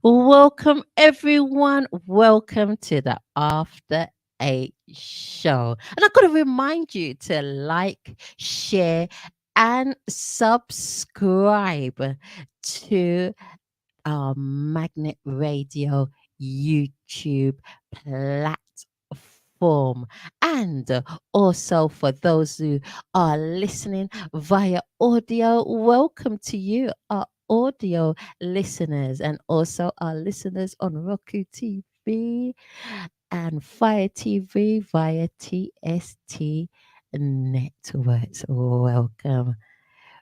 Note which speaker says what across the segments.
Speaker 1: Welcome, everyone. Welcome to the After Eight show. And I've got to remind you to like, share, and subscribe to our Magnet Radio YouTube platform. And also for those who are listening via audio, welcome to you, our audio listeners, and also our listeners on Roku TV and Fire TV via TST networks. Welcome.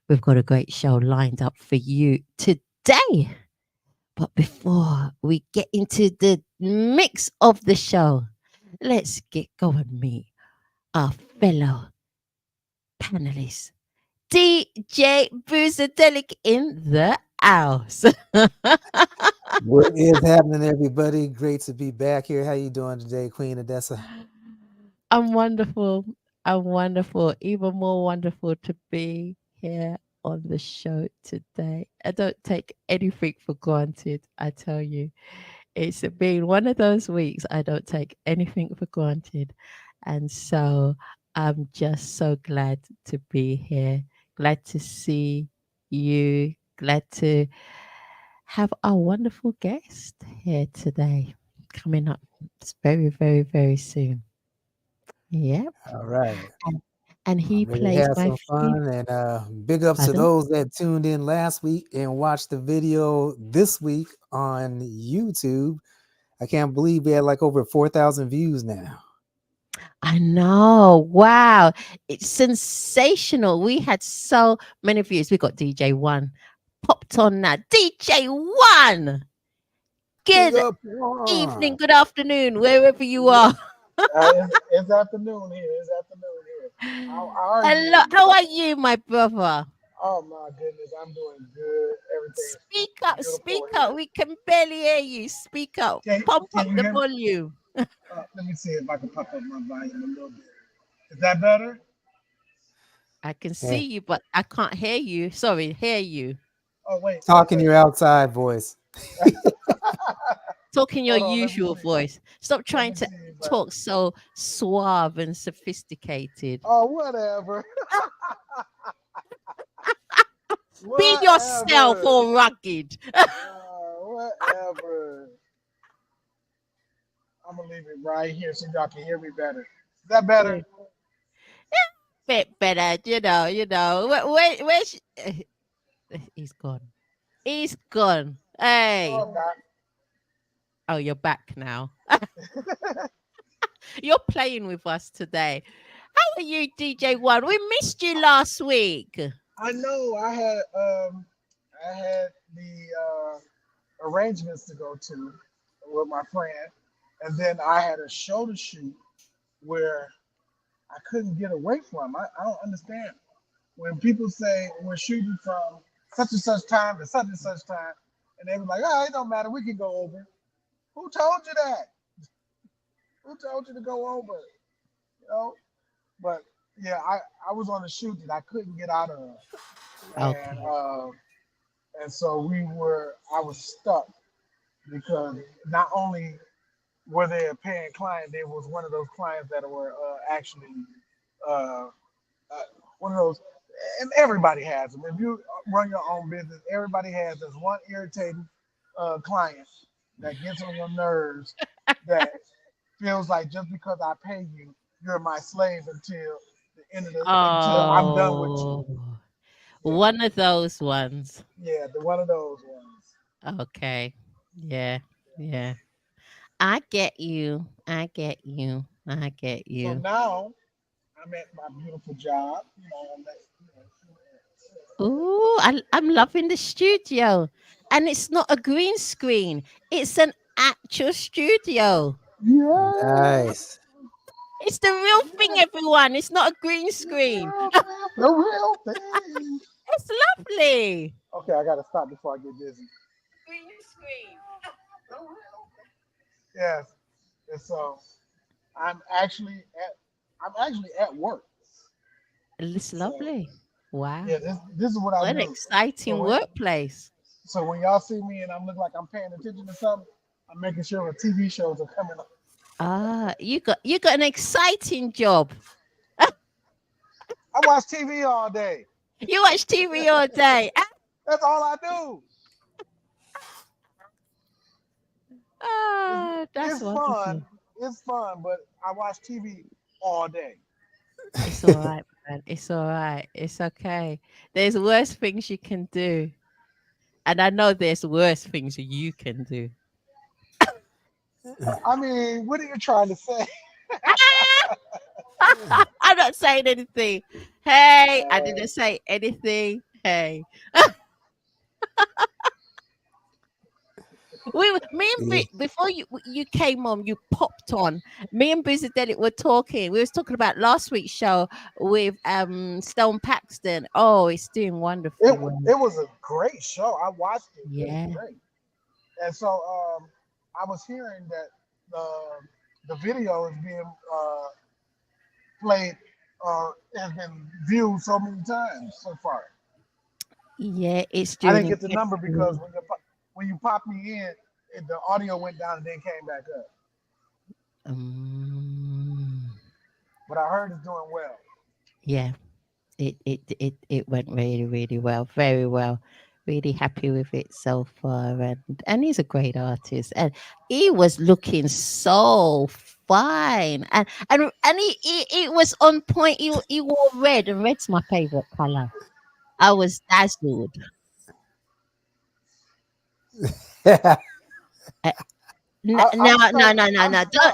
Speaker 1: We've got a great show lined up for you today. But before we get into the mix of the show, let's get going, meet our fellow panelists. DJ Boozadelic in the house.
Speaker 2: What is happening, everybody? Great to be back here. How you doing today, Queen Odessa?
Speaker 1: I'm wonderful. I'm wonderful. Even more wonderful to be here on the show today. I don't take anything for granted, I tell you. It's been one of those weeks I don't take anything for granted. And so I'm just so glad to be here. Glad to see you. Glad to have our wonderful guest here today coming up. It's very, very, very soon. Yep.
Speaker 2: All right.
Speaker 1: And, and he
Speaker 2: I'm ready to
Speaker 1: plays
Speaker 2: have
Speaker 1: my
Speaker 2: some
Speaker 1: favorite.
Speaker 2: fun and big ups to
Speaker 1: Pardon?
Speaker 2: those that tuned in last week and watched the video this week on YouTube. I can't believe we had like over 4,000 views now.
Speaker 1: I know. Wow. It's sensational. We had so many views. We got DJ One popped on that. DJ One.
Speaker 2: Big
Speaker 1: Good
Speaker 2: up.
Speaker 1: evening, good afternoon, wherever you are.
Speaker 3: It's afternoon here. It's afternoon here. How are
Speaker 1: Hello.
Speaker 3: you?
Speaker 1: How are you, my brother?
Speaker 3: Oh my goodness, I'm doing good. Everything is
Speaker 1: Speak up, speak
Speaker 3: beautiful
Speaker 1: up.
Speaker 3: here.
Speaker 1: We can barely hear you. Speak up.
Speaker 3: Can
Speaker 1: Pump up
Speaker 3: can you
Speaker 1: the
Speaker 3: hear me?
Speaker 1: volume.
Speaker 3: Let me see if I can pop up my volume a little bit. Is that better?
Speaker 1: I can
Speaker 2: Yeah.
Speaker 1: see you, but I can't hear you. Sorry, hear you.
Speaker 3: Oh
Speaker 2: Talking your outside voice.
Speaker 1: Talk in your
Speaker 3: Hold on, let me
Speaker 1: usual
Speaker 3: see.
Speaker 1: voice. Stop
Speaker 3: Let
Speaker 1: trying
Speaker 3: me
Speaker 1: to
Speaker 3: see if I.
Speaker 1: talk so suave and sophisticated.
Speaker 3: Oh, whatever.
Speaker 1: Be yourself
Speaker 3: Whatever.
Speaker 1: or rugged.
Speaker 3: Whatever. I'm gonna leave it right here so y'all can hear me better. Is that better?
Speaker 1: Bit better, where's he's gone. He's gone.
Speaker 3: No,
Speaker 1: Hey.
Speaker 3: I'm not.
Speaker 1: Oh, you're back now. You're playing with us today. How are you, DJ One? We missed you last week.
Speaker 3: I know I had the arrangements to go to with my friend, and then I had a show to shoot where I couldn't get away from. I don't understand when people say we're shooting from such and such time to such and such time, and they were like, "Oh, it don't matter. We can go over." Who told you that? Who told you to go over? You know. But yeah, I was on a shoot that I couldn't get out of, and
Speaker 1: Okay.
Speaker 3: so I was stuck because not only were they a paying client, they was one of those clients that were actually uh, uh, one of those, and everybody has them. If you run your own business, everybody has this one irritating client that gets on your nerves that feels like just because I pay you, you're my slave until until I'm done with you.
Speaker 1: Oh,
Speaker 3: Yeah,
Speaker 1: one of those ones.
Speaker 3: yeah, the one of those ones.
Speaker 1: Okay. Yeah. Yeah. I get you. I get you. I get
Speaker 3: So
Speaker 1: you.
Speaker 3: now I'm at my beautiful job.
Speaker 1: Ooh, I'm loving the studio. And it's not a green screen. It's an actual studio.
Speaker 3: Yeah,
Speaker 2: Nice.
Speaker 1: It's the real thing, everyone. It's not a green screen.
Speaker 3: the real thing.
Speaker 1: It's lovely.
Speaker 3: Okay, I gotta stop before I get dizzy.
Speaker 1: Green screen.
Speaker 3: Yes, and so I'm actually at I'm actually at work.
Speaker 1: It's
Speaker 3: So
Speaker 1: lovely.
Speaker 3: yeah,
Speaker 1: Wow.
Speaker 3: this is what I
Speaker 1: What an
Speaker 3: do. So
Speaker 1: exciting workplace.
Speaker 3: So when y'all see me and I'm looking like I'm paying attention to something, I'm making sure the TV shows are coming up.
Speaker 1: You got an exciting job.
Speaker 3: I watch TV all day.
Speaker 1: You watch TV all day.
Speaker 3: That's all I do.
Speaker 1: That's
Speaker 3: It's
Speaker 1: wonderful.
Speaker 3: fun. It's fun, but I watch TV all day.
Speaker 1: It's all right, man. It's all right. It's okay. There's worse things you can do. And I know there's worse things you can do.
Speaker 3: I mean, what are you trying to say?
Speaker 1: I'm not saying anything. Hey, I didn't say anything. Hey. Before you came on, you popped on. Me and Busy Deli were talking. We was talking about last week's show with Stone Paxton. Oh, it's doing wonderfully well.
Speaker 3: It was a great show. I watched it.
Speaker 1: Yeah.
Speaker 3: It was great. And so I was hearing that the video is being played, has been viewed so many times so far.
Speaker 1: Yeah, it's
Speaker 3: I
Speaker 1: doing.
Speaker 3: didn't get the number because when you pop me in, the audio went down and then came back up. But I heard it's doing well.
Speaker 1: Yeah, it went really, really well, very well. Really happy with it so far, and he's a great artist, and he was looking so fine, and he was on point. He wore red, and red's my favorite color. I was dazzled. No,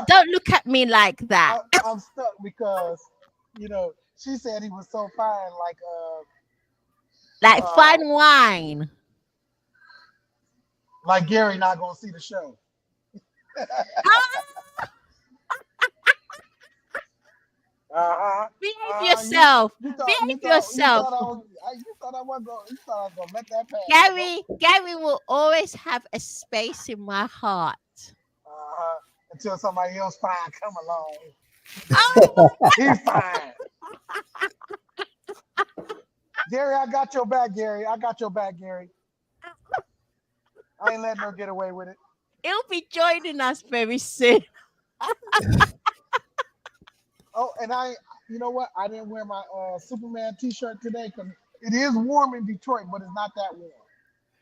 Speaker 1: don't look at me like that.
Speaker 3: I'm stuck because she said he was so fine,
Speaker 1: like fine wine.
Speaker 3: Like Gary not gonna see the show.
Speaker 1: Behave yourself. Behave yourself.
Speaker 3: You thought I was gonna let that pass.
Speaker 1: Gary will always have a space in my heart.
Speaker 3: Until somebody else fine come along.
Speaker 1: Oh.
Speaker 3: He's fine. Gary, I got your back, Gary. I got your back, Gary. I ain't letting her get away with it.
Speaker 1: He'll be joining us very soon.
Speaker 3: Oh, and you know what? I didn't wear my Superman t-shirt today because it is warm in Detroit, but it's not that warm.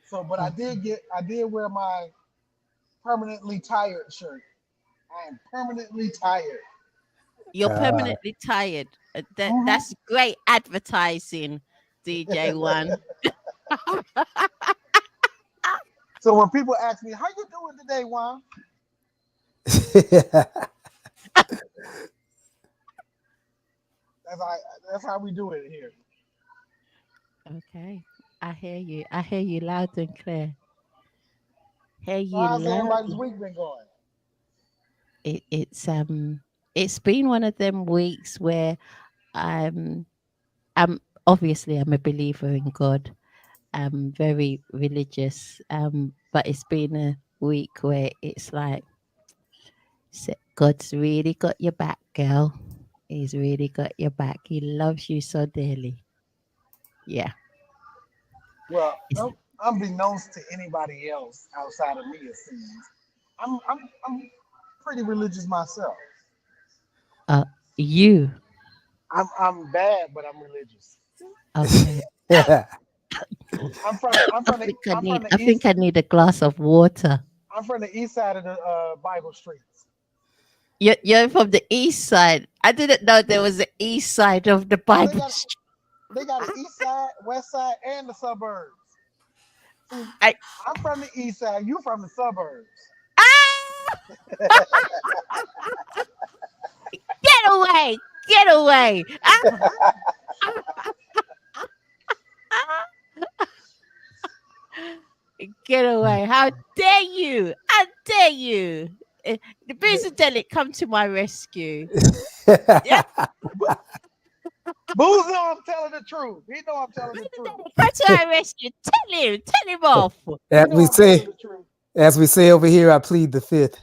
Speaker 3: So, but I did wear my permanently tired shirt. I am permanently tired.
Speaker 1: You're permanently tired. That's great advertising, DJ One.
Speaker 3: So when people ask me, how you doing today, Juan? That's how we do it here.
Speaker 1: Okay. I hear you. I hear you loud and clear.
Speaker 3: So how's everybody's week been going?
Speaker 1: It's been one of them weeks where I'm obviously I'm a believer in God. I'm very religious. But it's been a week where it's like God's really got your back, girl. He's really got your back. He loves you so dearly. Yeah.
Speaker 3: Well, unbeknownst to anybody else outside of me, it seems, I'm pretty religious myself.
Speaker 1: You.
Speaker 3: I'm bad, but I'm religious.
Speaker 1: Okay. I think I need a glass of water.
Speaker 3: I'm from the east side of the Bible streets.
Speaker 1: You're from the east side. I didn't know there was an east side of the Bible street.
Speaker 3: They got the east side, west side, and the suburbs. I'm from the east side. You from the suburbs.
Speaker 1: Get away! Get away! Get away! How dare you! How dare you! The Boozer come to my rescue. Yeah.
Speaker 3: Boozer, I'm telling the truth. He know I'm telling the truth.
Speaker 1: Come to my rescue. Tell him off.
Speaker 2: As we say over here, I plead the fifth.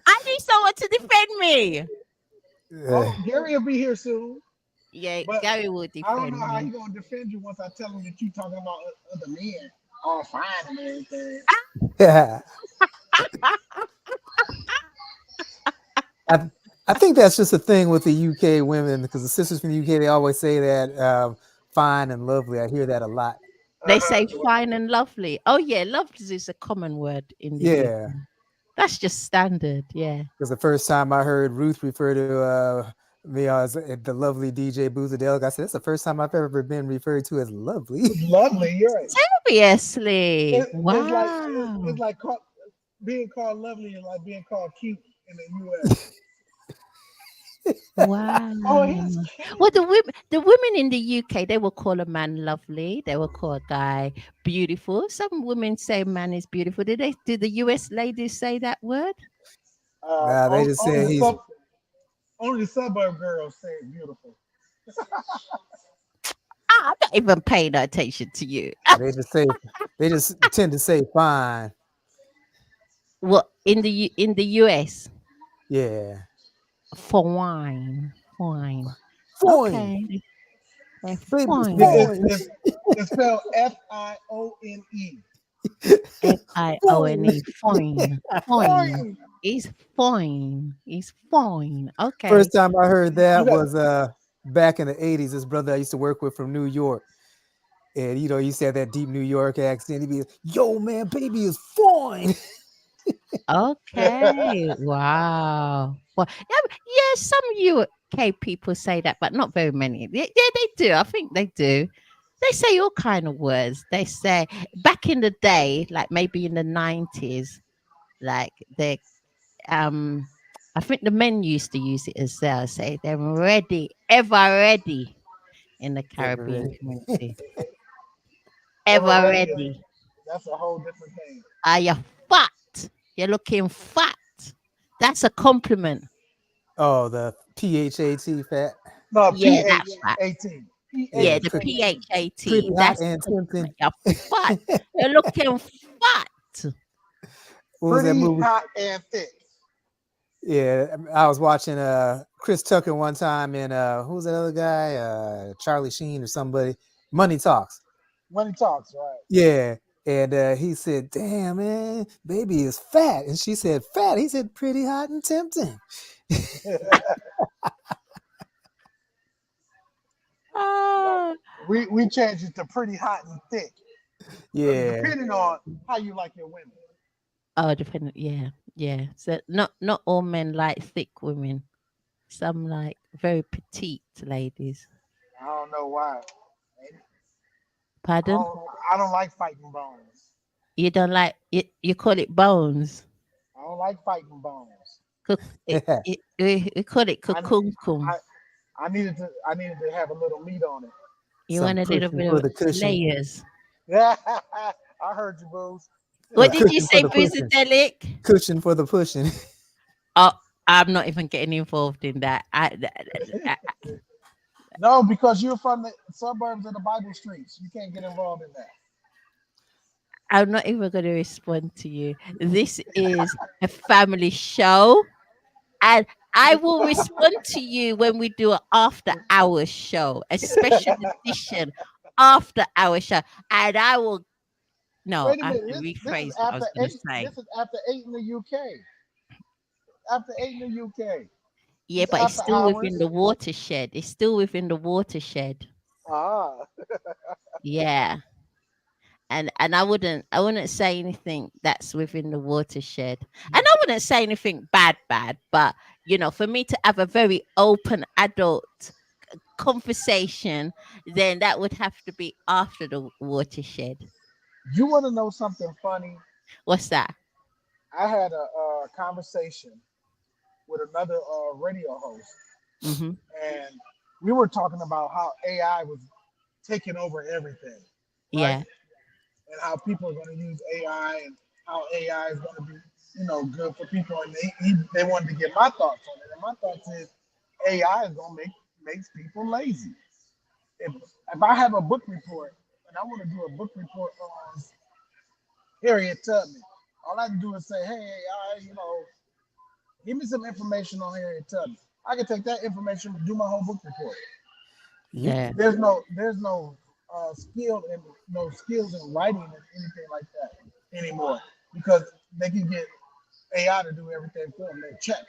Speaker 1: I need someone to defend me.
Speaker 3: Oh, Gary will be here soon.
Speaker 1: Yeah,
Speaker 3: But
Speaker 1: Gary will
Speaker 3: I don't know
Speaker 1: defend
Speaker 3: how
Speaker 1: me.
Speaker 3: he gonna defend you once I tell him that you talking about other men all fine and everything.
Speaker 2: Yeah. I I think that's just a thing with the UK women because the sisters from the UK they always say that fine and lovely. I hear that a lot.
Speaker 1: They say
Speaker 3: Uh-huh.
Speaker 1: fine and lovely. Oh yeah, lovely is a common word in the
Speaker 2: Yeah,
Speaker 1: UK. That's just standard. Yeah.
Speaker 2: because the first time I heard Ruth refer to me as the lovely DJ Boozadelic, I said that's the first time I've ever been referred to as lovely.
Speaker 3: It's lovely, you're right.
Speaker 1: Seriously.
Speaker 3: It's like
Speaker 1: Wow.
Speaker 3: being called lovely and like being called cute in the U.S.
Speaker 1: Wow.
Speaker 3: Oh, he's
Speaker 1: Well,
Speaker 3: cute.
Speaker 1: the women in the UK, they will call a man lovely. They will call a guy beautiful. Some women say man is beautiful. Do the US ladies say that word?
Speaker 2: Nah, they just
Speaker 3: Only
Speaker 2: say
Speaker 3: the
Speaker 2: he's.
Speaker 3: only suburb girls say it's beautiful.
Speaker 1: Ah, I'm not even paying attention to you.
Speaker 2: They just say they just tend to say fine.
Speaker 1: What in the US?
Speaker 2: Yeah,
Speaker 1: For wine. Fine.
Speaker 2: fine,
Speaker 1: Okay. They're
Speaker 2: baby's
Speaker 3: Yeah,
Speaker 1: fine.
Speaker 2: fine,
Speaker 3: it's spelled Fione.
Speaker 2: fine.
Speaker 1: Fione. Fine. Fine.
Speaker 3: Fine.
Speaker 1: He's fine. He's fine. Okay.
Speaker 2: First time I heard
Speaker 3: You
Speaker 2: that
Speaker 3: got
Speaker 2: was back in the '80s. This brother I used to work with from New York, and he said that deep New York accent. He'd be, "Yo, man, baby is fine."
Speaker 1: Okay. Wow. Well, yeah, yeah, some UK people say that, but not very many. Yeah, they do. I think they do. They say all kind of words. They say back in the day, like maybe in the 90s, like they um I think the men used to use it as well. Say they're ready, ever ready in the
Speaker 2: Ever
Speaker 1: Caribbean
Speaker 2: ready?
Speaker 1: community.
Speaker 3: ever
Speaker 1: Ever
Speaker 3: ready.
Speaker 1: ready.
Speaker 3: That's a whole different thing.
Speaker 1: Are you fat? You're looking fat. That's a compliment.
Speaker 2: Oh, the PHAT fat.
Speaker 3: No,
Speaker 1: Yeah,
Speaker 3: PH
Speaker 1: that's fat.
Speaker 3: 18.
Speaker 2: Yeah,
Speaker 1: Yeah, the
Speaker 3: PH 18.
Speaker 2: pretty
Speaker 1: PHAT.
Speaker 2: hot
Speaker 1: That's a
Speaker 2: and tempting.
Speaker 1: compliment. You're fat. You're looking fat.
Speaker 2: What was that
Speaker 3: Pretty
Speaker 2: movie?
Speaker 3: hot and thick.
Speaker 2: Yeah, I was watching Chris Tucker one time and who was that other guy? Charlie Sheen or somebody. Money Talks.
Speaker 3: When he talks, right?
Speaker 2: Yeah. And he said, "Damn, man, baby is fat." And she said, "Fat." He said, "Pretty hot and tempting."
Speaker 3: No,
Speaker 1: Ah.
Speaker 3: we changed it to pretty hot and thick,
Speaker 2: Yeah.
Speaker 3: depending on how you like your women.
Speaker 1: Oh, dependent. Yeah, yeah. So not all men like thick women. Some like very petite ladies.
Speaker 3: I don't know why.
Speaker 1: Pardon?
Speaker 3: I don't like fighting bones.
Speaker 1: You don't like it? You call it bones.
Speaker 3: I don't like fighting bones.
Speaker 1: We call it
Speaker 3: I
Speaker 1: kukunkum.
Speaker 3: I I needed to have a little meat on it.
Speaker 1: You
Speaker 2: Some
Speaker 1: want a little
Speaker 2: cushion
Speaker 1: bit
Speaker 2: for
Speaker 1: of
Speaker 2: the cushion.
Speaker 1: layers.
Speaker 3: Yeah, I heard you, Booze.
Speaker 2: A
Speaker 1: What did you
Speaker 2: cushion for
Speaker 1: say,
Speaker 2: the pushing.
Speaker 1: Brizadelic?
Speaker 2: Cushion for the pushing.
Speaker 1: Oh, I'm not even getting involved in that.
Speaker 3: No, because you're from the suburbs of the Bible streets. You can't get involved in that.
Speaker 1: I'm not even going to respond to you. This is a family show, and I will respond to you when we do an after hours show, a special edition after hour show. And I will, no,
Speaker 3: Wait a
Speaker 1: I have
Speaker 3: minute.
Speaker 1: to
Speaker 3: This is
Speaker 1: rephrase what I
Speaker 3: after
Speaker 1: was going to
Speaker 3: eight.
Speaker 1: say.
Speaker 3: This is after 8 in the UK. After 8 in the UK.
Speaker 1: Yeah,
Speaker 3: It's
Speaker 1: but it's
Speaker 3: after
Speaker 1: still within
Speaker 3: hours.
Speaker 1: the watershed. It's still within the watershed.
Speaker 3: Ah.
Speaker 1: Yeah. And I wouldn't say anything that's within the watershed. And I wouldn't say anything bad, but for me to have a very open adult conversation, then that would have to be after the watershed.
Speaker 3: You want to know something funny?
Speaker 1: What's that?
Speaker 3: I had a, conversation with another radio host,
Speaker 1: Mm-hmm.
Speaker 3: and we were talking about how AI was taking over everything, right?
Speaker 1: Yeah.
Speaker 3: And how people are going to use AI and how AI is going to be, good for people. And they wanted to get my thoughts on it. And my thoughts is AI is going to makes people lazy. If I have a book report and I want to do a book report on Harriet Tubman, all I can do is say, hey, AI, give me some information on Harriet Tubman. I can take that information and do my whole book report.
Speaker 2: You,
Speaker 1: Yeah.
Speaker 3: there's no skills in writing and anything like that anymore because they can get AI to do everything for them. They check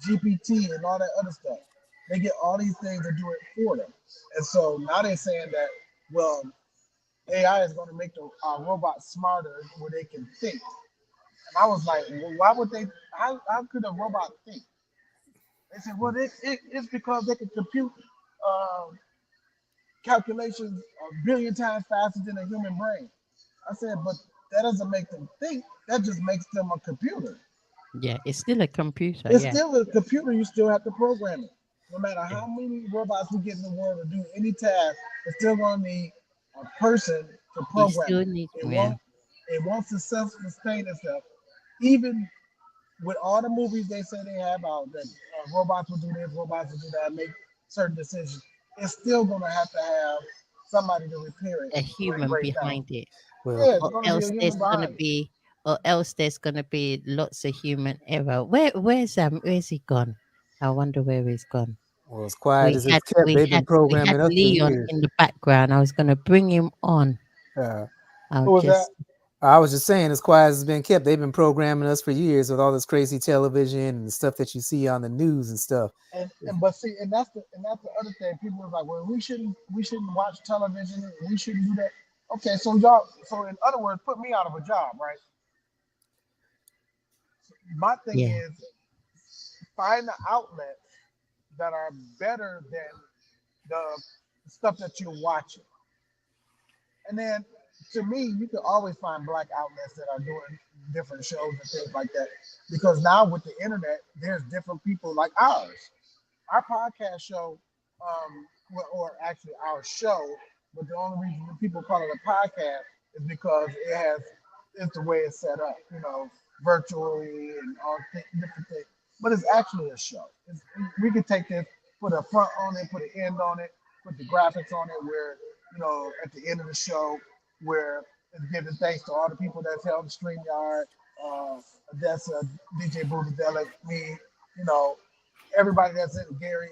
Speaker 3: GPT and all that other stuff. They get all these things to do it for them. And so now they're saying that, well, AI is going to make the robots smarter where they can think. And I was like, well, why would they? How could a robot think? They said, well, it's because they can compute uh, calculations a billion times faster than a human brain. I said, but that doesn't make them think. That just makes them a computer.
Speaker 1: Yeah. It's still a computer.
Speaker 3: It's
Speaker 1: Yeah.
Speaker 3: still a computer. You still have to program it. No matter
Speaker 1: Yeah.
Speaker 3: how many robots we get in the world to do any task, it's still going to need a person to
Speaker 1: You
Speaker 3: program
Speaker 1: still need.
Speaker 3: it. It
Speaker 1: Yeah.
Speaker 3: won't. It won't sustain itself. Even with all the movies they say they have out that robots will do this, robots will do that, make certain decisions. It's still going to have somebody to repair it
Speaker 1: A
Speaker 3: when it
Speaker 1: human
Speaker 3: breaks down.
Speaker 1: behind it.
Speaker 2: well,
Speaker 3: Yeah, it's
Speaker 1: Or
Speaker 3: going to be a
Speaker 1: else
Speaker 3: human
Speaker 1: there's gonna
Speaker 3: behind it.
Speaker 1: be lots of human error. Where's he gone? I wonder where he's gone.
Speaker 2: well, as quiet as it's kept, they've been
Speaker 1: We had
Speaker 2: programming us for
Speaker 1: Leon
Speaker 2: years.
Speaker 1: in the background. I was gonna bring him on.
Speaker 2: Uh,
Speaker 1: I'll
Speaker 3: Who was that?
Speaker 1: just
Speaker 2: I was just saying, as quiet as it's been kept, they've been programming us for years with all this crazy television and stuff that you see on the news and stuff.
Speaker 3: And but see, and that's the other thing. People are like, well, we shouldn't watch television. We shouldn't do that. Okay, so y'all, so in other words, put me out of a job, right? My thing
Speaker 1: yeah.
Speaker 3: is find the outlets that are better than the stuff that you're watching. And then to me, you can always find black outlets that are doing different shows and things like that. Because now with the internet, there's different people like ours. Our podcast show, or actually our show, but the only reason people call it a podcast is because it's the way it's set up, virtually and all different things. But it's actually a show. We could take this, put a front on it, put an end on it, put the graphics on it, where at the end of the show, where it's giving thanks to all the people that's held the StreamYard, Odessa, DJ Boogadelic, me, you know, everybody that's in Gary,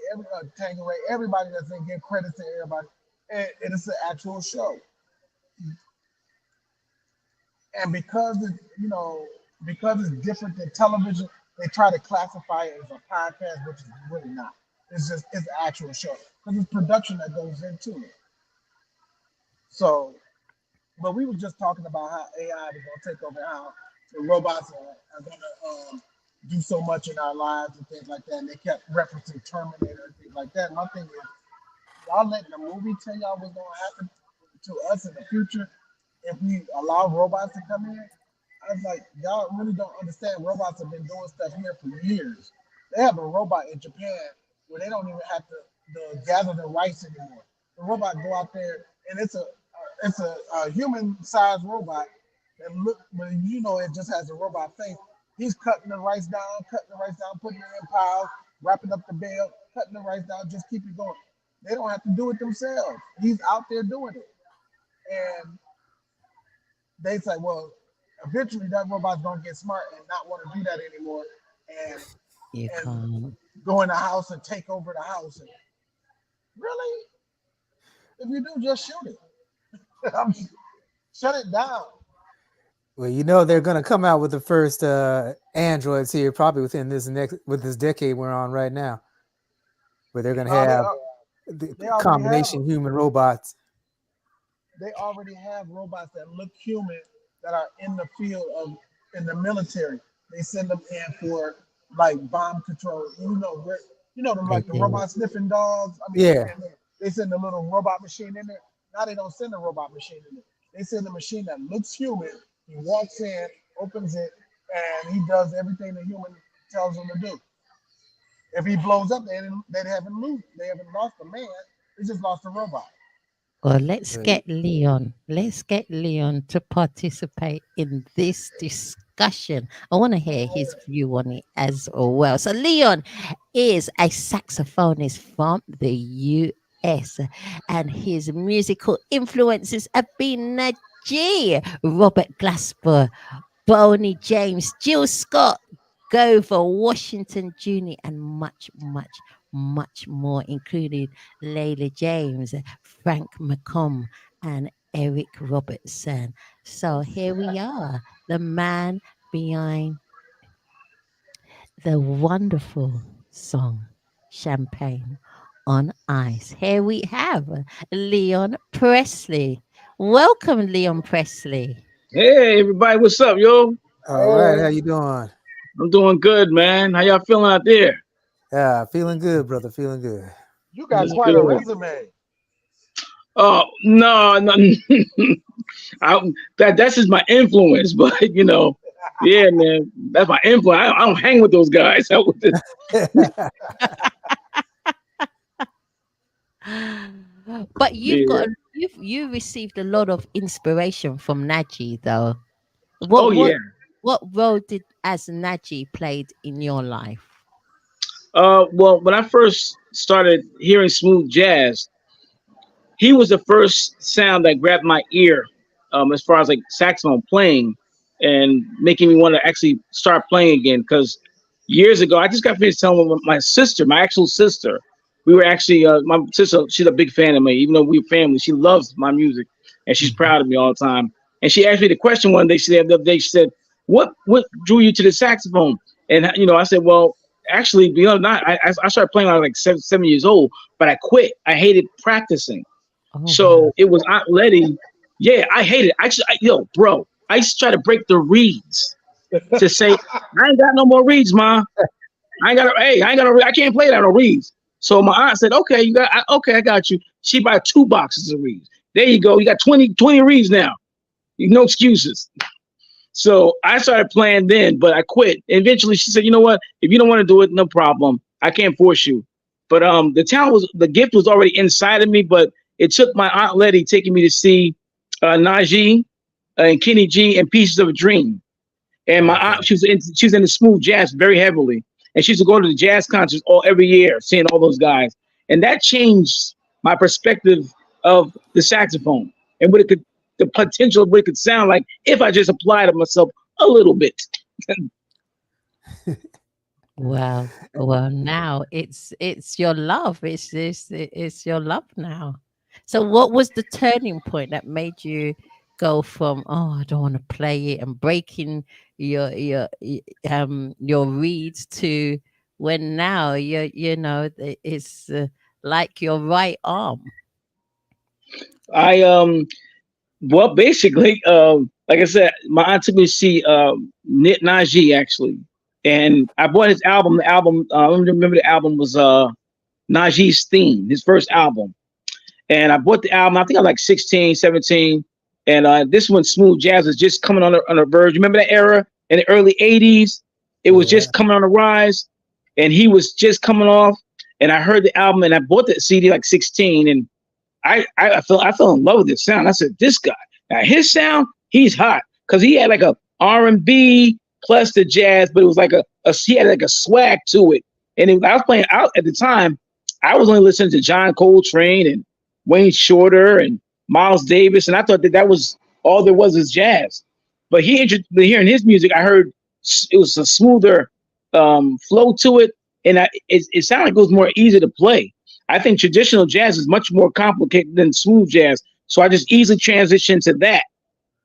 Speaker 3: Tangeray, everybody that's in, give credit to everybody. And it's an actual show. And because it's different than television, they try to classify it as a podcast, which is really not. It's an actual show because it's production that goes into it. So, but we were just talking about how AI is going to take over, how the robots are going to do so much in our lives and things like that. And they kept referencing Terminator and things like that. My thing is, y'all letting the movie tell y'all what's going to happen to us in the future if we allow robots to come in. I was like, y'all really don't understand. Robots have been doing stuff here for years. They have a robot in Japan where they don't even have to gather the rice anymore. The robot go out there and it's a human-sized robot that look, but it just has a robot face. He's cutting the rice down, putting it in piles, wrapping up the bale, cutting the rice down, just keep it going. They don't have to do it themselves. He's out there doing it. And they say, well, eventually that robot's gonna get smart and not want to do that anymore, and
Speaker 1: You
Speaker 3: and
Speaker 1: can't.
Speaker 3: go in the house and take over the house. And really, if you do, just shoot it. Shut it down.
Speaker 2: Well, they're going to come out with the first androids here, probably with this decade we're on right now, where they're going to
Speaker 3: No,
Speaker 2: have the
Speaker 3: they already have
Speaker 2: combination
Speaker 3: them.
Speaker 2: human robots.
Speaker 3: They already have robots that look human that are in the field of in the military. They send them in for like bomb control. Them
Speaker 1: They
Speaker 3: like the
Speaker 1: do.
Speaker 3: robot sniffing dogs. I mean,
Speaker 2: Yeah.
Speaker 3: and they send the little robot machine in there. Now they don't send a robot machine in there. They send a machine that looks human. He walks in, opens it, and he does everything the human tells him to do. If he blows up, they haven't lost a man. They just lost a robot.
Speaker 1: Well,
Speaker 2: Right.
Speaker 1: Let's get Leon to participate in this discussion. I want to hear his view on it as well. So, Leon is a saxophonist from the US, and his musical influences have been Najee, Robert Glasper, Boney James, Jill Scott, Grover Washington Jr., and much, much much more, including Leila James, Frank McComb, and Eric Robertson. So here we are, the man behind the wonderful song Champagne on Ice. Here we have Leon Pressley. Welcome, Leon Pressley.
Speaker 4: Hey everybody, what's up, yo?
Speaker 2: All right, how
Speaker 3: Hey,
Speaker 2: you doing?
Speaker 4: I'm doing good, man. How y'all feeling out there?
Speaker 2: Yeah, feeling good, brother. Feeling good.
Speaker 3: you got
Speaker 4: That's
Speaker 3: quite a
Speaker 4: good.
Speaker 3: resume.
Speaker 4: Oh no, no, that's just my influence, but yeah, man, that's my influence. I don't hang with those guys.
Speaker 1: But you've
Speaker 4: Yeah.
Speaker 1: got you received a lot of inspiration from Najee, though.
Speaker 4: Oh
Speaker 1: What what
Speaker 4: yeah.
Speaker 1: what role did as Najee played in your life?
Speaker 4: Well, when I first started hearing smooth jazz, he was the first sound that grabbed my ear, as far as like saxophone playing and making me want to actually start playing again. Because years ago, I just got finished telling my sister, my actual sister, we were actually my sister. She's a big fan of me, even though we're family. She loves my music, and she's
Speaker 2: Mhm.
Speaker 4: proud of me all the time. And she asked me the question one day. She said the other day, she said, "What drew you to the saxophone?" And I said, "Well, actually, not, I started playing when I was like 7 years old, but I quit. I hated practicing."
Speaker 1: Oh wow.
Speaker 4: So it was Aunt Letty. Yeah, I hate it. Actually, yo, bro, I used to try to break the reeds to say, I ain't got no more reeds, ma. I ain't got no, I can't play that on reeds. So my aunt said, okay, okay, I got you. She bought 2 boxes of reeds. There you go. You got 20 reeds now. No excuses. So I started playing then, but I quit. Eventually she said, you know what? If you don't want to do it, no problem. I can't force you. But the gift was already inside of me, but it took my Aunt Letty taking me to see Najee and Kenny G and Pieces of a Dream. And my
Speaker 2: Okay.
Speaker 4: aunt, she was into smooth jazz very heavily. And she used to go to the jazz concerts every year, seeing all those guys. And that changed my perspective of the saxophone and the potential of what it could sound like if I just applied it myself a little bit.
Speaker 1: Well, well, now it's your love. It's your love now. So, what was the turning point that made you go from I don't want to play it and breaking your reeds to when now it's like your right arm.
Speaker 4: I Well, basically, like I said, my aunt took me to see Najee actually, and I bought his album. The album, I remember the album was Najee's Theme, his first album. And I bought the album. I think I was like 16, 17. And this one, Smooth Jazz, was just coming on the verge. Remember that era in the early 80s? It was
Speaker 2: Yeah.
Speaker 4: just coming on the rise, and he was just coming off. And I heard the album, and I bought the CD like 16, and I fell in love with this sound. I said, this guy, now his sound, he's hot because he had like a R&B plus the jazz, but it was like he had like a swag to it. And I was playing out at the time. I was only listening to John Coltrane and Wayne Shorter and Miles Davis, and I thought that was all there was jazz. But hearing his music, I heard it was a smoother flow to it, and it sounded like it was more easy to play. I think traditional jazz is much more complicated than smooth jazz. So I just easily transitioned to that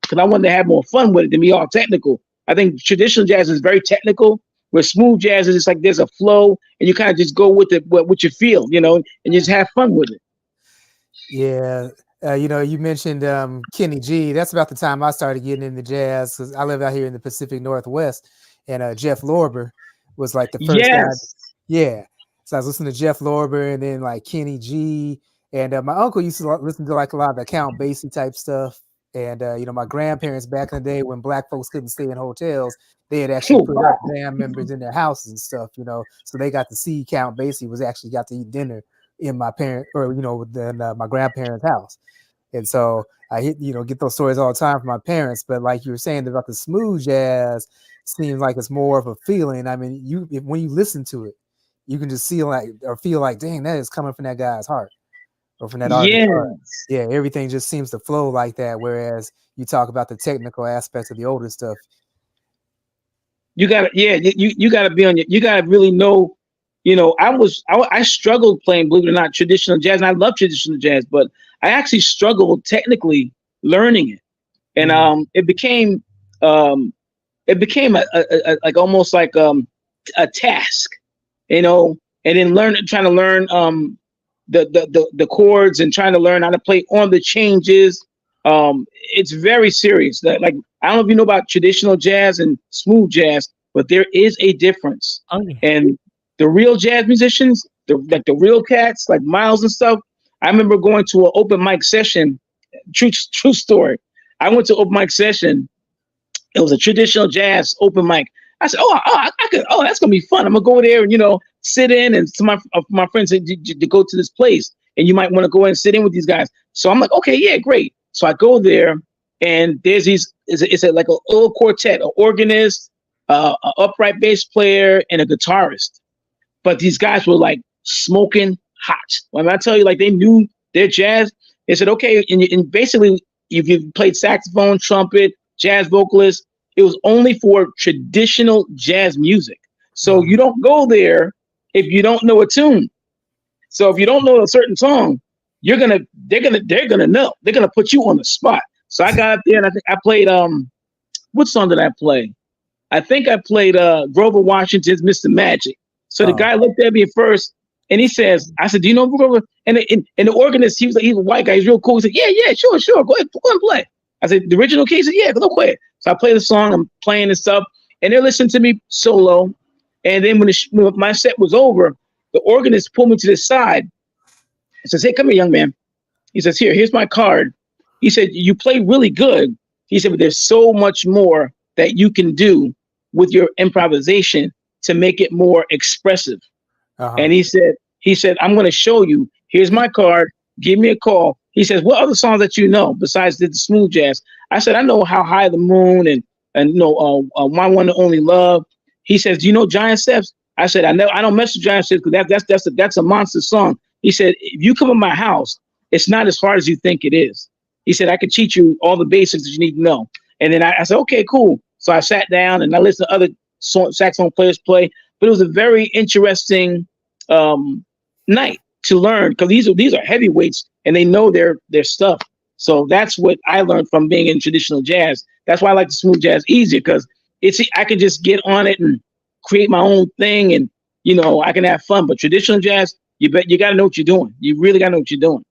Speaker 4: because I wanted to have more fun with it than be all technical. I think traditional jazz is very technical, where smooth jazz is just like there's a flow and you kind of just go with it, what you feel, and just have fun with it.
Speaker 2: Yeah. You mentioned Kenny G. That's about the time I started getting into jazz because I live out here in the Pacific Northwest, and Jeff Lorber was like the first guy.
Speaker 4: Yes.
Speaker 2: Yeah. So I was listening to Jeff Lorber and then like Kenny G. And my uncle used to listen to like a lot of the Count Basie type stuff. And my grandparents back in the day when black folks couldn't stay in hotels, they had actually
Speaker 4: Oh,
Speaker 2: put
Speaker 4: wow.
Speaker 2: up band members in their houses and stuff, so they got to see Count Basie was actually got to eat dinner in my parent or within my grandparents' house. And so I get those stories all the time from my parents. But like you were saying about the smooth jazz, seems like it's more of a feeling. I mean, when you listen to it, you can just feel like, dang, that is coming from that guy's heart or from that artist's heart.
Speaker 4: Yes.
Speaker 2: Yeah, everything just seems to flow like that. Whereas you talk about the technical aspects of the older stuff.
Speaker 4: You gotta, yeah, you gotta be on you gotta really know I struggled playing, believe it or not, traditional jazz, and I love traditional jazz, but I actually struggled technically learning it, and it became a like almost like a task, and then trying to learn the chords and trying to learn how to play on the changes. It's very serious. Like I don't know if you know about traditional jazz and smooth jazz, but there is a difference.
Speaker 1: Oh yeah.
Speaker 4: And the real jazz musicians, the real cats, like Miles and stuff. I remember going to an open mic session. True story. I went to open mic session. It was a traditional jazz open mic. I said, that's gonna be fun. I'm gonna go there and sit in. And some of my friends said to go to this place, and you might want to go in and sit in with these guys. So I'm like, okay, yeah, great. So I go there, and there's it's like a little quartet, an organist, an upright bass player, and a guitarist. But these guys were like smoking hot. When I tell you, like they knew their jazz, they said, okay, and basically, if you played saxophone, trumpet, jazz vocalist, it was only for traditional jazz music. So you don't go there if you don't know a tune. So if you don't know a certain song, they're gonna know. They're gonna put you on the spot. So I got up there and I think I played what song did I play? I think I played Grover Washington's Mr. Magic. So the guy looked at me at first and he says, I said, do you know Grover? And the organist, he's a white guy, he's real cool. He said, yeah, sure, go ahead and play. I said, the original key? He said, yeah, go ahead. So I play the song, I'm playing and stuff, and they're listening to me solo. And then when my set was over, the organist pulled me to the side. He says, hey, come here, young man. He says, here's my card. He said, you play really good. He said, but there's so much more that you can do with your improvisation to make it more expressive. And he said, I'm going to show you. Here's my card. Give me a call. He says, what other songs that you know besides the smooth jazz? I said, I know How High the Moon and My One and Only Love. He says, do you know Giant Steps? I said, I don't mess with Giant Steps because that's a monster song. He said, if you come in my house, it's not as hard as you think it is. He said, I can teach you all the basics that you need to know. And then I said, okay, cool. So I sat down and I listened to other saxophone players play. But it was a very interesting night to learn because these are heavyweights and they know their stuff. So that's what I learned from being in traditional jazz. That's why I like the smooth jazz easier because I can just get on it and create my own thing and I can have fun. But traditional jazz, you got to know what you're doing. You really got to know what you're doing.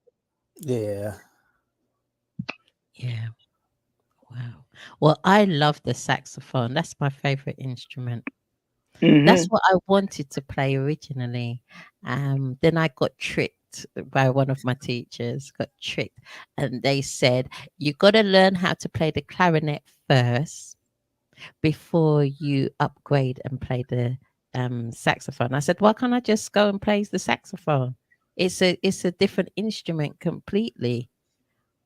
Speaker 2: Yeah.
Speaker 1: Yeah. Wow. Well, I love the saxophone. That's my favorite instrument.
Speaker 4: Mm-hmm.
Speaker 1: That's what I wanted to play originally. Then I got tricked by one of my teachers, and they said, you got to learn how to play the clarinet first before you upgrade and play the saxophone. I said, why can't I just go and play the saxophone? It's a different instrument completely.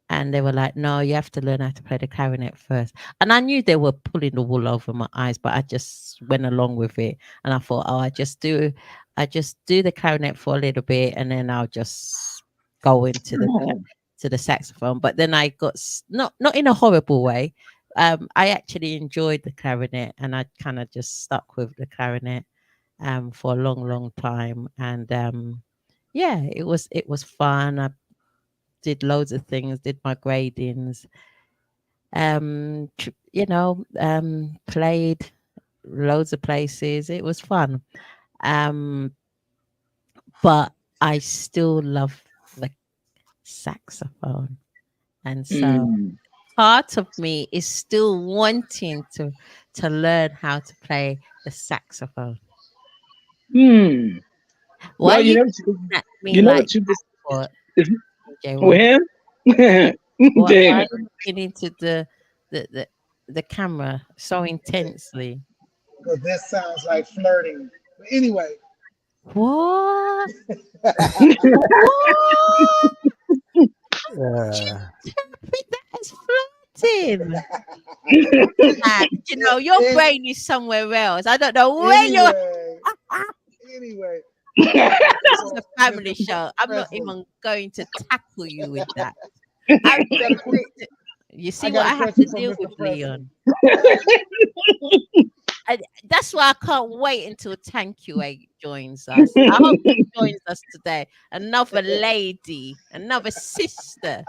Speaker 1: And they were like, no, you have to learn how to play the clarinet first. And I knew they were pulling the wool over my eyes, but I just went along with it. And I thought, I just do the clarinet for a little bit, and then I'll just go into the saxophone. But then I got not in a horrible way. I actually enjoyed the clarinet, and I kind of just stuck with the clarinet for a long time. And yeah, it was fun. I did loads of things, did my gradings, played loads of places. It was fun. But I still love the saxophone. And so part of me is still wanting to learn how to play the saxophone.
Speaker 4: Why
Speaker 1: Well,
Speaker 4: you know,
Speaker 1: at me
Speaker 4: you know
Speaker 1: like
Speaker 4: what you just
Speaker 1: that,
Speaker 4: with him?
Speaker 1: why are you looking into the camera so intensely?
Speaker 3: Because this sounds like flirting. But anyway.
Speaker 1: What? What? That is flirting. Your brain is somewhere else. I don't know where you're.
Speaker 3: Anyway.
Speaker 1: This is a family show. I'm not even going to tackle you with that. You see what I have to deal with, Leon. That's why I can't wait until Thank You joins us. I hope he joins us today. Another lady, another sister.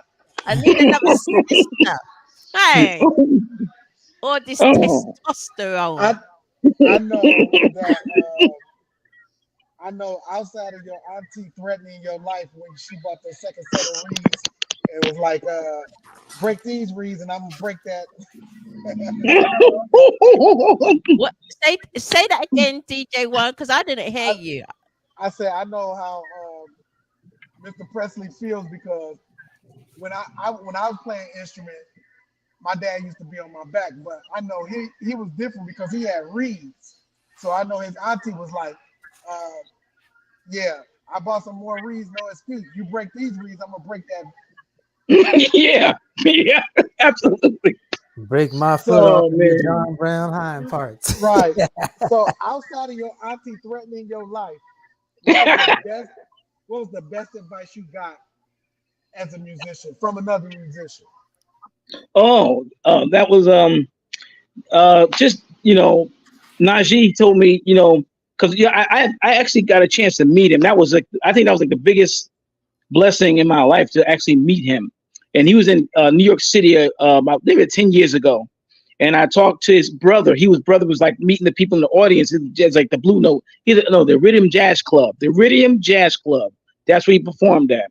Speaker 1: I need another sister. Hey, all this
Speaker 4: Oh,
Speaker 1: testosterone.
Speaker 3: I I know that I know outside of your auntie threatening your life when she bought the second set of reeds, it was like break these reeds and I'm gonna break that.
Speaker 1: What? Say that again, DJ One, because I didn't hear
Speaker 3: I,
Speaker 1: you.
Speaker 3: I said I know how Mr. Presley feels because when I was playing instrument, my dad used to be on my back, but I know he was different because he had reeds. So I know his auntie was like, uh, yeah, I bought some more reeds, no excuse. You break these reeds, I'm gonna break that.
Speaker 4: yeah, yeah, absolutely.
Speaker 2: Break my foot off
Speaker 4: Oh
Speaker 2: of your
Speaker 4: man.
Speaker 2: John Brown hind parts.
Speaker 3: Right. So outside of your auntie threatening your life, what was the best? What was the best advice you got as a musician from another musician?
Speaker 4: Oh, that was just Najee told me, because I actually got a chance to meet him. That was like, I think that was like the biggest blessing in my life to actually meet him. And he was in New York City about maybe 10 years ago. And I talked to his brother. Brother was like meeting the people in the audience. It's like the Blue Note. The Rhythm Jazz Club. The Rhythm Jazz Club. That's where he performed at.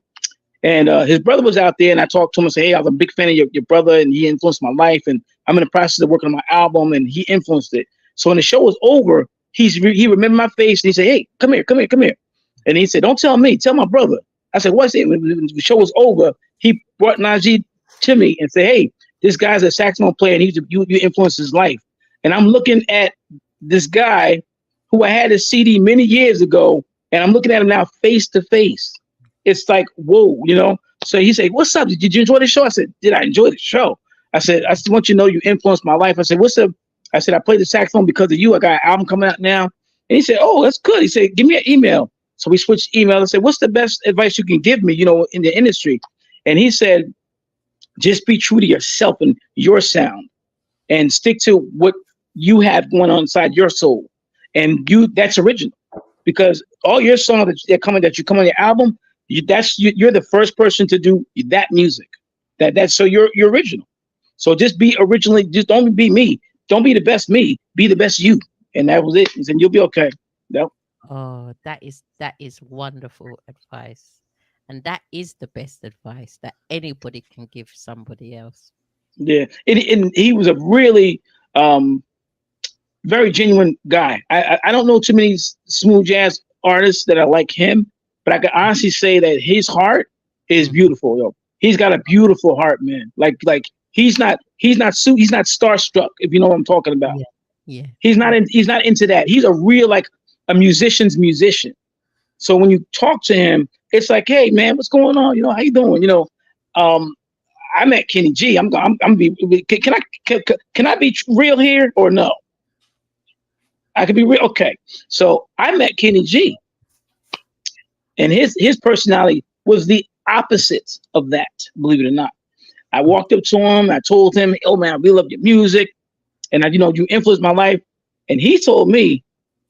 Speaker 4: And his brother was out there, and I talked to him and said, "Hey, I was a big fan of your brother, and he influenced my life. And I'm in the process of working on my album, and he influenced it." So when the show was over, he remembered my face, and he said, "Hey, come here, come here, come here." And he said, "Don't tell me, tell my brother." I said, "What's it?" When the show was over, he brought Najee to me and said, "Hey, this guy's a saxophone player, and you influenced his life." And I'm looking at this guy who I had a CD many years ago, and I'm looking at him now face to face. It's like, whoa. So he said, "What's up? Did you enjoy the show?" I said, "Did I enjoy the show?" I said, "I just want you to know you influenced my life." I said, "What's up?" I said, "I played the saxophone because of you. I got an album coming out now." And he said, "Oh, that's good." He said, "Give me an email." So we switched email. I said, "What's the best advice you can give me, in the industry?" And he said, "Just be true to yourself and your sound and stick to what you have going on inside your soul. And that's original, because all your songs that you come on your album, you're the first person to do that music. So you're original. So just be originally, just don't be me. Don't be the best me, be the best you." And that was it. He said, "You'll be okay." Yep.
Speaker 1: Oh, that is wonderful advice. And that is the best advice that anybody can give somebody else.
Speaker 4: Yeah. And he was a really very genuine guy. I don't know too many smooth jazz artists that are like him, but I can honestly say that his heart is
Speaker 1: Mhm.
Speaker 4: beautiful, yo. He's got a beautiful heart, man. Like he's not starstruck, if you know what I'm talking about.
Speaker 1: Yeah. Yeah.
Speaker 4: He's not into that. He's a real, like, a musician's musician. So when you talk to him, it's like, "Hey man, what's going on? How you doing?" Um, I met Kenny G. I'm be. Can I be real here or no? I can be real. Okay. So I met Kenny G, and his personality was the opposite of that. Believe it or not, I walked up to him. I told him, "Oh man, I really love your music, and you influenced my life." And he told me,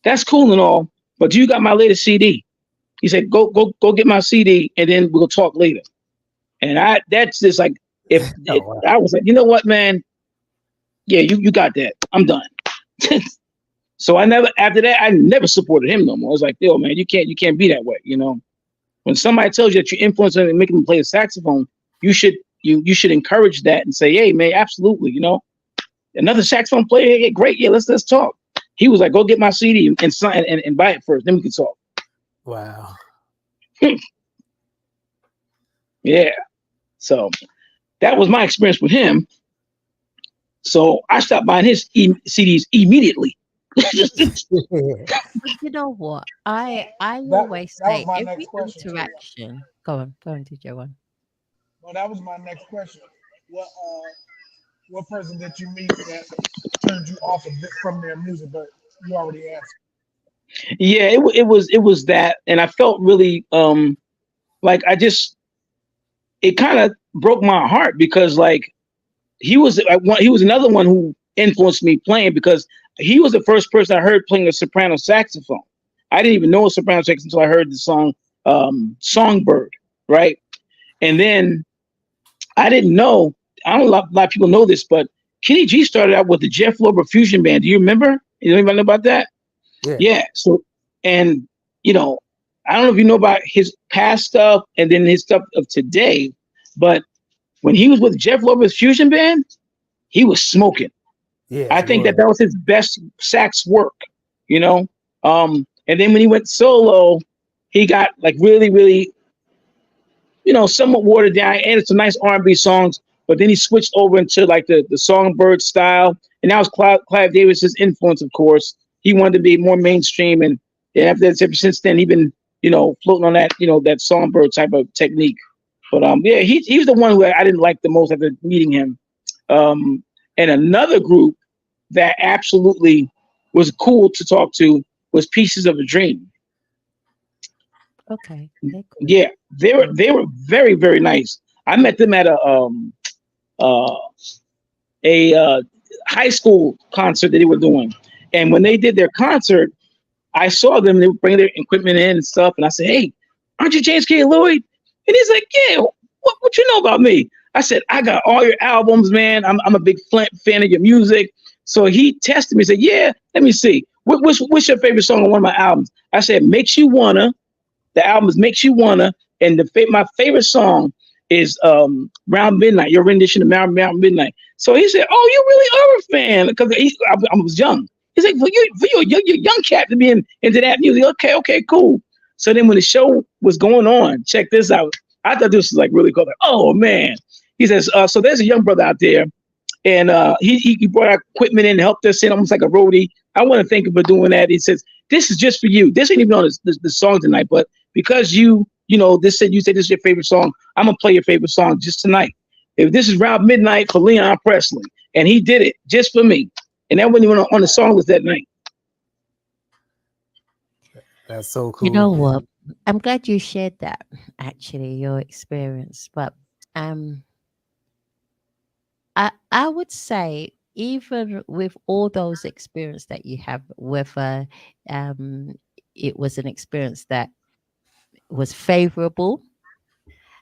Speaker 4: "That's cool and all, but you got my latest CD." He said, "Go get my CD, and then we'll talk later." And that's just like,
Speaker 2: Oh, wow.
Speaker 4: I was like, "You know what, man? Yeah, you got that. I'm done." So after that, I never supported him no more. I was like, "Yo, man, you can't be that way." When somebody tells you that you influence them and make them play the saxophone, you should encourage that and say, "Hey, man, absolutely. Another saxophone player, yeah, great. Yeah, let's talk." He was like, "Go get my CD and buy it first, then we can talk."
Speaker 2: Wow.
Speaker 4: Yeah. So that was my experience with him. So I stopped buying his CDs immediately.
Speaker 1: But you know what? I always
Speaker 3: That was
Speaker 1: say
Speaker 3: my
Speaker 1: every
Speaker 3: next question too.
Speaker 1: interaction. Go on, DJ One.
Speaker 3: Well, that was my next question. What person did you meet that turned you off of from their music? But you already answered.
Speaker 4: Yeah, it was that, and I felt really like it kind of broke my heart, because like he was another one who influenced me playing, because he was the first person I heard playing a soprano saxophone. I didn't even know a soprano sax until I heard the song Songbird, right? And then I didn't know, I don't know, a lot of people know this, but Kenny G started out with the Jeff Lorber Fusion Band. Do you remember? Anybody know about that?
Speaker 2: Yeah.
Speaker 4: Yeah. So, and, you know, I don't know if you know about his past stuff and then his stuff of today, but when he was with Jeff Lorber's Fusion Band, he was smoking.
Speaker 2: Yeah.
Speaker 4: I think that was his best sax work, you know? And then when he went solo, he got like really, really, you know, somewhat watered down, added some nice R&B songs, but then he switched over into like the Songbird style. And that was Clive Davis's influence, of course. He wanted to be more mainstream. And after that, ever since then, he's been, you know, floating on that, you know, that Songbird type of technique. But yeah, he was the one who I didn't like the most after meeting him. And another group that absolutely was cool to talk to was Pieces of a Dream.
Speaker 1: Okay.
Speaker 4: Yeah, they were very, very nice. I met them at a high school concert that they were doing, and when they did their concert, I saw them. They were bringing their equipment in and stuff, and I said, "Hey, aren't you James K. Lloyd?" And he's like, "Yeah, what you know about me?" I said, "I got all your albums, man. I'm a big fan of your music." So he tested me, said, "Yeah, let me see. What's your favorite song on one of my albums?" I said, "Makes You Wanna." The album is Makes You Wanna, and my favorite song is Round Midnight, your rendition of Round Midnight. So he said, "Oh, you really are a fan," because I was young. He's like, "For you a young cat to be into that music." Okay, cool. So then when the show was going on, check this out. I thought this was like really cool. Like, oh man. He says, so there's a young brother out there, and he brought our equipment in, helped us in almost like a roadie. I want to thank him for doing that. He says, "This is just for you. This ain't even on the song tonight, but because you know, you said this is your favorite song, I'm gonna play your favorite song just tonight. If this is Round Midnight for Leon Pressley," and he did it just for me, and that wasn't even on the song list that night.
Speaker 2: That's so cool.
Speaker 1: You know what? I'm glad you shared that, actually, your experience. But I would say, even with all those experience that you have, whether it was an experience that was favorable,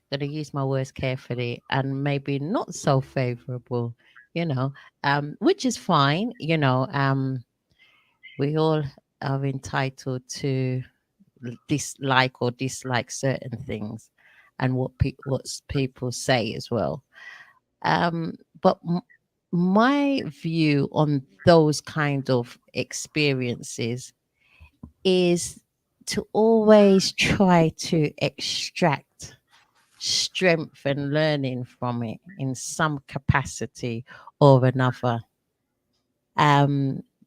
Speaker 1: going to use my words carefully, and maybe not so favorable, you know, which is fine, you know, we all are entitled to dislike or dislike certain things and what people say as well. But my view on those kind of experiences is to always try to extract strength and learning from it in some capacity or another.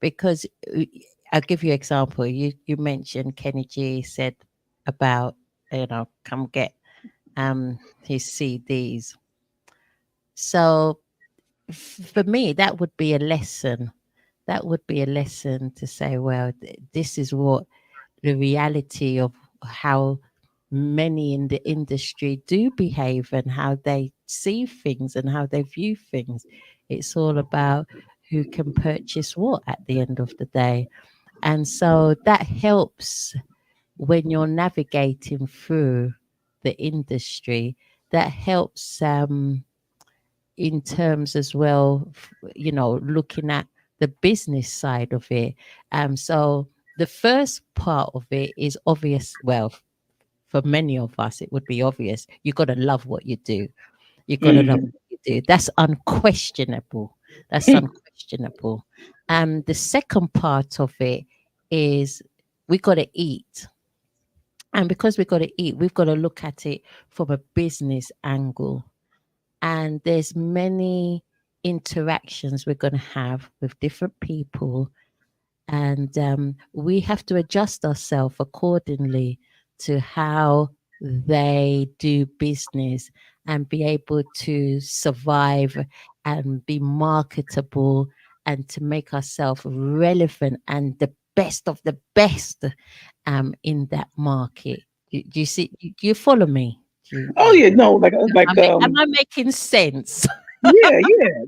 Speaker 1: Because I'll give you an example. You mentioned Kenny G said about, you know, come get his CDs. So for me, that would be a lesson. That would be a lesson to say, well, this is what the reality of how many in the industry do behave and how they see things and how they view things. It's all about who can purchase what at the end of the day. And so that helps when you're navigating through the industry. That helps in terms as well, you know, looking at the business side of it. So the first part of it is obvious. Well, for many of us, it would be obvious. You got to love what you do. You got to love what you do. That's unquestionable. That's unquestionable. The second part of it is we got to eat. And because we got to eat, we've got to look at it from a business angle. And there's many interactions we're going to have with different people, and we have to adjust ourselves accordingly to how they do business and be able to survive and be marketable and to make ourselves relevant and the best of the best in that market. Do you see? Do you follow me?
Speaker 4: Oh yeah, no, like
Speaker 1: Am I making sense?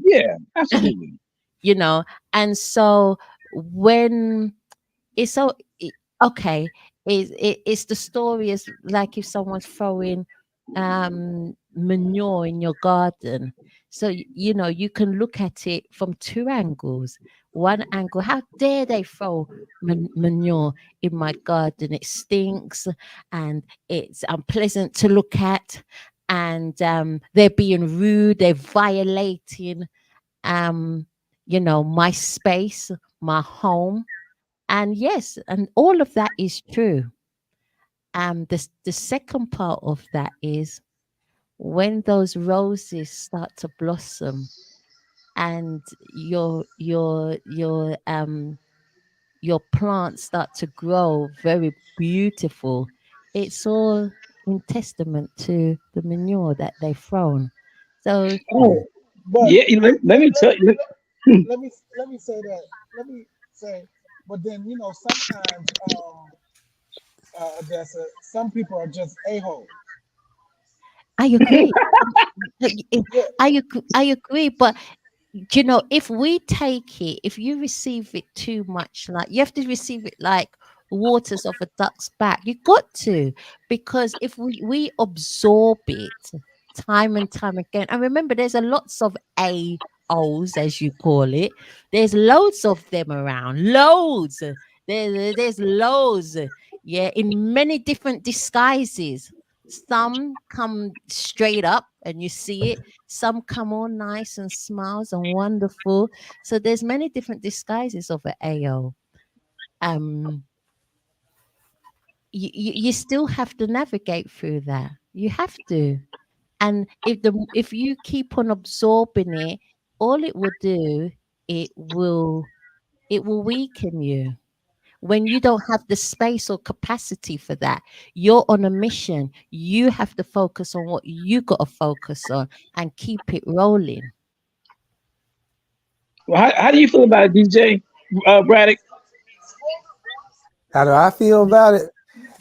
Speaker 4: yeah, absolutely.
Speaker 1: You know, and so when it's so okay, it's the story is like if someone's throwing manure in your garden. So you know you can look at it from two angles. One angle, how dare they throw manure in my garden? It stinks and it's unpleasant to look at, and they're being rude, they're violating um my space, my home. And yes, and all of that is true. The second part of that is when those roses start to blossom and your plants start to grow very beautiful. It's all in testament to the manure that they've thrown. So
Speaker 2: Yeah.
Speaker 4: Oh,
Speaker 3: But
Speaker 4: yeah. Let me tell you.
Speaker 3: let me say that. Let me say, but then sometimes some people are just a holes.
Speaker 1: I agree.
Speaker 3: Yeah,
Speaker 1: I agree, but if we take it, if you receive it too much, like you have to receive it like waters of a duck's back. You got to, because if we absorb it time and time again, and remember, there's a lots of AOs, as you call it. There's loads of them around, loads. There's loads, yeah, in many different disguises. Some come straight up and you see it, some come all nice and smiles and wonderful. So there's many different disguises of an AO. Um, you still have to navigate through that. You have to. And if you keep on absorbing it, all it will do, it will it will weaken you. When you don't have the space or capacity for that, you're on a mission. You have to focus on what you got to focus on and keep it rolling.
Speaker 4: Well, how do you feel about it, DJ Braddock?
Speaker 2: How do I feel about it?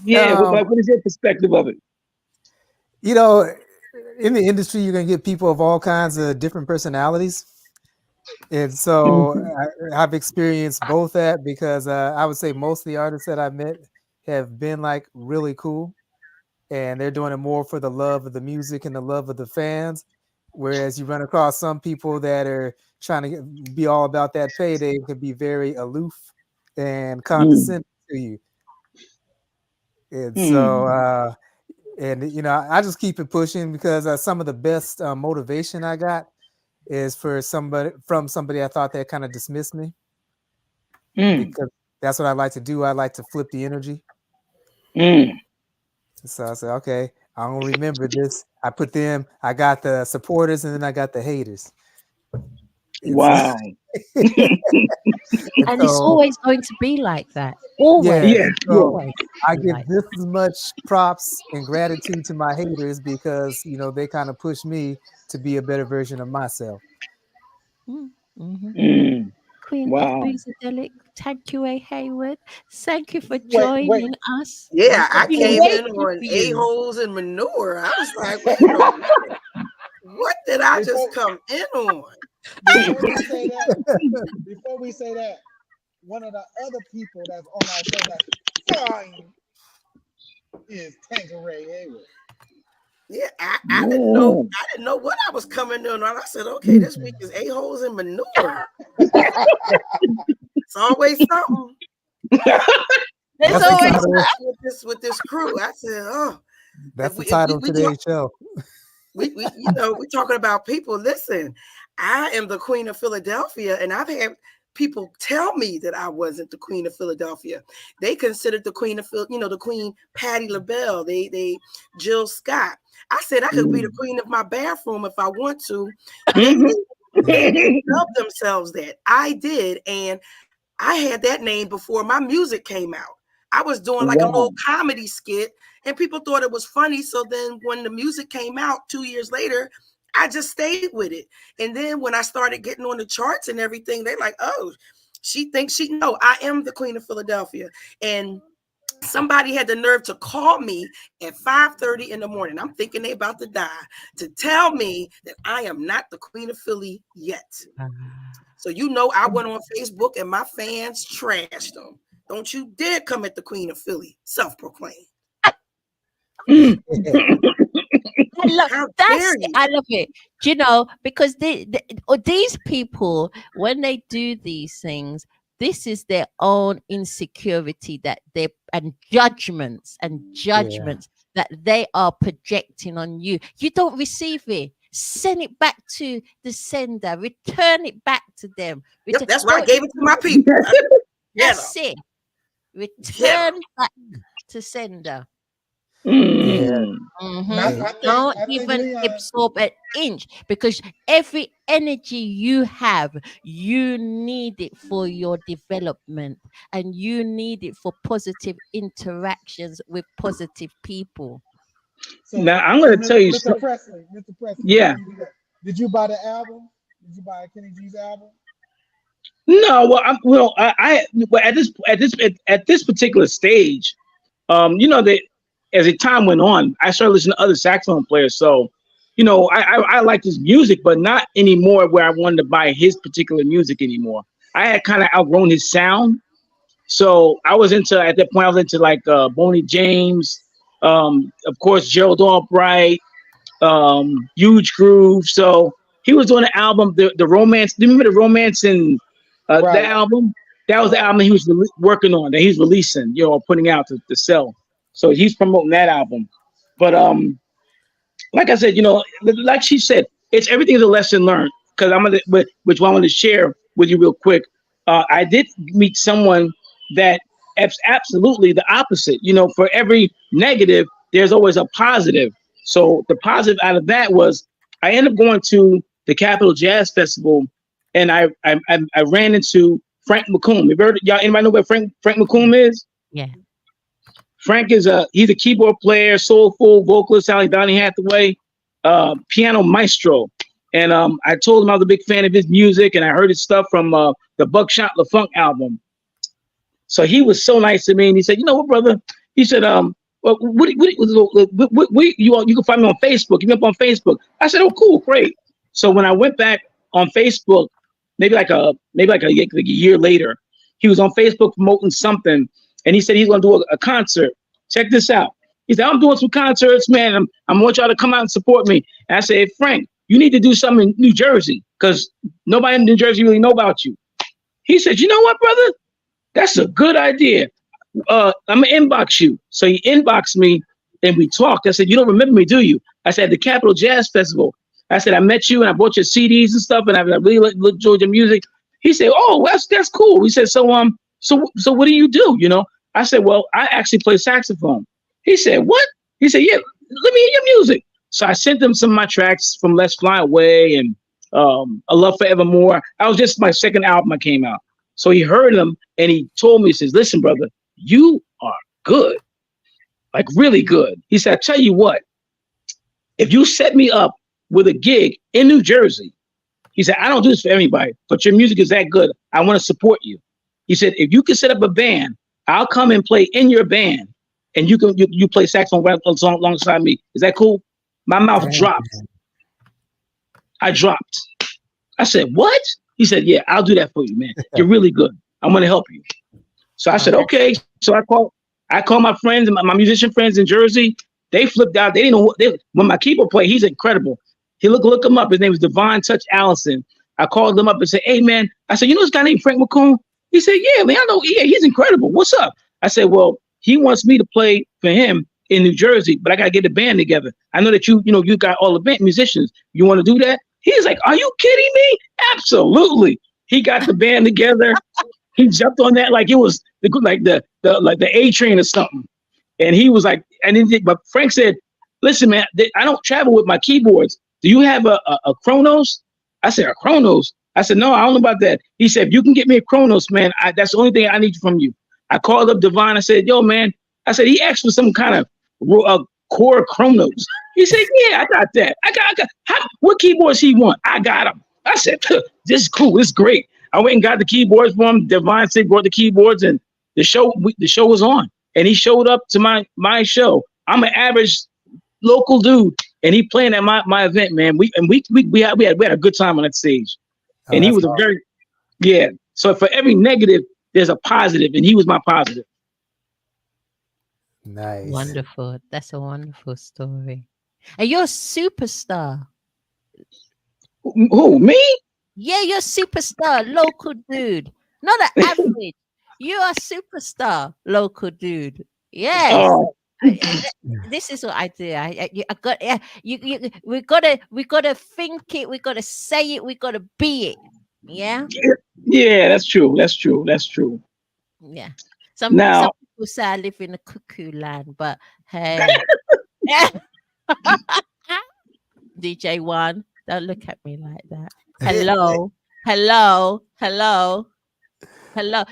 Speaker 4: Yeah,
Speaker 2: Um,
Speaker 4: what is your perspective of it?
Speaker 2: you know, in the industry, you're gonna get people of all kinds of different personalities, and so
Speaker 4: Mhm.
Speaker 2: I've experienced both that because I would say most of the artists that I've met have been like really cool, and they're doing it more for the love of the music and the love of the fans. Whereas you run across some people that are trying to be all about that payday, can be very aloof and
Speaker 4: Mm,
Speaker 2: condescending to you. And so,
Speaker 4: mm.
Speaker 2: and I just keep it pushing because some of the best motivation I got is for somebody from somebody I thought that kind of dismissed me,
Speaker 4: Mm,
Speaker 2: because that's what I like to do. I like to flip the energy.
Speaker 4: mm.
Speaker 2: So I said, okay, I'm gonna remember this. I got the supporters and then I got the haters. It's
Speaker 4: Wow.
Speaker 2: and
Speaker 1: And it's
Speaker 2: so
Speaker 1: always going to be like that.
Speaker 2: yeah,
Speaker 1: Always,
Speaker 4: Yeah,
Speaker 2: and
Speaker 4: yeah.
Speaker 2: so
Speaker 1: always
Speaker 2: I
Speaker 1: be
Speaker 2: give
Speaker 1: like
Speaker 2: just as much props and gratitude to my haters because they kind of push me to be a better version of myself.
Speaker 1: that. Mm-hmm.
Speaker 4: Mm.
Speaker 1: Queen of
Speaker 4: Wow.
Speaker 1: Boozadelic, thank you, A. Hayward. Thank you for
Speaker 3: wait
Speaker 1: joining us.
Speaker 5: Yeah, I
Speaker 3: before
Speaker 1: Been
Speaker 5: came in
Speaker 1: waiting
Speaker 5: on
Speaker 1: for you.
Speaker 5: a-holes and manure. I was like, wait a minute. What did I just
Speaker 3: before
Speaker 5: come in on?
Speaker 3: before we say that before we say that one of the other people that's on our show that's fine is Tangeray Hayward.
Speaker 5: Yeah, I didn't know.
Speaker 4: Yeah.
Speaker 5: I didn't know what I was coming in on. I said, okay, this week is a-holes and manure. It's always something.
Speaker 1: There's
Speaker 2: That's the
Speaker 5: Always
Speaker 1: always
Speaker 2: title.
Speaker 5: something with this crew. I said, oh,
Speaker 2: That's the title of today's show.
Speaker 5: we we're talking about people. Listen, I am the Queen of Philadelphia, and I've had people tell me that I wasn't the Queen of Philadelphia. They considered the Queen of the Queen Patti LaBelle. They Jill Scott. I said I could be the
Speaker 4: Mm.
Speaker 5: queen of my bathroom if I want to. They
Speaker 4: Mhm.
Speaker 2: Yeah.
Speaker 5: dubbed themselves that. I did, and I had that name before my music came out. I was doing like a
Speaker 4: Wow.
Speaker 5: little comedy skit, and people thought it was funny. So then when the music came out 2 years later, I just stayed with it. And then when I started getting on the charts and everything, they like, oh, she thinks she no, I am the Queen of Philadelphia. And somebody had the nerve to call me at 5:30 in the morning. I'm thinking they about to die, to tell me that I am not the Queen of Philly yet. So I went on Facebook and my fans trashed them. Don't you dare come at the Queen of Philly, self-proclaimed.
Speaker 1: I love it. Because these people, when they do these things, this is their own insecurity and judgments that they are projecting on you. You don't receive it. Send it back to the sender. Return it back to them.
Speaker 5: That's why I gave it to my people.
Speaker 1: That's it. Return back to sender. Don't even absorb an inch, because every energy you have, you need it for your development, and you need it for positive interactions with positive people.
Speaker 3: So,
Speaker 4: now I'm going to tell you,
Speaker 3: Mr. Pressley.
Speaker 4: Yeah.
Speaker 3: Did you buy the album? Did you buy Kenny G's album?
Speaker 4: No, well, at this particular stage, that as the time went on, I started listening to other saxophone players. So, I like his music, but not anymore where I wanted to buy his particular music anymore. I had kind of outgrown his sound. So at that point, I was into like Boney James, of course, Gerald Albright, Huge Groove. So he was doing an album, the Romance. Do you remember the Romance and that album? That was the album he was working on, that he's releasing, putting out to sell. So he's promoting that album. But like I said, like she said, everything is a lesson learned. Because which I want to share with you real quick. I did meet someone that absolutely the opposite. For every negative, there's always a positive. So the positive out of that was I ended up going to the Capitol Jazz Festival, and I ran into Frank McComb. Anybody know where Frank McComb is?
Speaker 1: Yeah.
Speaker 4: Frank he's a keyboard player, soulful vocalist, like Donny Hathaway, piano maestro. And I told him I was a big fan of his music, and I heard his stuff from the Buckshot LaFunk album. So he was so nice to me, and he said, "You know what, brother?" He said, "Well, you can find me on Facebook. Get me up on Facebook." I said, "Oh, cool, great." So when I went back on Facebook, maybe like a year later, he was on Facebook promoting something, and he said he's going to do a concert. Check this out. He said, "I'm doing some concerts, man. I want y'all to come out and support me." And I said, "Hey, Frank, you need to do something in New Jersey, because nobody in New Jersey really know about you." He said, "You know what, brother? That's a good idea. I'm gonna inbox you." So he inboxed me, and we talked. I said, "You don't remember me, do you?" I said, "At the Capitol Jazz Festival." I said, "I met you, and I bought your CDs and stuff, and I really enjoyed your music." He said, "Oh, that's cool." He said, "So what do you do?" I said, "Well, I actually play saxophone." He said, "What?" He said, "Yeah, let me hear your music." So I sent him some of my tracks from Let's Fly Away and A Love Forevermore. That was just my second album that came out. So he heard them, and he told me, he says, "Listen, brother, you are good, like really good." He said, "I tell you what, if you set me up with a gig in New Jersey," he said, "I don't do this for everybody, but your music is that good. I want to support you." He said, "If you can set up a band, I'll come and play in your band, and you play saxophone right alongside me. Is that cool?" My mouth dropped. I dropped. I said, "What?" He said, "Yeah, I'll do that for you, man. You're really good. I'm going to help you." So I said, "Okay." So I called my friends, my musician friends in Jersey. They flipped out. They didn't know when my keyboard player, he's incredible. He look him up. His name is Divine Touch Allison. I called him up and said, "Hey, man," I said, "You know this guy named Frank McComb?" He said, "Yeah, man, I know. Yeah, he's incredible. What's up?" I said, "Well, he wants me to play for him in New Jersey, but I got to get a band together. I know that you got all the band musicians. You want to do that?" He's like, "Are you kidding me?" Absolutely. He got the band together. He jumped on that like it was the A train or something. And he was like, but Frank said, "Listen, man, I don't travel with my keyboards. Do you have a Kronos?" I said, "A Kronos?" I said, "No, I don't know about that." He said, "If you can get me a Kronos, man, that's the only thing I need from you." I called up Divine. I said, "Yo, man," I said, "he asked for some kind of core Kronos." He said, "Yeah, I got that. I got what keyboards he want? I got them." I said, "This is cool. This is great." I went and got the keyboards for him. Divine said, brought the keyboards, and the show was on. and he showed up to my show. I'm an average local dude, and he playing at my event, man. We had a good time on that stage,
Speaker 2: Oh,
Speaker 4: and he
Speaker 2: that's
Speaker 4: was a
Speaker 2: awesome.
Speaker 4: very So for every negative, there's a positive, and he was my positive.
Speaker 2: Nice.
Speaker 1: Wonderful. That's a wonderful story. And you're a superstar.
Speaker 4: Who, me?
Speaker 1: Yeah, you're a superstar, local dude. Not an average. You are a superstar, local dude. Yes.
Speaker 4: Oh,
Speaker 1: This is what I do. I got we gotta think it, we gotta say it, we gotta be it. Yeah.
Speaker 4: yeah, that's true. That's true. That's true.
Speaker 1: Yeah. Some
Speaker 4: Now,
Speaker 1: people say I live in a cuckoo land, but hey. DJ One, don't look at me like that. Hello.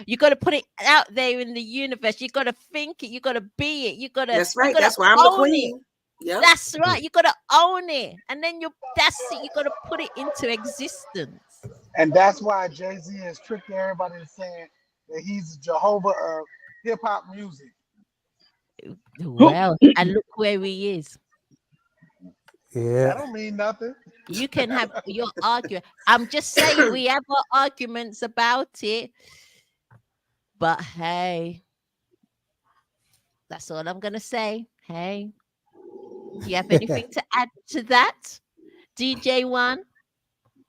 Speaker 1: You got to put it out there in the universe. You got to think it. You got to be it. You got to.
Speaker 5: That's right.
Speaker 1: You gotta
Speaker 5: That's why I'm the
Speaker 1: own
Speaker 5: queen.
Speaker 1: It.
Speaker 5: Yep.
Speaker 1: That's right. You got to own it, and then that's it. You got to put it into existence.
Speaker 3: And that's why Jay-Z has tricked everybody into saying that he's Jehovah of hip hop music.
Speaker 1: Well, and look where he is.
Speaker 3: That
Speaker 2: Yeah.
Speaker 3: don't mean nothing.
Speaker 1: You can have your argument. I'm just saying we have our arguments about it. But hey, that's all I'm gonna say. Hey, do you have anything to add to that, DJ One?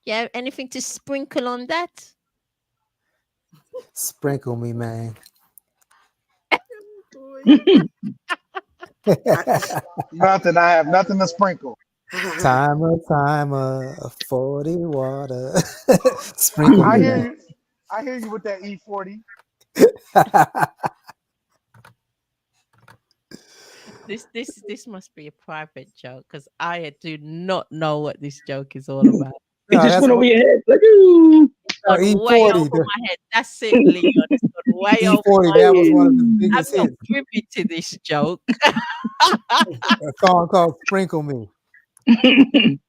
Speaker 1: You have anything to sprinkle on that?
Speaker 2: Sprinkle me, man.
Speaker 3: Nothing. I have nothing to sprinkle.
Speaker 2: Timer, 40 water. Sprinkle
Speaker 3: I
Speaker 2: me,
Speaker 3: hear
Speaker 2: man.
Speaker 3: you. I hear you with that E40.
Speaker 1: This must be a private joke because I do not know what this joke is all about.
Speaker 4: it
Speaker 2: No,
Speaker 4: just
Speaker 2: that's
Speaker 4: went over
Speaker 2: what-
Speaker 4: your head. Like, ooh.
Speaker 1: Gone
Speaker 2: E40,
Speaker 1: way over
Speaker 2: the-
Speaker 1: my head. That's it, Leon. It's gone way over
Speaker 2: E40,
Speaker 1: my
Speaker 2: that was
Speaker 1: head.
Speaker 2: one of his
Speaker 1: I'm
Speaker 2: biggest
Speaker 1: not
Speaker 2: hits.
Speaker 1: privy to this joke.
Speaker 2: A song called Sprinkle Me. And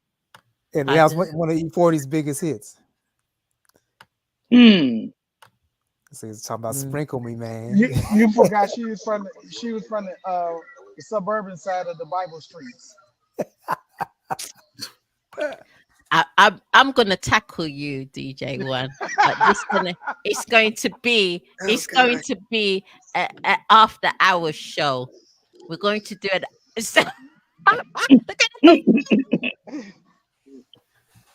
Speaker 2: that was one of E40's biggest hits. So he's talking about Sprinkle Me, man.
Speaker 3: You forgot she was from the suburban side of the Bible streets.
Speaker 1: I'm gonna tackle you, DJ One. But it's going to be a after hours show. We're going to do it.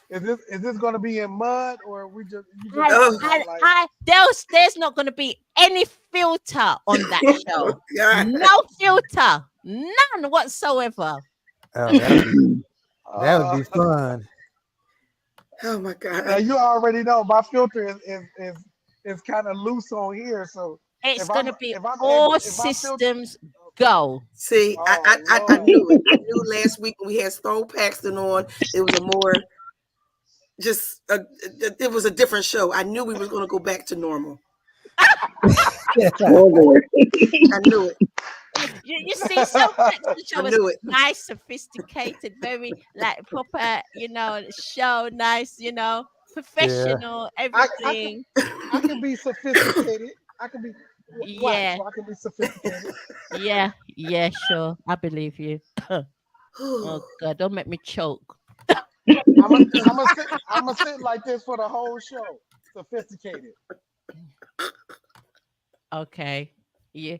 Speaker 3: Is this going to be in mud or we just?
Speaker 1: There's not going to be any filter on that show. No filter, none whatsoever.
Speaker 2: Oh, that would be fun.
Speaker 5: Oh my God!
Speaker 3: Now you already know my filter is kind of loose on here, so
Speaker 1: it's
Speaker 3: if
Speaker 1: going to
Speaker 3: I'm-
Speaker 1: be
Speaker 3: if I'm
Speaker 1: all
Speaker 3: able- if my
Speaker 1: systems go.
Speaker 5: See,
Speaker 3: Oh,
Speaker 5: I
Speaker 3: Lord.
Speaker 5: knew it. I knew last week when we had Stone Paxton on, it was a more it was a different show. I knew we was going to go back to normal.
Speaker 4: Oh, Lord.
Speaker 5: I knew it.
Speaker 1: You see, some the show
Speaker 5: I
Speaker 1: was
Speaker 5: knew it.
Speaker 1: nice, sophisticated, very like proper, show, nice, professional, everything.
Speaker 3: I can be sophisticated. I can be
Speaker 1: Yeah.
Speaker 3: so I can be sophisticated.
Speaker 1: Yeah, sure. I believe you. Oh God, don't make me choke.
Speaker 3: I'm gonna sit like this for the whole show. Sophisticated.
Speaker 1: Okay. You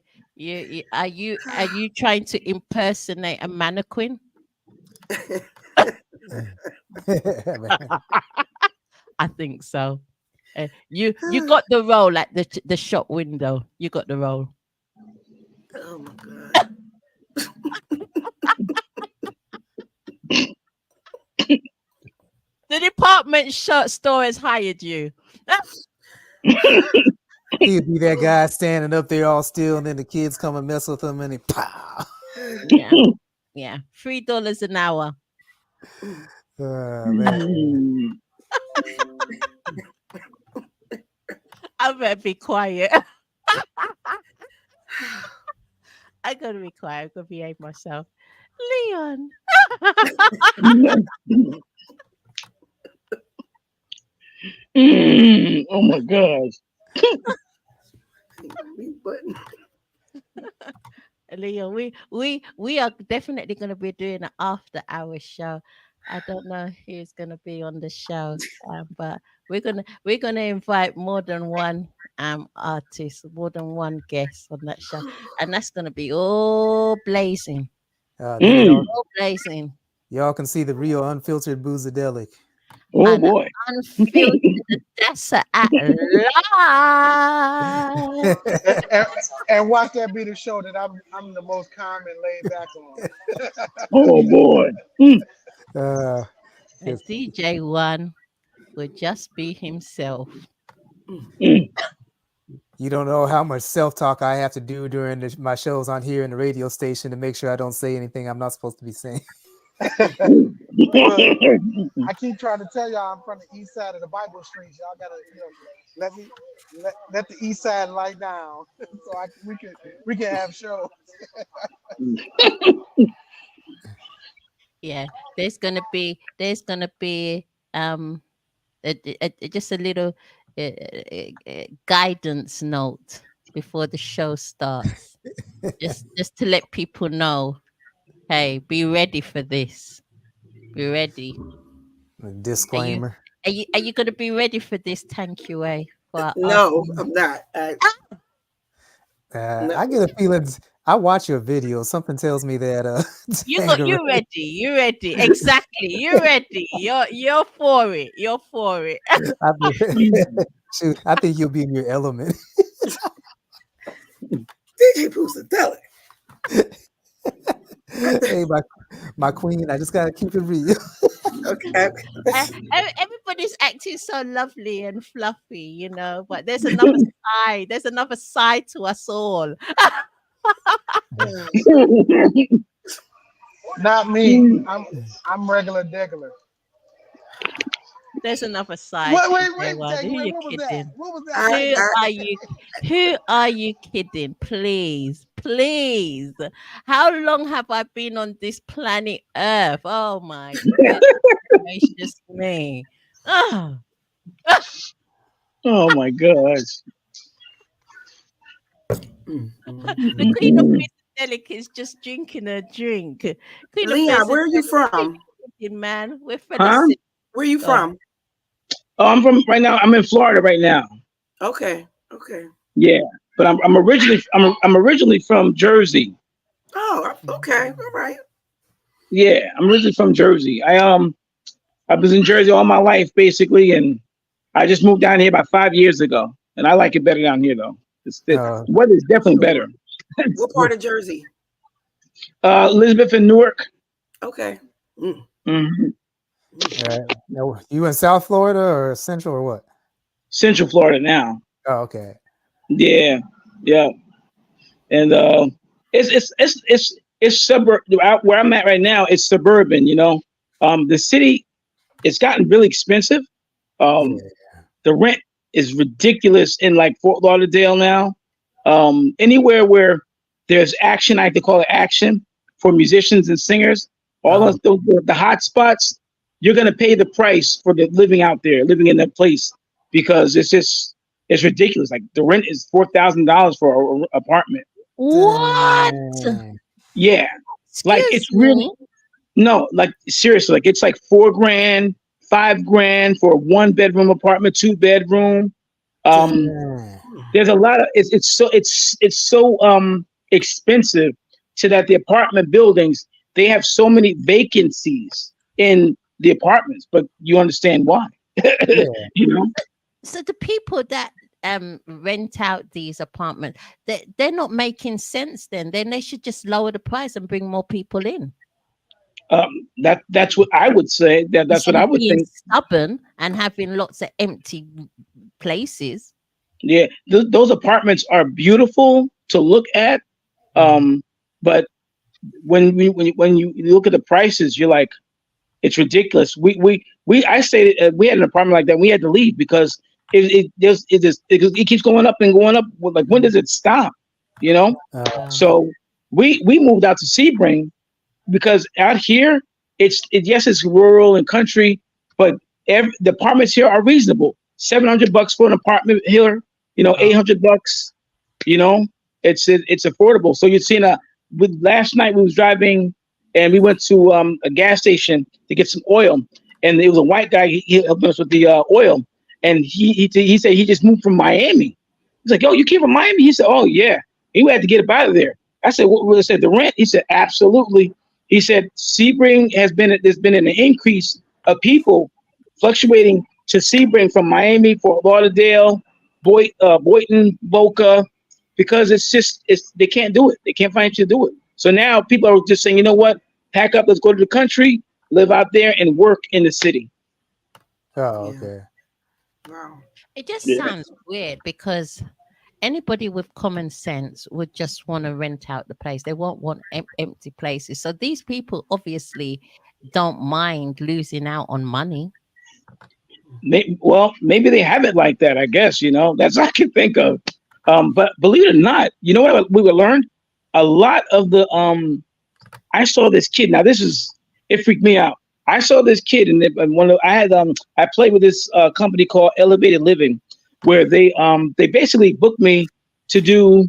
Speaker 1: are you trying to impersonate a mannequin? I think so. You got the role at the shop window. You got the role.
Speaker 5: Oh my God!
Speaker 1: The department store has hired you.
Speaker 2: He'd be that guy standing up there all still, and then the kids come and mess with him, and he pow.
Speaker 1: Yeah. $3 an hour.
Speaker 2: Man.
Speaker 1: I better be quiet. I gotta be quiet. I gotta behave myself. Leon.
Speaker 4: Oh my gosh.
Speaker 1: Leo, we are definitely going to be doing an after hours show. I don't know who's going to be on the show, but we're gonna invite more than one artist, more than one guest on that show, and that's going to be all blazing,
Speaker 2: Then
Speaker 1: all blazing,
Speaker 2: y'all can see the real unfiltered Boozadelic.
Speaker 4: Oh
Speaker 1: and
Speaker 4: boy.
Speaker 1: unfiltered. That's at live.
Speaker 3: And watch that be the show that I'm the most calm and laid back on.
Speaker 4: Oh boy.
Speaker 2: Uh,
Speaker 1: And DJ One would just be himself.
Speaker 4: Mm.
Speaker 2: you don't know how much self-talk I have to do during my shows on here in the radio station to make sure I don't say anything I'm not supposed to be saying.
Speaker 3: I keep trying to tell y'all I'm from the east side of the Bible streets. Y'all gotta, let the east side lie down so we can have shows.
Speaker 1: Yeah, there's gonna be just a little guidance note before the show starts, just to let people know, hey, be ready for this. Be ready.
Speaker 2: A disclaimer.
Speaker 1: Are you gonna be ready for this? Thank you,
Speaker 5: No, I'm not.
Speaker 2: No. I get a feeling. I watch your videos. Something tells me that
Speaker 1: you're ready. Exactly, you're ready. You're for it. You're for it.
Speaker 2: Shoot, I think you'll be in your element.
Speaker 5: DJ Boozadelic.
Speaker 2: Hey, my queen, I just gotta keep it real.
Speaker 5: Okay.
Speaker 1: Everybody's acting so lovely and fluffy, but there's another side. There's another side to us all.
Speaker 3: Not me. I'm regular degular.
Speaker 1: There's another side.
Speaker 3: Wait,
Speaker 1: Who are you kidding?
Speaker 3: What was that?
Speaker 1: Who are you kidding? Please. How long have I been on this planet Earth? Oh my gracious me. Oh.
Speaker 4: Oh my gosh.
Speaker 1: The Queen of Psychedelic is just drinking a drink.
Speaker 5: Leon, where are you from?
Speaker 1: Man, we're
Speaker 4: Huh?
Speaker 5: Where are you from?
Speaker 4: Oh, I'm from right now. I'm in Florida right now.
Speaker 5: Okay.
Speaker 4: Yeah, but I'm originally from Jersey.
Speaker 5: Oh, okay. All right.
Speaker 4: Yeah, I'm originally from Jersey. I was in Jersey all my life basically, and I just moved down here about 5 years ago, and I like it better down here though. The weather is definitely better.
Speaker 5: What part of Jersey?
Speaker 4: Elizabeth and Newark.
Speaker 5: Okay.
Speaker 4: Mm-hmm.
Speaker 2: Now, you in South Florida or Central or what?
Speaker 4: Central Florida now.
Speaker 2: Oh, okay.
Speaker 4: Yeah, and it's suburb where I'm at right now. It's suburban, The city, it's gotten really expensive. The rent is ridiculous in like Fort Lauderdale now. Anywhere where there's action, I like to call it action for musicians and singers. All of the hotspots, you're gonna pay the price for the living out there, living in that place, because it's ridiculous. Like the rent is $4,000 for an apartment.
Speaker 1: What?
Speaker 4: Yeah, like it's really like seriously, like it's like $4,000, $5,000 for a 1-bedroom apartment, 2-bedroom. There's a lot of it's so expensive, so that the apartment buildings, they have so many vacancies in the apartments, but you understand why.
Speaker 1: So the people that rent out these apartments, they're not making sense. Then they should just lower the price and bring more people in.
Speaker 4: That's what I would say. That's what I would think.
Speaker 1: Stubborn and having lots of empty places.
Speaker 4: Yeah, those apartments are beautiful to look at, but when you look at the prices, you're like, it's ridiculous. I stayed. We had an apartment like that. We had to leave because it keeps going up and going up. Like, when does it stop? So we moved out to Sebring, because out here it's rural and country, but the apartments here are reasonable. $700 for an apartment here, $800, It's affordable. So you're seeing last night we was driving and we went to a gas station to get some oil, and there was a white guy. He helped us with the oil, and he said he just moved from Miami. He's like, "Yo, you came from Miami?" He said, "Oh yeah." He had to get up out of there. I said, "What?" I said, "The rent." He said, "Absolutely." He said, "Sebring there's been an increase of people fluctuating to Sebring from Miami, Fort Lauderdale, Boynton, Boca, because they can't do it. They can't find you to do it. So now people are just saying, you know what? Pack up, let's go to the country, live out there, and work in the city."
Speaker 2: Oh,
Speaker 5: Yeah.
Speaker 2: okay.
Speaker 5: Wow.
Speaker 1: It just
Speaker 4: Yeah.
Speaker 1: sounds weird because anybody with common sense would just want to rent out the place. They won't want empty places. So these people obviously don't mind losing out on money.
Speaker 4: Maybe they have it like that. I guess that's all I can think of. But believe it or not, you know what we would learn? A lot of the I saw this kid. Now it freaked me out. I saw this kid, and I played with this company called Elevated Living, where they basically booked me to do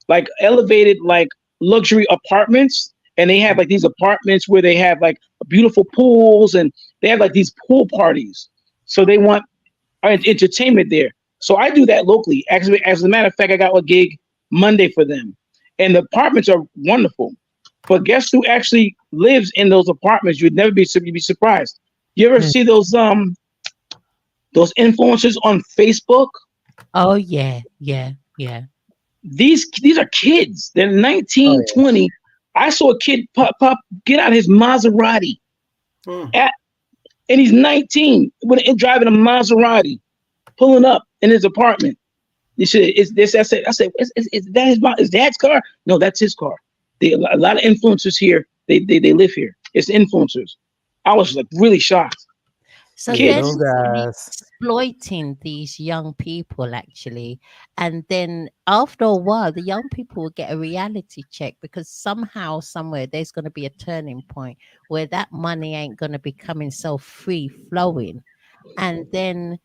Speaker 4: like elevated like luxury apartments, and they have like these apartments where they have like beautiful pools, and they have like these pool parties. So they want entertainment there. So I do that locally. Actually, as a matter of fact, I got a gig Monday for them, and the apartments are wonderful. But guess who actually lives in those apartments? You'd be surprised. You ever see those influencers on Facebook?
Speaker 1: Oh yeah.
Speaker 4: These are kids. They're 19,
Speaker 2: Oh, yeah.
Speaker 4: 20. I saw a kid pop get out his Maserati, and he's 19 driving a Maserati, pulling up in his apartment. He said, "Is this?" I said, "Is that his dad's car?" No, that's his car. A lot of influencers here. They live here. It's influencers. I was like really shocked.
Speaker 1: So
Speaker 2: Yeah,
Speaker 1: they're
Speaker 2: those
Speaker 1: literally
Speaker 2: guys.
Speaker 1: exploiting these young people actually. And then after a while, the young people will get a reality check because somehow, somewhere, there's going to be a turning point where that money ain't going to be coming so free flowing. And then,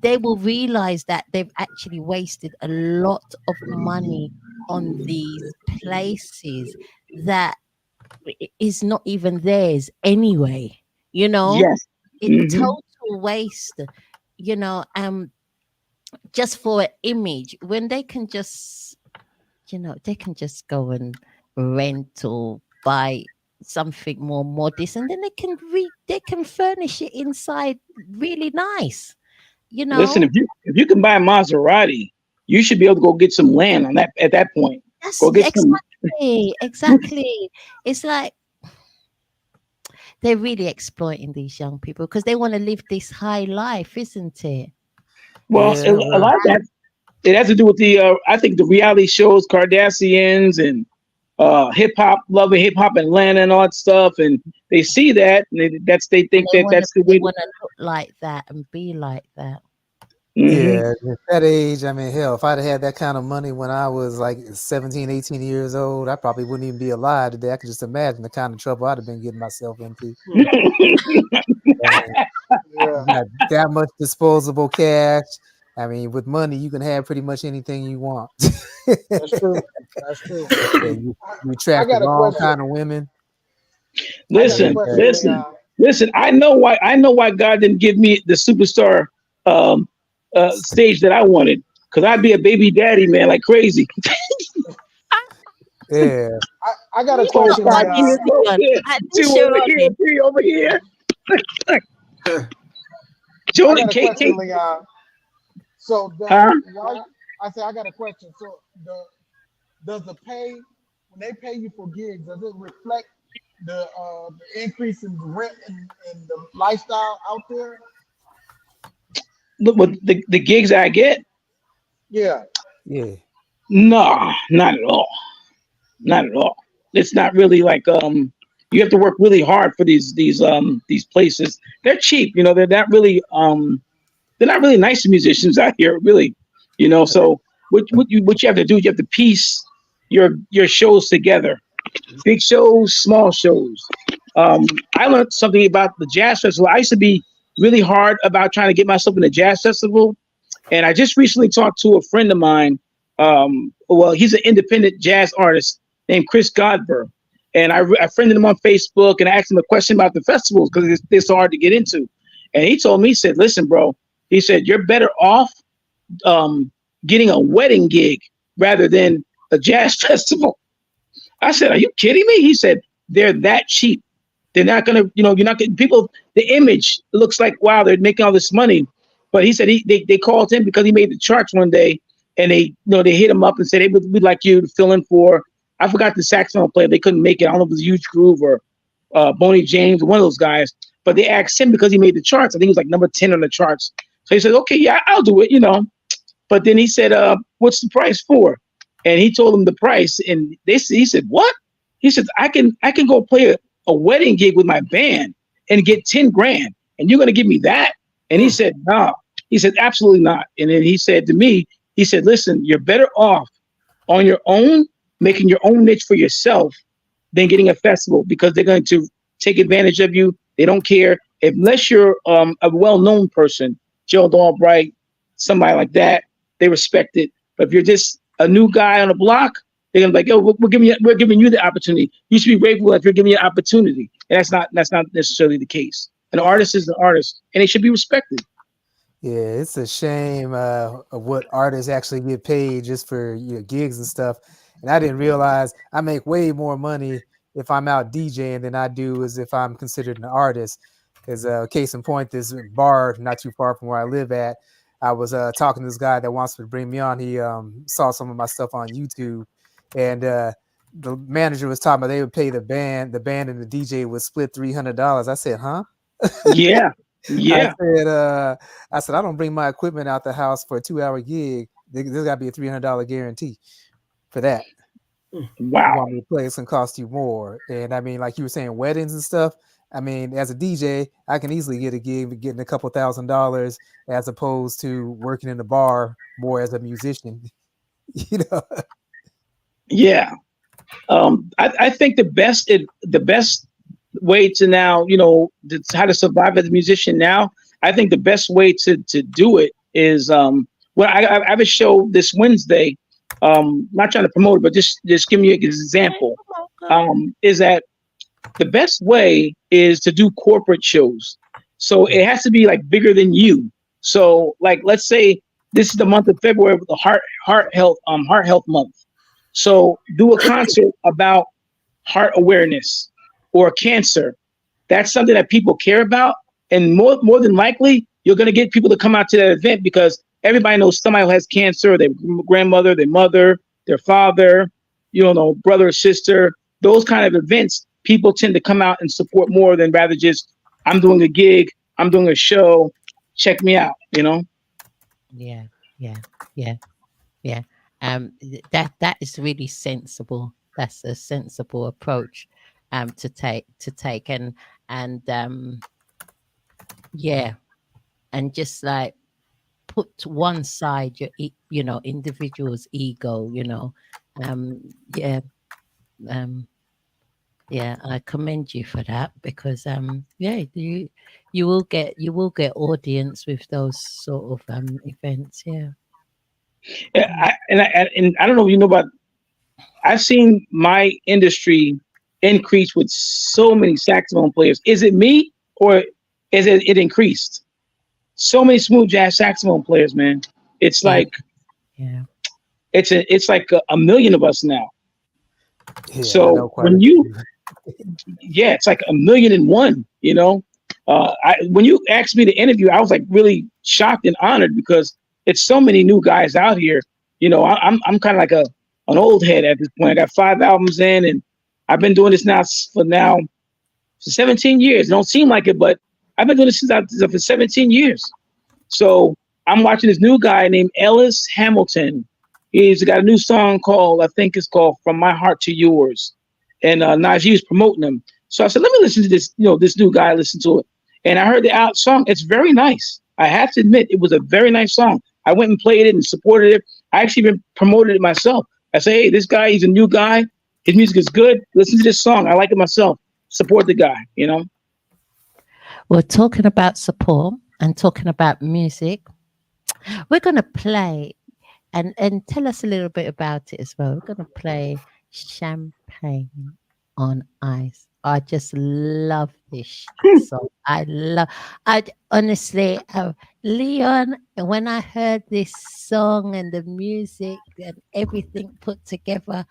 Speaker 1: they will realize that they've actually wasted a lot of money on these places that is not even theirs anyway.
Speaker 4: Yes.
Speaker 1: It's
Speaker 4: Mhm.
Speaker 1: total waste. Just for an image when they can just go and rent or buy something more modest, and then they can furnish it inside really nice.
Speaker 4: Listen, if you can buy a Maserati, you should be able to go get some land on that at that point.
Speaker 1: That's
Speaker 4: Go get some.
Speaker 1: exactly. It's like they're really exploiting these young people because they want to live this high life, isn't it?
Speaker 4: Well,
Speaker 2: Yeah,
Speaker 4: a lot of that it has to do with I think the reality shows, Kardashians and hip hop, loving hip hop Atlanta and all that stuff, and they see that and they think
Speaker 1: They
Speaker 4: that's the
Speaker 1: they
Speaker 4: way.
Speaker 1: want to look like that and be like that.
Speaker 2: yeah. At that age, I mean, hell, if I'd had that kind of money when I was like 17, 18 years old, I probably wouldn't even be alive today. I can just imagine the kind of trouble I'd have been getting myself into.
Speaker 3: Yeah,
Speaker 2: Got that much disposable cash. I mean, with money, you can have pretty much anything you want.
Speaker 3: that's true. That's true.
Speaker 2: And you
Speaker 3: I
Speaker 2: attract the
Speaker 3: got a
Speaker 2: wrong
Speaker 3: question.
Speaker 2: kind of women.
Speaker 4: Listen,
Speaker 3: Leon.
Speaker 4: listen. I know why God didn't give me the superstar stage that I wanted, because I'd be a baby daddy, man, like crazy.
Speaker 2: Yeah.
Speaker 3: I got a
Speaker 1: You're not
Speaker 3: question,
Speaker 1: one,
Speaker 3: Leon.
Speaker 4: Two over here, three over here.
Speaker 3: I
Speaker 4: Jordan,
Speaker 3: got a question, Leon. So why? I say I got a question. So does the pay when they pay you for gigs, does it reflect the increase in the rent and the lifestyle out there?
Speaker 4: Look what the gigs I get.
Speaker 3: Yeah.
Speaker 2: Yeah.
Speaker 4: No, not at all. Not at all. It's not really like you have to work really hard for these places. They're cheap, they're not really nice musicians out here, really. So what you have to do, you have to piece your shows together. Big shows, small shows. I learned something about the jazz festival. I used to be really hard about trying to get myself in a jazz festival. And I just recently talked to a friend of mine Well, he's an independent jazz artist named Chris Godber. And I friended him on Facebook and I asked him a question about the festivals because they're so hard to get into. And he told me, he said, listen, bro, he said, you're better off getting a wedding gig rather than a jazz festival. I said, are you kidding me? He said, they're that cheap. They're not going to, you're not getting people. The image looks like, wow, they're making all this money. But he said they called him because he made the charts one day and they hit him up and said, hey, we'd like you to fill in for, I forgot the saxophone player. They couldn't make it. I don't know if it was Huge Groove or Boney James, one of those guys. But they asked him because he made the charts. I think he was like number 10 on the charts. So he said, okay, yeah, I'll do it, But then he said, what's the price for? And he told them the price. And he said, what? He said, I can go play a wedding gig with my band and get 10 grand. And you're going to give me that? And he said, no. He said, absolutely not. And then he said to me, he said, listen, you're better off on your own, making your own niche for yourself than getting a festival because they're going to take advantage of you. They don't care. Unless you're a well-known person, Joe Albright, somebody like that, they respect it. But if you're just a new guy on the block, they're gonna be like, yo, we're giving you the opportunity. You should be grateful that you're giving you an opportunity. And that's not necessarily the case. An artist is an artist, and they should be respected.
Speaker 2: Yeah, it's a shame of what artists actually get paid just for gigs and stuff. And I didn't realize I make way more money if I'm out DJing than I do as if I'm considered an artist. As a case in point, this bar not too far from where I live at, I was talking to this guy that wants to bring me on. He saw some of my stuff on YouTube, and the manager was talking about they would pay the band and the DJ would split $300. I said, huh?
Speaker 4: Yeah. Yeah.
Speaker 2: I said, I don't bring my equipment out the house for a 2-hour gig. There's got to be a $300 guarantee for that.
Speaker 4: Wow.
Speaker 2: You want me to play, it's going to cost you more. And I mean, like you were saying, weddings and stuff. I mean, as a DJ, I can easily get a gig getting a couple $1,000 as opposed to working in the bar more as a musician.
Speaker 4: Yeah. I think the best way to now, how to survive as a musician now, I think the best way to do it is I have a show this Wednesday, not trying to promote it, but just giving you an example, is that the best way is to do corporate shows. So it has to be like bigger than you. So like, let's say this is the month of February with the heart health month. So do a concert about heart awareness or cancer. That's something that people care about. And more than likely, you're going to get people to come out to that event because everybody knows somebody who has cancer, their grandmother, their mother, their father, brother or sister. Those kind of events, people tend to come out and support more than rather just, I'm doing a gig, I'm doing a show, check me out,
Speaker 1: Yeah. That is really sensible. That's a sensible approach to take and and just like put to one side your individual's ego, I commend you for that because you will get audience with those sort of events.
Speaker 4: I don't know if you know about, I've seen my industry increase with so many saxophone players. Is it me or is it increased? So many smooth jazz saxophone players, man. It's like, it's like a million of us now.
Speaker 2: Yeah,
Speaker 4: so when it's like 1,000,001, when you asked me to interview, I was like really shocked and honored because it's so many new guys out here. I'm kind of like an old head at this point. I got 5 albums in and I've been doing this now for 17 years. It don't seem like it, but I've been doing this for 17 years. So I'm watching this new guy named Ellis Hamilton. He's got a new song called, I think it's called From My Heart to Yours. And Najee was promoting him. So I said, let me listen to this, this new guy, listen to it. And I heard the song. It's very nice. I have to admit, it was a very nice song. I went and played it and supported it. I actually even promoted it myself. I say, hey, this guy, he's a new guy. His music is good. Listen to this song. I like it myself. Support the guy,
Speaker 1: We're talking about support and talking about music. We're going to play and tell us a little bit about it as well. We're gonna play Champagne on Ice. I just love this song. Honestly, Leon, when I heard this song and the music and everything put together,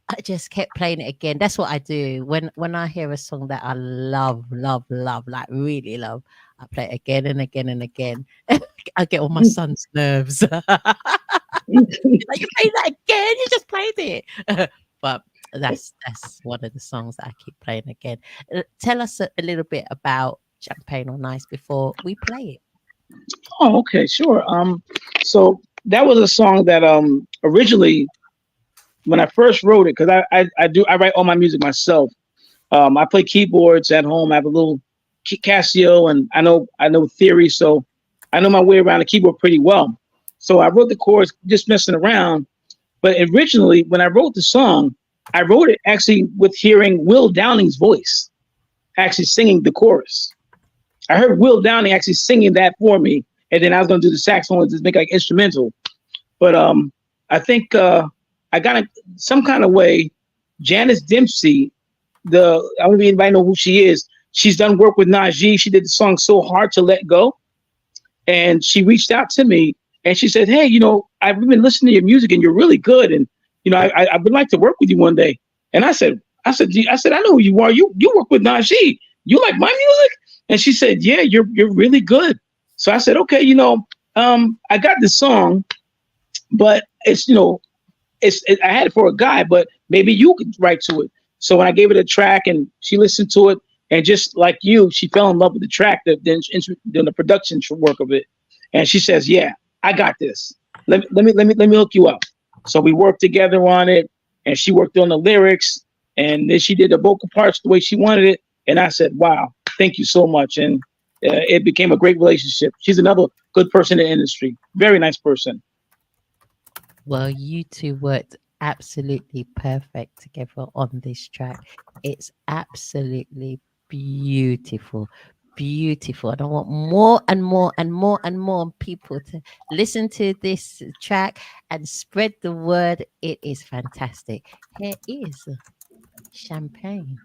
Speaker 1: I just kept playing it again. That's what I do when I hear a song that I love, love, love, like really love. I play it again and again and again. I get on my son's nerves. Like, you played that again? You just played it. But that's one of the songs that I keep playing again. Tell us a little bit about Champagne on Ice before we play it.
Speaker 4: Oh, okay, sure. So that was a song that originally, when I first wrote it, because I write all my music myself. I play keyboards at home. I have a little Casio, and I know theory, so I know my way around the keyboard pretty well. So I wrote the chorus just messing around. But originally, when I wrote the song, I wrote it actually with hearing Will Downing's voice actually singing the chorus. I heard Will Downing actually singing that for me, and then I was going to do the saxophone and just make like instrumental. But I think I got some kind of way. Janice Dempsey, I don't know if anybody know who she is. She's done work with Najee. She did the song "So Hard to Let Go," and she reached out to me and she said, "Hey, I've been listening to your music and you're really good, and I would like to work with you one day." And I said, I know who you are. You work with Najee. You like my music? And she said, "Yeah, you're really good." So I said, "Okay, I got this song, but it's I had it for a guy, but maybe you could write to it." So when I gave it a track and she listened to it, and just like you, she fell in love with the track, the production work of it, and she says, "Yeah, I got this. Let me hook you up." So we worked together on it, and she worked on the lyrics, and then she did the vocal parts the way she wanted it. And I said, "Wow, thank you so much." And it became a great relationship. She's another good person in the industry. Very nice person.
Speaker 1: Well, you two worked absolutely perfect together on this track. It's absolutely beautiful. Beautiful. And I want more and more and more and more people to listen to this track and spread the word. It is fantastic. Here is Champagne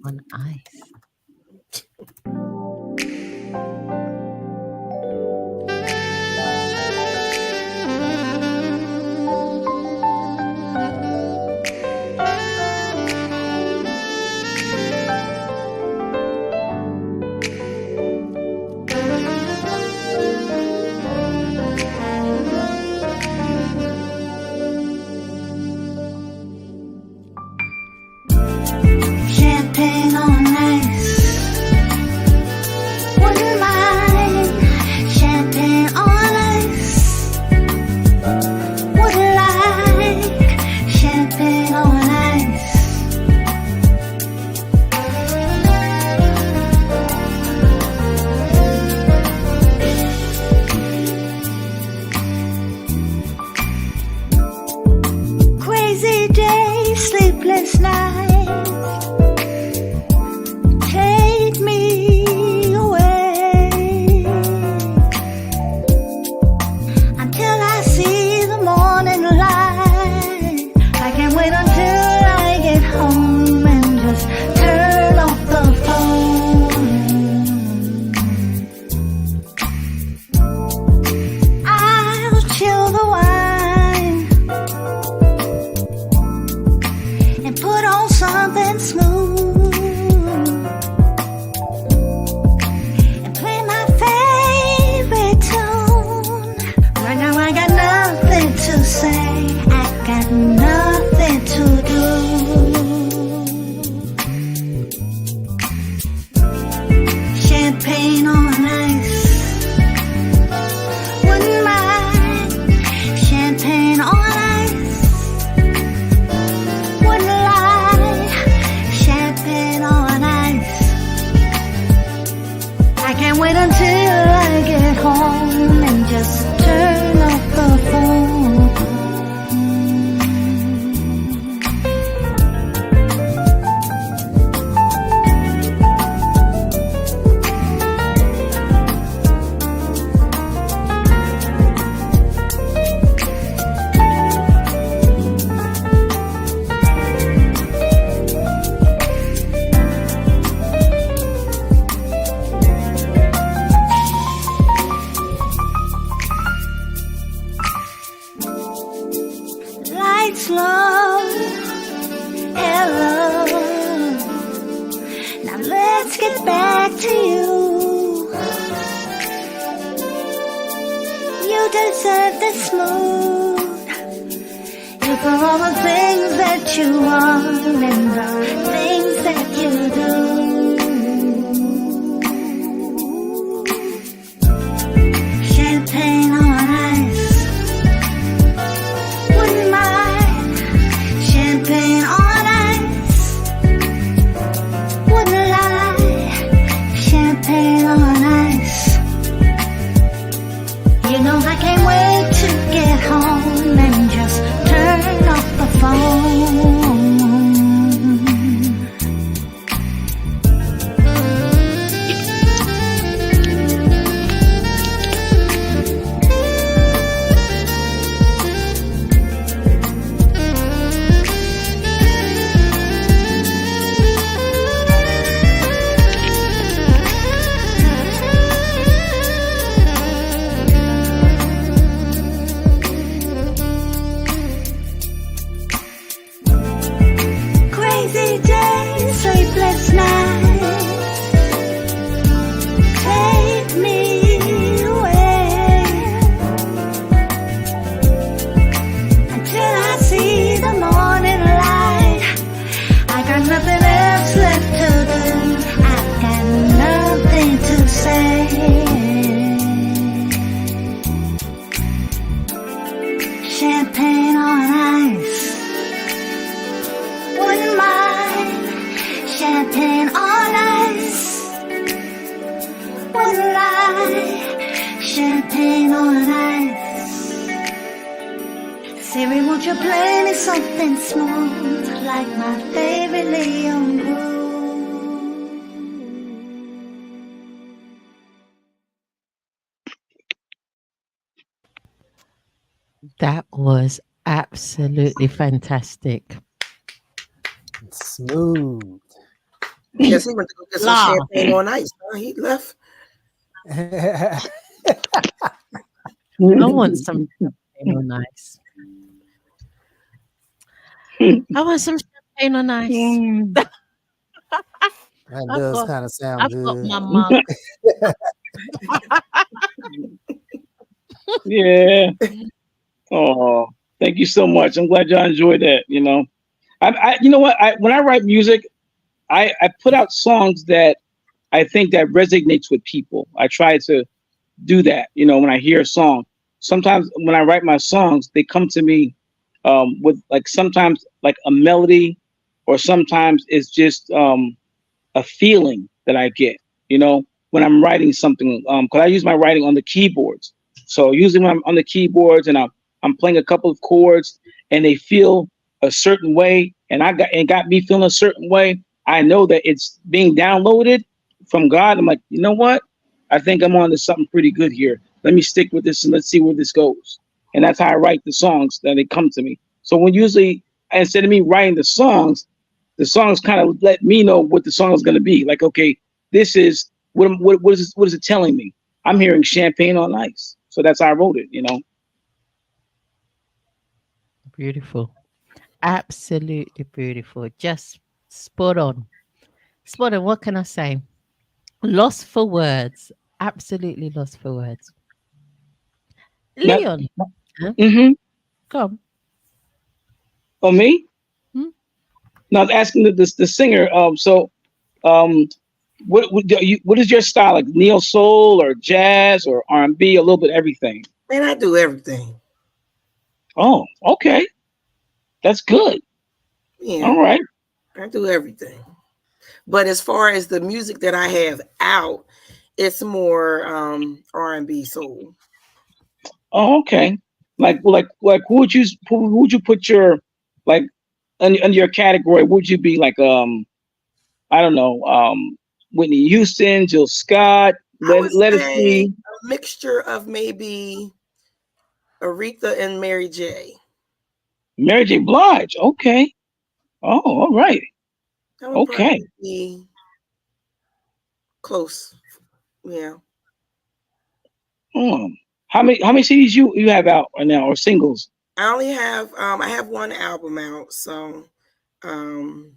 Speaker 1: on Ice.
Speaker 6: Champagne on ice. Wouldn't mind champagne on ice. Would like champagne on ice. Crazy day, sleepless night. Take me away until I see the morning light. I can't wait until I get home and just turn off the phone. I'll chill the wine and put on some slow. Hello. Now let's get back to you. You deserve the smooth. You for all the things that you are and the things that you do. Champagne on ice. Wouldn't mind. Champagne on ice. Wouldn't lie. Champagne on ice. You know I can't wait to get home and just turn off the phone. Crazy days, sleepless nights. Take me away until I see the morning light. I got nothing else left to do. I got nothing to say. Champagne on ice. Wouldn't mind. Champagne on ice. Wouldn't lie. Champagne on ice. Siri, won't you play me something smooth like my favorite Leon groove?
Speaker 1: That was absolutely fantastic.
Speaker 2: Smooth.
Speaker 5: Yes, he went to go get some
Speaker 1: Laugh.
Speaker 5: champagne on ice. He left.
Speaker 1: I want some champagne on ice. I want some champagne on ice.
Speaker 2: That
Speaker 1: I've
Speaker 2: does
Speaker 1: got-
Speaker 2: kind of sound
Speaker 1: I've got
Speaker 2: good.
Speaker 1: my mug.
Speaker 4: Yeah. Oh, thank you so much. I'm glad y'all enjoyed that. You know, you know what? When I write music, I put out songs that I think that resonates with people. I try to do that. You know, when I hear a song, sometimes when I write my songs, they come to me with like sometimes like a melody, or sometimes it's just a feeling that I get. You know, when I'm writing something, because I use my writing on the keyboards. So usually when I'm on the keyboards and I'm playing a couple of chords and they feel a certain way, and got me feeling a certain way, I know that it's being downloaded from God. I'm like, you know what? I think I'm on to something pretty good here. Let me stick with this and let's see where this goes. And that's how I write the songs, that they come to me. So when usually, instead of me writing the songs kind of let me know what the song is going to be. Like, okay, this is what is it telling me? I'm hearing champagne on ice. So that's how I wrote it, you know.
Speaker 1: Beautiful. Absolutely beautiful. Just spot on. Spot on. What can I say? Lost for words. Absolutely lost for words.
Speaker 4: Now-
Speaker 1: Leon,
Speaker 4: Mm-hmm.
Speaker 1: come.
Speaker 4: Oh, me?
Speaker 1: Hmm?
Speaker 4: No, I was asking the singer. What is your style? Like neo soul or jazz or R&B? A little bit of everything.
Speaker 5: Man, I do everything.
Speaker 4: Oh, okay, that's good.
Speaker 5: Yeah,
Speaker 4: All right.
Speaker 5: I do everything. But as far as the music that I have out, it's more R&B soul.
Speaker 4: Oh, okay. Like who would you put your like under your category? Would you be like I don't know, Whitney Houston, Jill Scott,
Speaker 5: I would
Speaker 4: let us
Speaker 5: say
Speaker 4: see.
Speaker 5: a mixture of maybe Aretha and Mary J.
Speaker 4: Mary J. Blige. Okay. Oh, all right.
Speaker 5: That would
Speaker 4: Okay.
Speaker 5: probably be close. Yeah.
Speaker 4: How many CDs you have out right now, or singles?
Speaker 5: I only have I have one album out, so and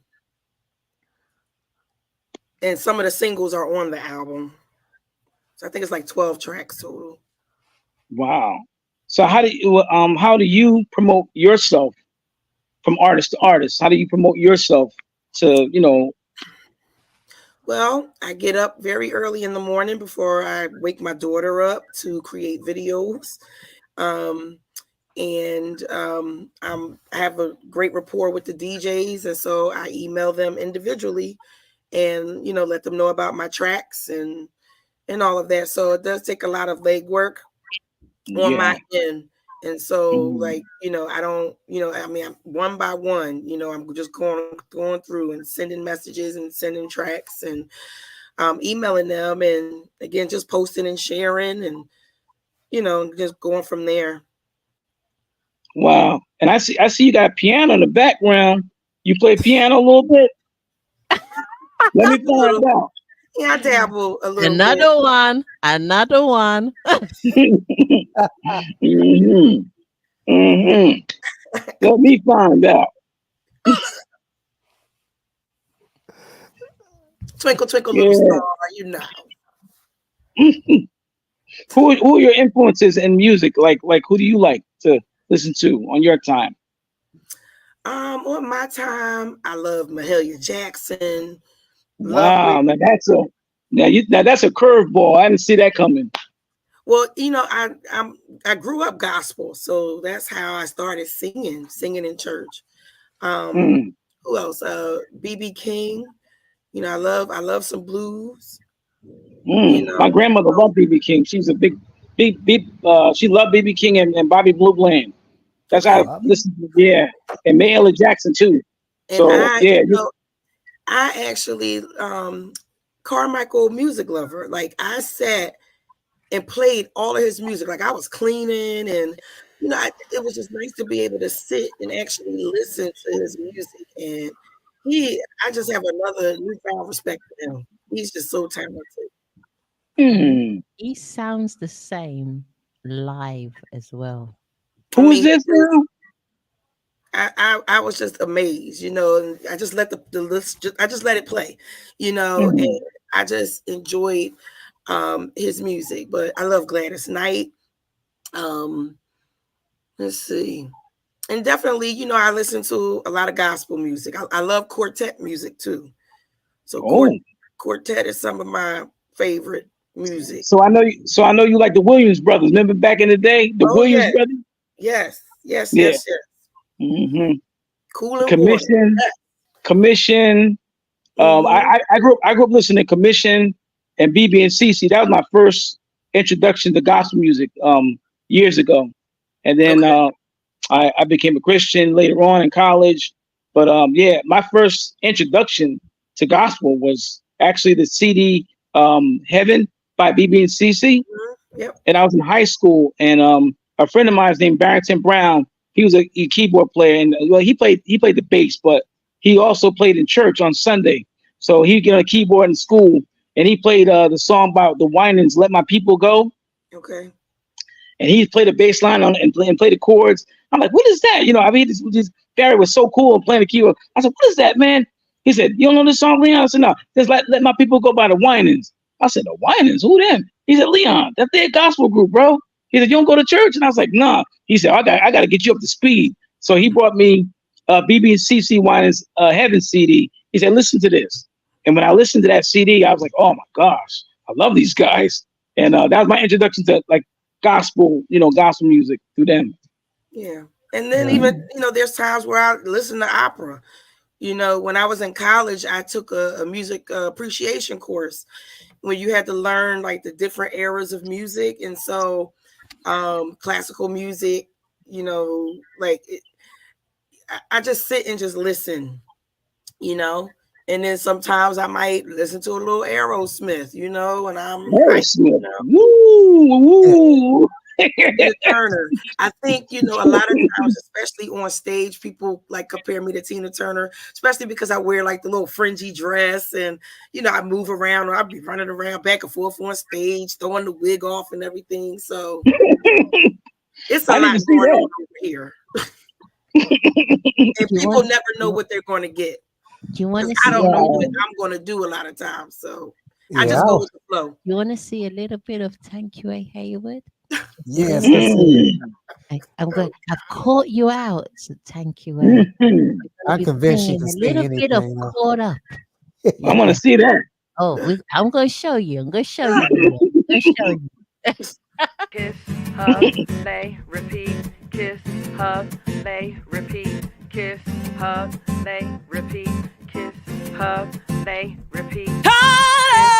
Speaker 5: some of the singles are on the album. So I think it's like 12 tracks total.
Speaker 4: Wow. So how do you promote yourself from artist to artist? How do you promote yourself to,
Speaker 5: Well, I get up very early in the morning before I wake my daughter up to create videos. I have a great rapport with the DJs, and so I email them individually and let them know about my tracks and all of that. So it does take a lot of legwork on
Speaker 4: yeah.
Speaker 5: my end. And so,
Speaker 4: Mhm.
Speaker 5: like, I don't, I mean, I'm one by one, I'm just going through and sending messages and sending tracks and emailing them, and again, just posting and sharing and, just going from there.
Speaker 4: Wow. And I see you got a piano in the background. You play piano a little bit? Let me find out.
Speaker 5: Yeah, I dabble a little
Speaker 1: Another one. Another one.
Speaker 4: Mm-hmm. Mm-hmm. Let me find out.
Speaker 5: Twinkle, twinkle,
Speaker 4: Yeah.
Speaker 5: little star,
Speaker 4: Who are your influences in music? Like who do you like to listen to on your time?
Speaker 5: On my time, I love Mahalia Jackson.
Speaker 4: Wow, now that's a curveball. I didn't see that coming.
Speaker 5: Well, I grew up gospel, so that's how I started singing in church. Who else? BB King. I love some blues.
Speaker 4: My grandmother loved BB King. She's a big. She loved BB King and Bobby Blue Bland. That's how I listen to. Yeah, and Mahalia Jackson too.
Speaker 5: And
Speaker 4: So
Speaker 5: I actually Carmichael music lover. Like I sat and played all of his music. Like I was cleaning, and it was just nice to be able to sit and actually listen to his music. And I just have another newfound respect for him. He's just so talented.
Speaker 1: He sounds the same live as well.
Speaker 4: Who is this now?
Speaker 5: I was just amazed, and I just let the list. I just let it play, and I just enjoyed his music. But I love Gladys Knight. Let's see, and definitely, I listen to a lot of gospel music. I love quartet music too. So quartet is some of my favorite music.
Speaker 4: So I know you like the Williams brothers. Remember back in the day, the Williams brothers?
Speaker 5: Yes.
Speaker 4: Mm-hmm.
Speaker 5: Cool and
Speaker 4: Commission.
Speaker 5: Water.
Speaker 4: Commission. I grew up listening to Commission and BB and CC. That was my first introduction to gospel music years ago, and then I became a Christian later on in college. But my first introduction to gospel was actually the CD Heaven by BB and CC.
Speaker 5: Yep.
Speaker 4: And I was in high school, and a friend of mine named Barrington Brown. He was a keyboard player, and he played the bass, but he also played in church on Sunday. So he'd get on a keyboard in school, and he played the song about the Winans, "Let My People Go."
Speaker 5: Okay.
Speaker 4: And he played the bass line on and play the chords. I'm like, what is that? I mean, this Barry was so cool playing the keyboard. I said, what is that, man? He said, you don't know this song, Leon? I said, no, just let my people go by the Winans. I said, the Winans? Who them? He said, Leon, that's their gospel group, bro. He said, you don't go to church? And I was like, nah. He said, I got to get you up to speed. So he brought me BB and CC Winans Heaven CD. He said, listen to this. And when I listened to that CD, I was like, oh my gosh, I love these guys. And that was my introduction to like gospel music through them.
Speaker 5: Yeah. And then even, there's times where I listen to opera. When I was in college, I took a music appreciation course where you had to learn like the different eras of music. And so classical music, I just sit and just listen, and then sometimes I might listen to a little Aerosmith, and I'm
Speaker 4: Aerosmith. Woo.
Speaker 5: Tina Turner. I think, a lot of times, especially on stage, people like compare me to Tina Turner, especially because I wear like the little fringy dress and, I move around, or I'll be running around back and forth on stage, throwing the wig off and everything. So it's a lot going on over here. And people never know what they're going to get.
Speaker 1: You want to
Speaker 5: I
Speaker 1: see?
Speaker 5: don't know what I'm going to do a lot of times, so I just go with the flow.
Speaker 1: You want to see a little bit of Thank You, Haywood?
Speaker 2: Yes, let's see.
Speaker 1: I've caught you out. So thank you.
Speaker 2: I'm convinced she
Speaker 1: A
Speaker 2: can sing
Speaker 1: little
Speaker 2: anything.
Speaker 1: bit of caught up.
Speaker 4: I want to see that.
Speaker 1: Oh, I'm going to show you. I'm going to show you. I'm going to show you.
Speaker 7: Kiss, hug, lay, repeat. Kiss, hug, lay, repeat. Kiss, hug, lay, repeat. Kiss, hug, lay, repeat.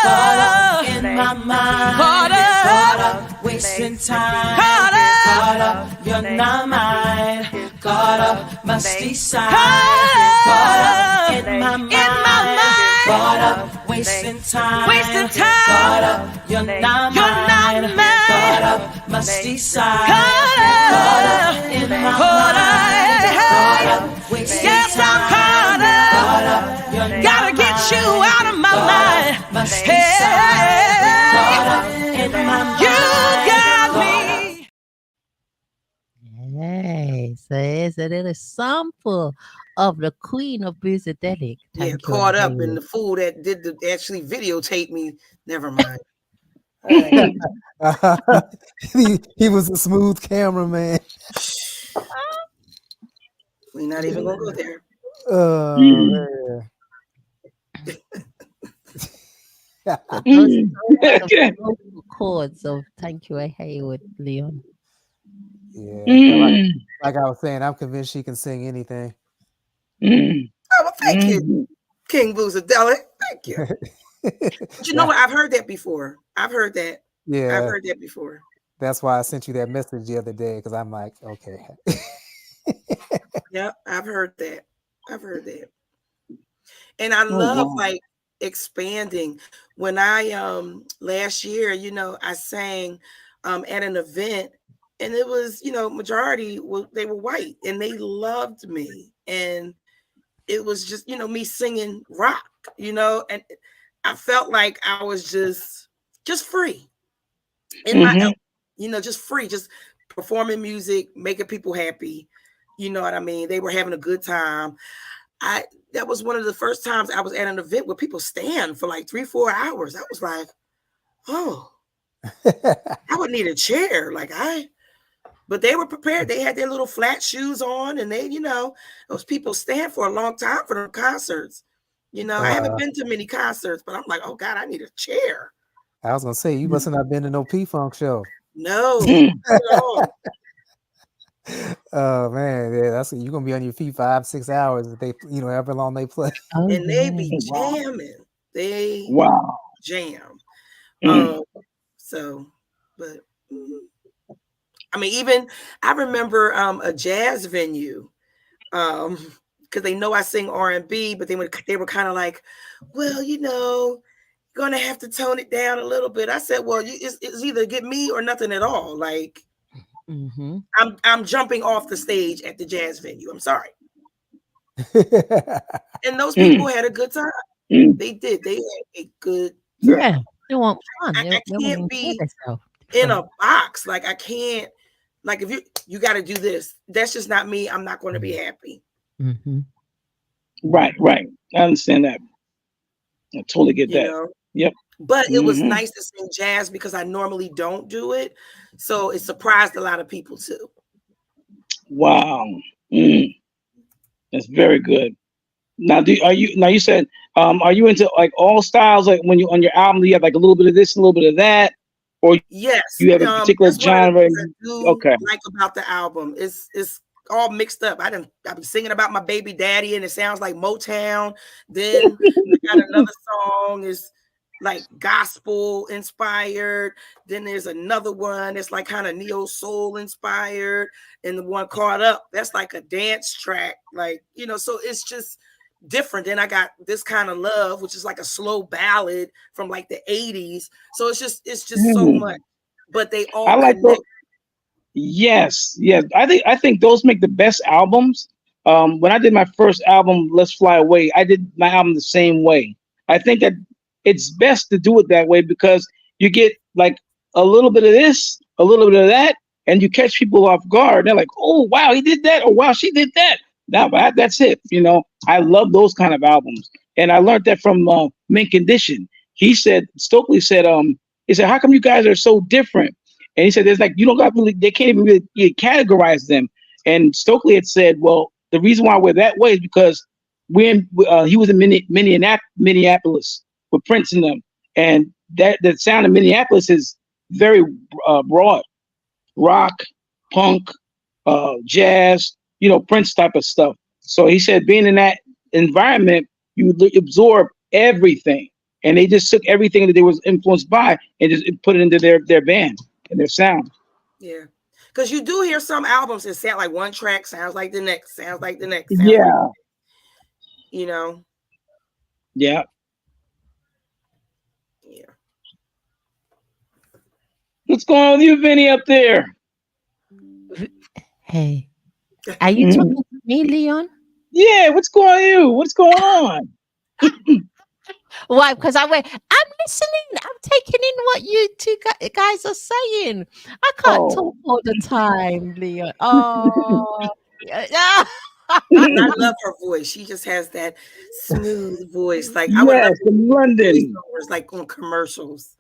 Speaker 8: Caught up in my mind. Caught up wasting time. Caught up, you're not mine. Caught up, must decide. Caught up in my mind. Caught up wasting time. Caught up, you're not mine. Caught up, must decide. Caught up in my mind. Caught up wasting time. Caught up, you're not
Speaker 7: Gotta get you out of my mind.
Speaker 8: must decide. Caught up in my mind.
Speaker 7: You got me.
Speaker 1: Hey, so it's a little sample of the Queen of Boosadelic.
Speaker 5: Yeah,
Speaker 1: Thank you,
Speaker 5: caught up in
Speaker 1: Haywood.
Speaker 5: the fool that did actually videotape me. Never mind.
Speaker 2: he was a smooth cameraman.
Speaker 5: We're not even gonna go there.
Speaker 2: Man.
Speaker 1: Those are the vocal chords of Thank You, Haywood, Leon.
Speaker 2: Yeah, like I was saying, I'm convinced she can sing anything.
Speaker 5: Oh, well, thank you, King Boosadelic. Thank you. But you know what? I've heard that before. I've heard that.
Speaker 2: Yeah,
Speaker 5: I've heard that before.
Speaker 2: that's why I sent you that message the other day, because I'm like, okay.
Speaker 5: Yeah, I've heard that. I've heard that. And I love like expanding. When I last year, I sang at an event, and it was, majority they were white, and they loved me. And it was just, me singing rock, and I felt like I was just free in my element, just free, just performing music, making people happy. You know what I mean? They were having a good time. That was one of the first times I was at an event where people stand for like 3-4 hours. I was like, oh, I would need a chair. But they were prepared. They had their little flat shoes on, and they, those people stand for a long time for their concerts. I haven't been to many concerts, but I'm like, oh God, I need a chair.
Speaker 2: I was gonna say, you must have not been to no P-Funk show.
Speaker 5: No, not at all.
Speaker 2: Oh man, yeah, that's you're gonna be on your feet 5-6 hours if they, however long they play.
Speaker 1: Oh,
Speaker 5: And they be
Speaker 1: yeah.
Speaker 5: jamming. They jam. But I mean, even I remember a jazz venue, because they know I sing R&B, but they were kind of like, well, gonna have to tone it down a little bit. I said, well, it's either get me or nothing at all. Like, I'm jumping off the stage at the jazz venue. I'm sorry. And those people had a good time. They did. They had a good time.
Speaker 1: Yeah, they want fun.
Speaker 5: I can't be in a box. Like, I can't. Like, if you got to do this, that's just not me. I'm not going to be happy.
Speaker 4: Right. I understand that. I totally get that. Yep.
Speaker 5: But it was nice to sing jazz because I normally don't do it. So it surprised a lot of people too.
Speaker 4: Wow. That's very good. Now, you said, are you into like all styles? Like when you on your album, do you have like a little bit of this, a little bit of that? Or
Speaker 5: yes,
Speaker 4: you have a particular genre?
Speaker 5: Okay. Like about the album, it's all mixed up. I've been singing about my baby daddy, and it sounds like Motown. Then I got another song is like gospel inspired. Then there's another one that's like kind of neo soul inspired, and the one Caught Up, that's like a dance track. Like, so it's just different. Then I got This Kind of Love, which is like a slow ballad from like the 80s. So it's just so much. But they all
Speaker 4: I like that. Yes. I think those make the best albums. When I did my first album, Let's Fly Away, I did my album the same way. I think that it's best to do it that way because you get like a little bit of this, a little bit of that, and you catch people off guard. They're like, oh wow, he did that, or wow, she did that. Now that's it. I love those kind of albums, and I learned that from Mint Condition. Stokely said, he said, how come you guys are so different? And he said, there's like, you don't got really, they can't even really categorize them. And Stokely had said, well, the reason why we're that way is because he was in Minneapolis with Prince and them, and that the sound of Minneapolis is very broad, rock, punk, jazz, Prince type of stuff. So he said, being in that environment, you absorb everything, and they just took everything that they was influenced by and just put it into their band and their sound.
Speaker 5: Yeah. Because you do hear some albums that sound like one track, sounds like the next, sounds like the next.
Speaker 4: Yeah.
Speaker 5: Yeah.
Speaker 4: Yeah. What's going on with you, Vinny, up there?
Speaker 1: Hey, are you talking to me, Leon?
Speaker 4: Yeah, what's going on with you? What's going on?
Speaker 1: Why? Because I'm listening. I'm taking in what you two guys are saying. I can't talk all the time, Leon. Oh, yeah.
Speaker 5: I love her voice. She just has that smooth voice. Like I would love
Speaker 4: from London.
Speaker 5: Like on commercials.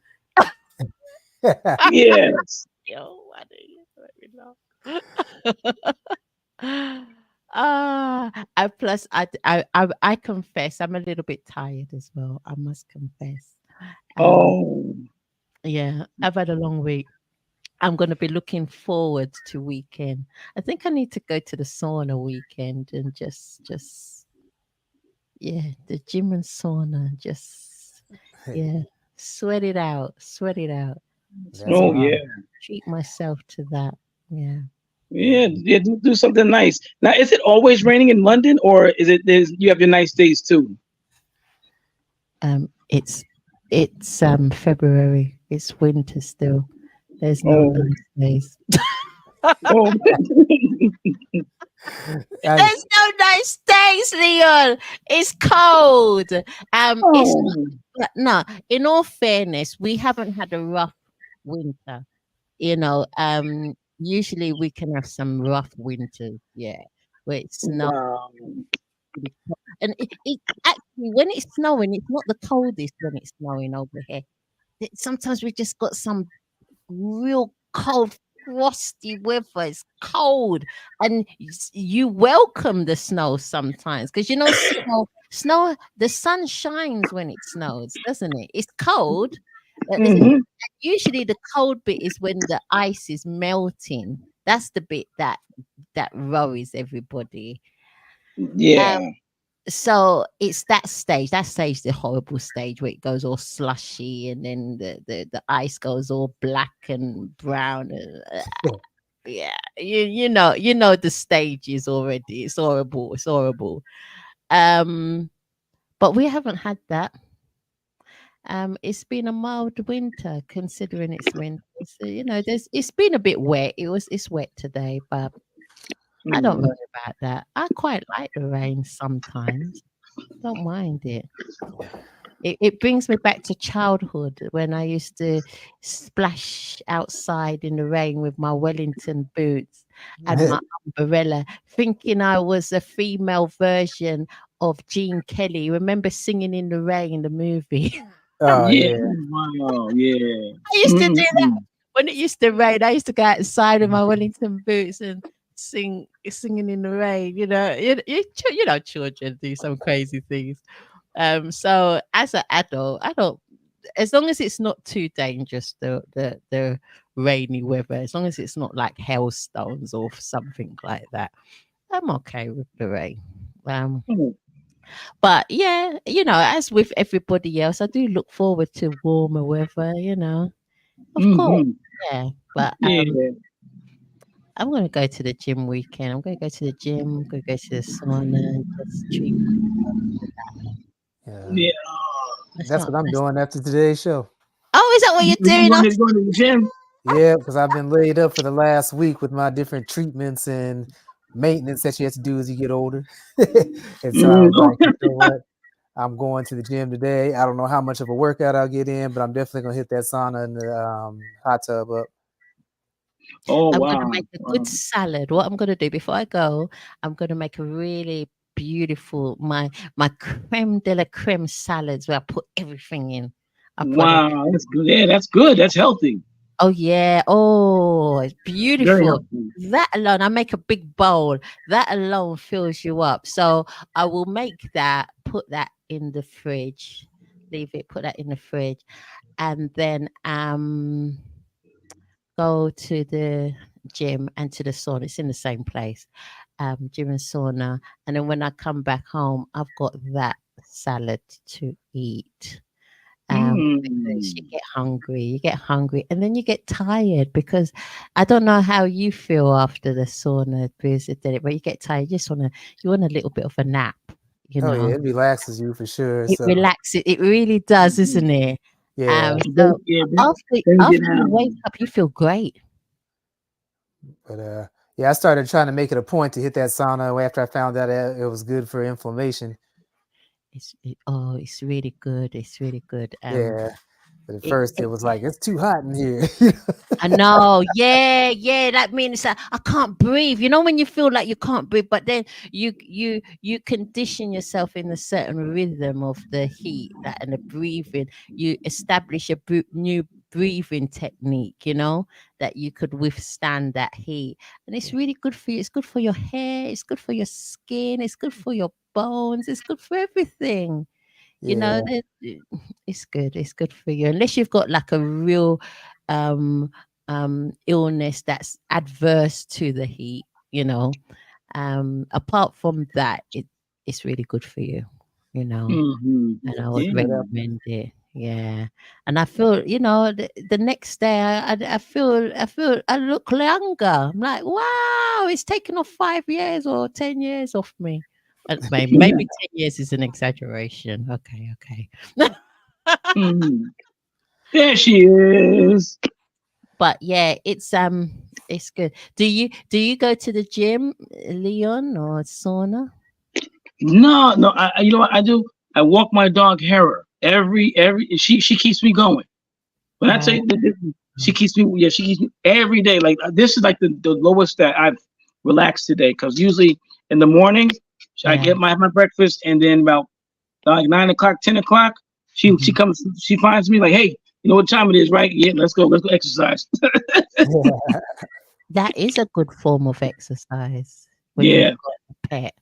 Speaker 4: Yes.
Speaker 1: Yo, why do you let me know? I confess I'm a little bit tired as well. I must confess. Yeah, I've had a long week. I'm going to be looking forward to weekend. I think I need to go to the sauna weekend and just the gym and sauna, sweat it out. Treat myself to that. Yeah,
Speaker 4: do something nice. Now, is it always raining in London, or you have your nice days too?
Speaker 1: It's February. It's winter still. There's no nice days. There's no nice days, Leon. It's cold. It's no. In all fairness, we haven't had a rough winter. Usually we can have some rough winters, where it snows.
Speaker 4: Wow.
Speaker 1: And it actually, when it's snowing, it's not the coldest when it's snowing over here. Sometimes we just got some real cold, frosty weather. It's cold, and you welcome the snow sometimes because snow. The sun shines when it snows, doesn't it? It's cold. Usually the cold bit is when the ice is melting. That's the bit that worries everybody. So it's that stage, the horrible stage where it goes all slushy and then the ice goes all black and brown. You know the stage is already, it's horrible. But we haven't had that. It's been a mild winter considering it's winter. So, it's been a bit wet. It's wet today, but I don't worry about that. I quite like the rain sometimes. Don't mind it. It brings me back to childhood when I used to splash outside in the rain with my Wellington boots and my umbrella, thinking I was a female version of Gene Kelly. Remember Singing in the Rain, the movie?
Speaker 4: Oh, yeah. Wow, yeah.
Speaker 1: I used to do that when it used to rain. I used to go outside in my Wellington boots and singing in the rain. Children do some crazy things. So as an adult, I don't. As long as it's not too dangerous, the rainy weather. As long as it's not like hailstones or something like that, I'm okay with the rain. But yeah, as with everybody else, I do look forward to warmer weather. Of course, yeah. But I'm going to go to the gym weekend. I'm going to go to the gym. I'm going to go to the sauna and just treat
Speaker 2: Yeah. That's what I'm doing after today's show.
Speaker 1: Oh, is that what you're doing?
Speaker 4: Going to the gym?
Speaker 2: Yeah, because I've been laid up for the last week with my different treatments and maintenance that you have to do as you get older. And so I was like, you know what? I'm going to the gym today. I don't know how much of a workout I'll get in, but I'm definitely going to hit that sauna and the hot tub up.
Speaker 4: Oh
Speaker 1: I'm
Speaker 4: wow.
Speaker 1: gonna make a good salad. What I'm gonna do before I go, I'm gonna make a really beautiful my creme de la creme salads where I put everything in. I put it.
Speaker 4: Wow, that's good. Yeah, that's good. That's healthy.
Speaker 1: Oh yeah. Oh, it's
Speaker 4: Very
Speaker 1: beautiful.
Speaker 4: healthy.
Speaker 1: That alone, I make a big bowl. That alone fills you up. So I will make that, put that in the fridge, leave it, put that in the fridge, and then go to the gym and to the sauna. It's in the same place, gym and sauna. And then when I come back home, I've got that salad to eat. Because you get hungry, and then you get tired because I don't know how you feel after the sauna visit, but you get tired. You want a little bit of a nap, you
Speaker 2: Oh yeah,
Speaker 1: know.
Speaker 2: it relaxes you for sure.
Speaker 1: It
Speaker 2: So
Speaker 1: relaxes. It really does, isn't it?
Speaker 2: yeah,
Speaker 1: So
Speaker 4: Yeah,
Speaker 1: after
Speaker 4: bring it
Speaker 1: you wake
Speaker 4: down.
Speaker 1: up, you feel great.
Speaker 2: but yeah, I started trying to make it a point to hit that sauna after I found out it was good for inflammation.
Speaker 1: It's really good. It's really good.
Speaker 2: Yeah, but at
Speaker 1: It,
Speaker 2: first it was like it's too hot in here.
Speaker 1: I know. Yeah, yeah. That means that I can't breathe. You know when you feel like you can't breathe, but then you condition yourself in a certain rhythm of the heat and the breathing. You establish a new breathing technique. You know that you could withstand that heat, and it's really good for you. It's good for your hair. It's good for your skin. It's good for your bones. It's good for everything. You know,
Speaker 2: Yeah,
Speaker 1: it's good. It's good for you, unless you've got like a real um illness that's adverse to the heat, you know. Apart from that, it's really good for you, you know, and I would
Speaker 4: Yeah.
Speaker 1: recommend it. Yeah. And I feel, you know, the next day I feel I look younger. I'm like, wow, it's taken off 5 years or 10 years off me. Maybe 10 years is an exaggeration. Okay.
Speaker 4: There she is.
Speaker 1: But yeah, it's good. Do you go to the gym, Leon, or sauna?
Speaker 4: No. You know what I do? I walk my dog Hera every. She keeps me going. When I tell
Speaker 1: Oh,
Speaker 4: you that she keeps me. Yeah, she keeps me every day. Like this is like the lowest that I've relaxed today. Because usually in the morning I
Speaker 1: yeah.
Speaker 4: get my breakfast, and then about like 9 o'clock, 10 o'clock, she
Speaker 1: Mhm.
Speaker 4: comes. She finds me like, hey, you know what time it is, right? Yeah, let's go exercise.
Speaker 2: yeah,
Speaker 1: That is a good form of exercise when you've
Speaker 4: Yeah.
Speaker 1: got a pet.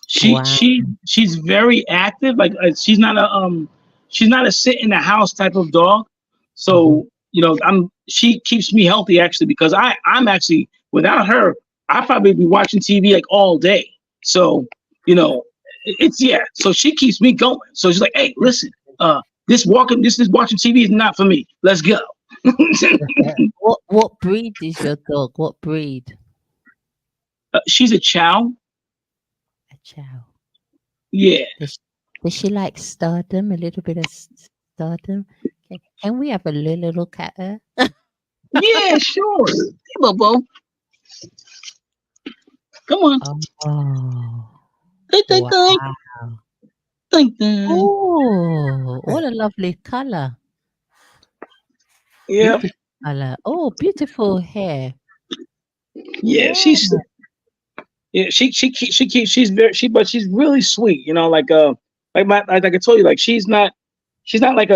Speaker 4: She
Speaker 1: Wow.
Speaker 4: she she's very active. Like she's not a sit in the house type of dog. So she keeps me healthy actually because I'm actually without her I probably be watching TV like all day. So it's yeah. So she keeps me going. So she's like, hey, listen, this watching TV is not for me. Let's go.
Speaker 1: What breed is your dog? What breed?
Speaker 4: She's a chow.
Speaker 1: A chow.
Speaker 4: Yeah.
Speaker 1: Does she like stardom? A little bit of stardom? Can we have a little look at her?
Speaker 4: Yeah, sure. Hey, Bobo. Come on.
Speaker 1: Oh,
Speaker 4: Think, think, think.
Speaker 1: wow.
Speaker 4: Think, think.
Speaker 1: Oh, what a lovely color.
Speaker 4: Yeah.
Speaker 1: Beautiful color. Oh, beautiful hair.
Speaker 4: Yeah, she's but she's really sweet, like I told you, like she's not like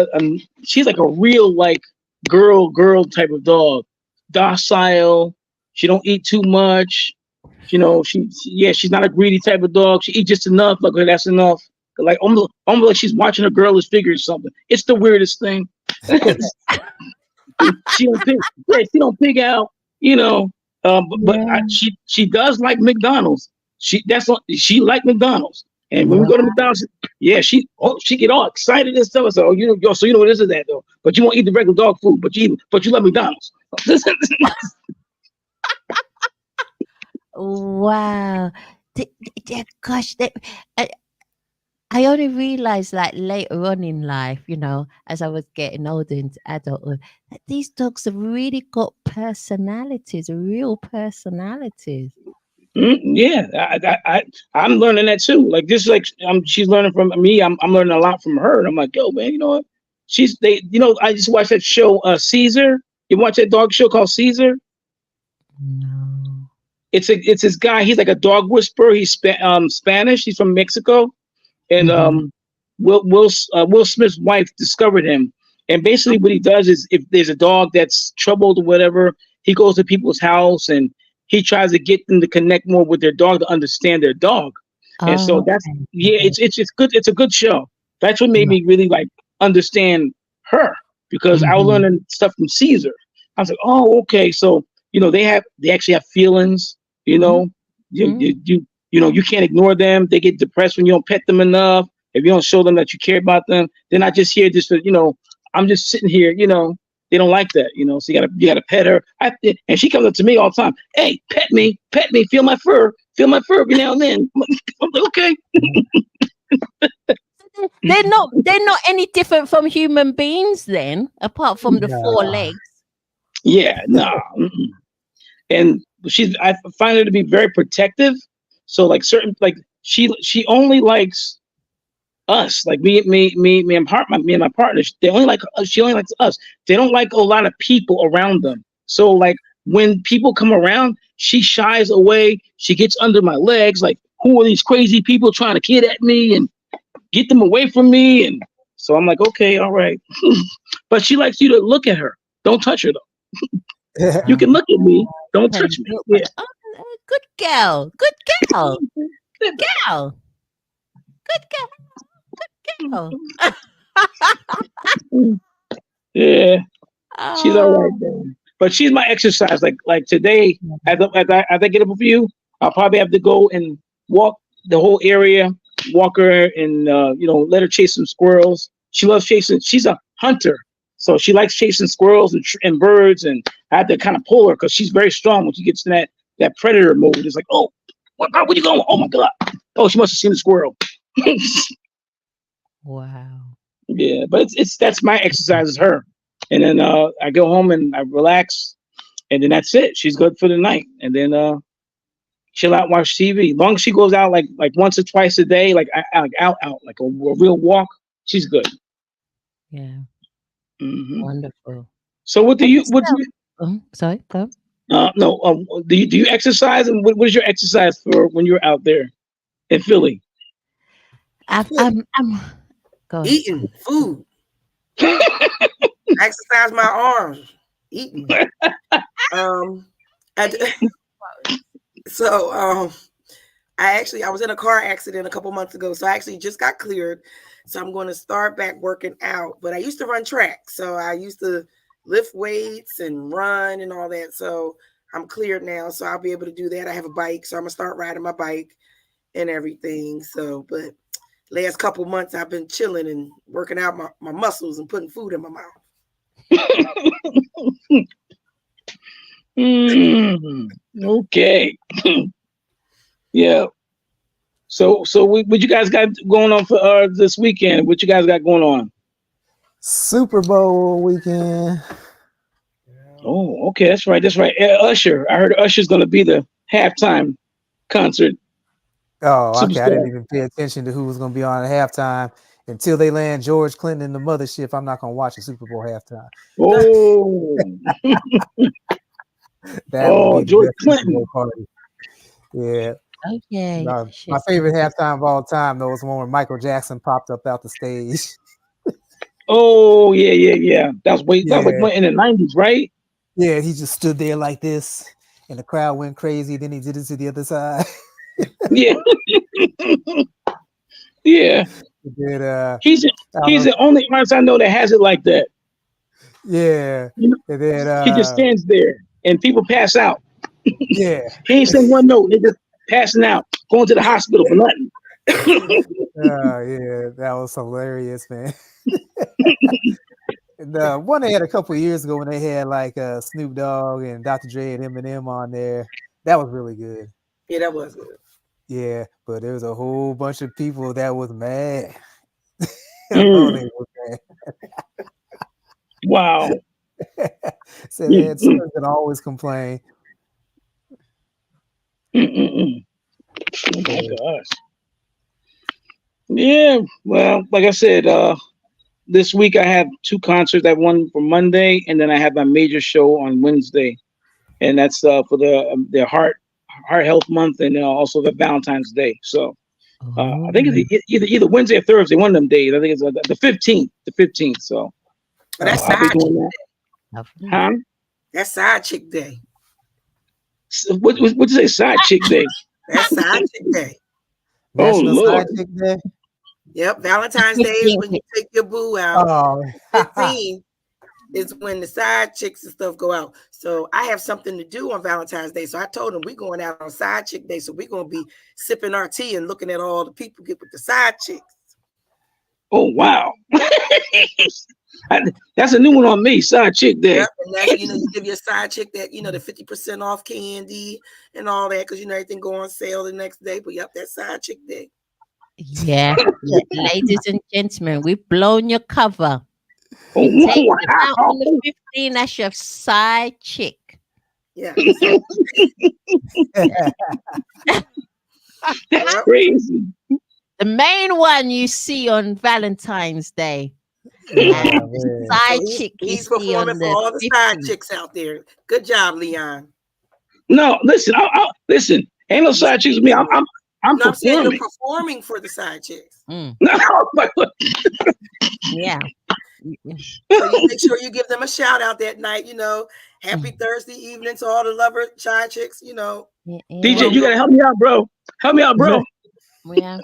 Speaker 4: she's like a real like girl type of dog, docile. She don't eat too much, she's not a greedy type of dog. She eats just enough, like okay, that's enough. Like almost like she's watching a girlish figure or something. It's the weirdest thing. She don't pig, she don't pig out, but she does like McDonald's. She like McDonald's, and when we go to McDonald's, she get all excited and stuff. So so you know this is that though, but you won't eat the regular dog food, but you love McDonald's.
Speaker 1: Wow. Gosh, I only realized like later on in life, as I was getting older into adulthood, that these dogs have really got personalities, real personalities.
Speaker 4: Yeah, I'm learning that too. Like this, like she's learning from me. I'm learning a lot from her, and I'm like, yo, man, you know what? I just watched that show, Caesar. You watch that dog show called Caesar?
Speaker 1: No.
Speaker 4: It's this guy. He's like a dog whisperer. He's Spanish. He's from Mexico, and Will Smith's wife discovered him. And basically, what he does is, if there's a dog that's troubled or whatever, he goes to people's house and he tries to get them to connect more with their dog to understand their dog. And so that's it's good. It's a good show. That's what made me really like understand her, because I was learning stuff from Caesar. I was like, oh, okay. So, they actually have feelings, you can't ignore them. They get depressed when you don't pet them enough. If you don't show them that you care about them, they're not just here just to, I'm just sitting here, they don't like that, so you gotta pet her. And she comes up to me all the time. Hey, pet me, feel my fur every now and then. I'm like, okay.
Speaker 1: They're not any different from human beings then, apart from the 4 legs.
Speaker 4: Yeah, no. And I find her to be very protective. So like she only likes us, like me and my partner. She only likes us. They don't like a lot of people around them. So like when people come around, she shies away. She gets under my legs. Like, who are these crazy people trying to get at me and get them away from me? And so I'm like, okay, all right. But she likes you to look at her. Don't touch her though. You can look at me. Don't touch me. Yeah.
Speaker 1: Good girl. Good girl. Good girl. Good girl.
Speaker 4: Yeah. She's all right then. But she's my exercise. Like today, as I get up with you, I'll probably have to go and walk the whole area, walk her and let her chase some squirrels. She loves chasing. She's a hunter, so she likes chasing squirrels and birds. And I have to kind of pull her because she's very strong when she gets in that predator mode. It's like, oh, where you going? Oh my God! Oh, she must have seen the squirrel.
Speaker 1: Wow.
Speaker 4: Yeah, but that's my exercise is her. And then I go home and I relax, and then that's it. She's good for the night, and then chill out, watch TV. As long as she goes out like once or twice a day, like out like a real walk, she's good.
Speaker 1: Yeah.
Speaker 4: Mm-hmm.
Speaker 1: Wonderful.
Speaker 4: So what do you?
Speaker 1: Sorry, go.
Speaker 4: No. Do you exercise, and what is your exercise for when you're out there in Philly?
Speaker 1: I'm
Speaker 5: eating food. Exercise my arms, eating. I was in a car accident a couple months ago, so I actually just got cleared. So I'm going to start back working out. But I used to run track, so I used to lift weights and run and all that. So I'm cleared now, so I'll be able to do that. I have a bike, so I'm gonna start riding my bike and everything. So, but last couple months I've been chilling and working out my muscles and putting food in my mouth.
Speaker 4: Okay. Yeah. So what you guys got going on for this weekend? What you guys got going on?
Speaker 2: Super Bowl weekend.
Speaker 4: Oh, okay, that's right. Usher. I heard Usher's gonna be the halftime concert.
Speaker 2: Oh, okay.
Speaker 4: Superstar.
Speaker 2: I didn't even pay attention to who was gonna be on at halftime. Until they land George Clinton in the mothership, I'm not gonna watch the Super Bowl halftime.
Speaker 4: Oh, George Clinton
Speaker 2: party. Yeah.
Speaker 1: Okay.
Speaker 2: My favorite halftime of all time, though, was the one where Michael Jackson popped up out the stage.
Speaker 4: Oh, yeah. That was in the 90s, right?
Speaker 2: Yeah, he just stood there like this, and the crowd went crazy. Then he did it to the other side.
Speaker 4: Yeah. Yeah. He's the only artist I know that has it like that.
Speaker 2: Yeah.
Speaker 4: And then, he just stands there and people pass out.
Speaker 2: Yeah.
Speaker 4: He ain't saying one note. They just passing out, going to the hospital for nothing.
Speaker 2: Yeah, that was hilarious, man. The one they had a couple of years ago when they had like Snoop Dogg and Dr. Dre and Eminem on there, that was really good.
Speaker 5: Yeah, that was good.
Speaker 2: Yeah, but there was a whole bunch of people that was mad.
Speaker 4: Wow.
Speaker 2: So they had sons that always complain.
Speaker 4: Oh my gosh. Yeah, well, like I said, this week I have 2 concerts. I have one for Monday, and then I have my major show on Wednesday. and that's for their heart health month, and also the Valentine's Day. So I think it's either Wednesday or Thursday, one of them days. I think it's the 15th. The 15th. So
Speaker 5: But that's
Speaker 4: I'll be
Speaker 5: side chick
Speaker 4: doing that.
Speaker 1: Lovely.
Speaker 4: Huh?
Speaker 5: That's side chick day.
Speaker 4: What you say? Side chick day.
Speaker 5: That's side chick day.
Speaker 2: National
Speaker 4: Lord.
Speaker 2: Side Chick Day.
Speaker 5: Yep. Valentine's Day is when you take your boo out.
Speaker 2: Oh,
Speaker 5: 15 is when the side chicks and stuff go out. So I have something to do on Valentine's Day. So I told them we're going out on side chick day. So we're going to be sipping our tea and looking at all the people get with the side chicks.
Speaker 4: Oh wow. That's a new one on me. Side chick day.
Speaker 5: Yep, and that's, you give your side chick that, the 50% off candy and all that, because everything go on sale the next day. But yep, that's side chick day.
Speaker 1: Yeah. Ladies and gentlemen, we've blown your cover.
Speaker 4: Oh,
Speaker 1: Take them out
Speaker 4: wow.
Speaker 1: on the 15. That's your side chick.
Speaker 5: Yeah.
Speaker 4: That's crazy.
Speaker 1: The main one you see on Valentine's Day.
Speaker 2: yeah,
Speaker 1: And
Speaker 2: man.
Speaker 1: the side
Speaker 5: So
Speaker 1: chick you
Speaker 5: he's
Speaker 1: see on
Speaker 5: performing for all
Speaker 1: the
Speaker 5: the side
Speaker 1: 15th.
Speaker 5: chicks out there. Good job, Leon.
Speaker 4: No, listen. Listen. Ain't no side chicks with me. I'm
Speaker 5: No, I'm saying
Speaker 4: performing.
Speaker 5: you're performing for the side chicks.
Speaker 1: Mm,
Speaker 4: No, but
Speaker 1: yeah.
Speaker 5: So you make sure you give them a shout out that night. Happy Thursday evening to all the lover side chicks.
Speaker 4: DJ, you gotta help me out, bro. Help me out, bro.
Speaker 1: Yeah.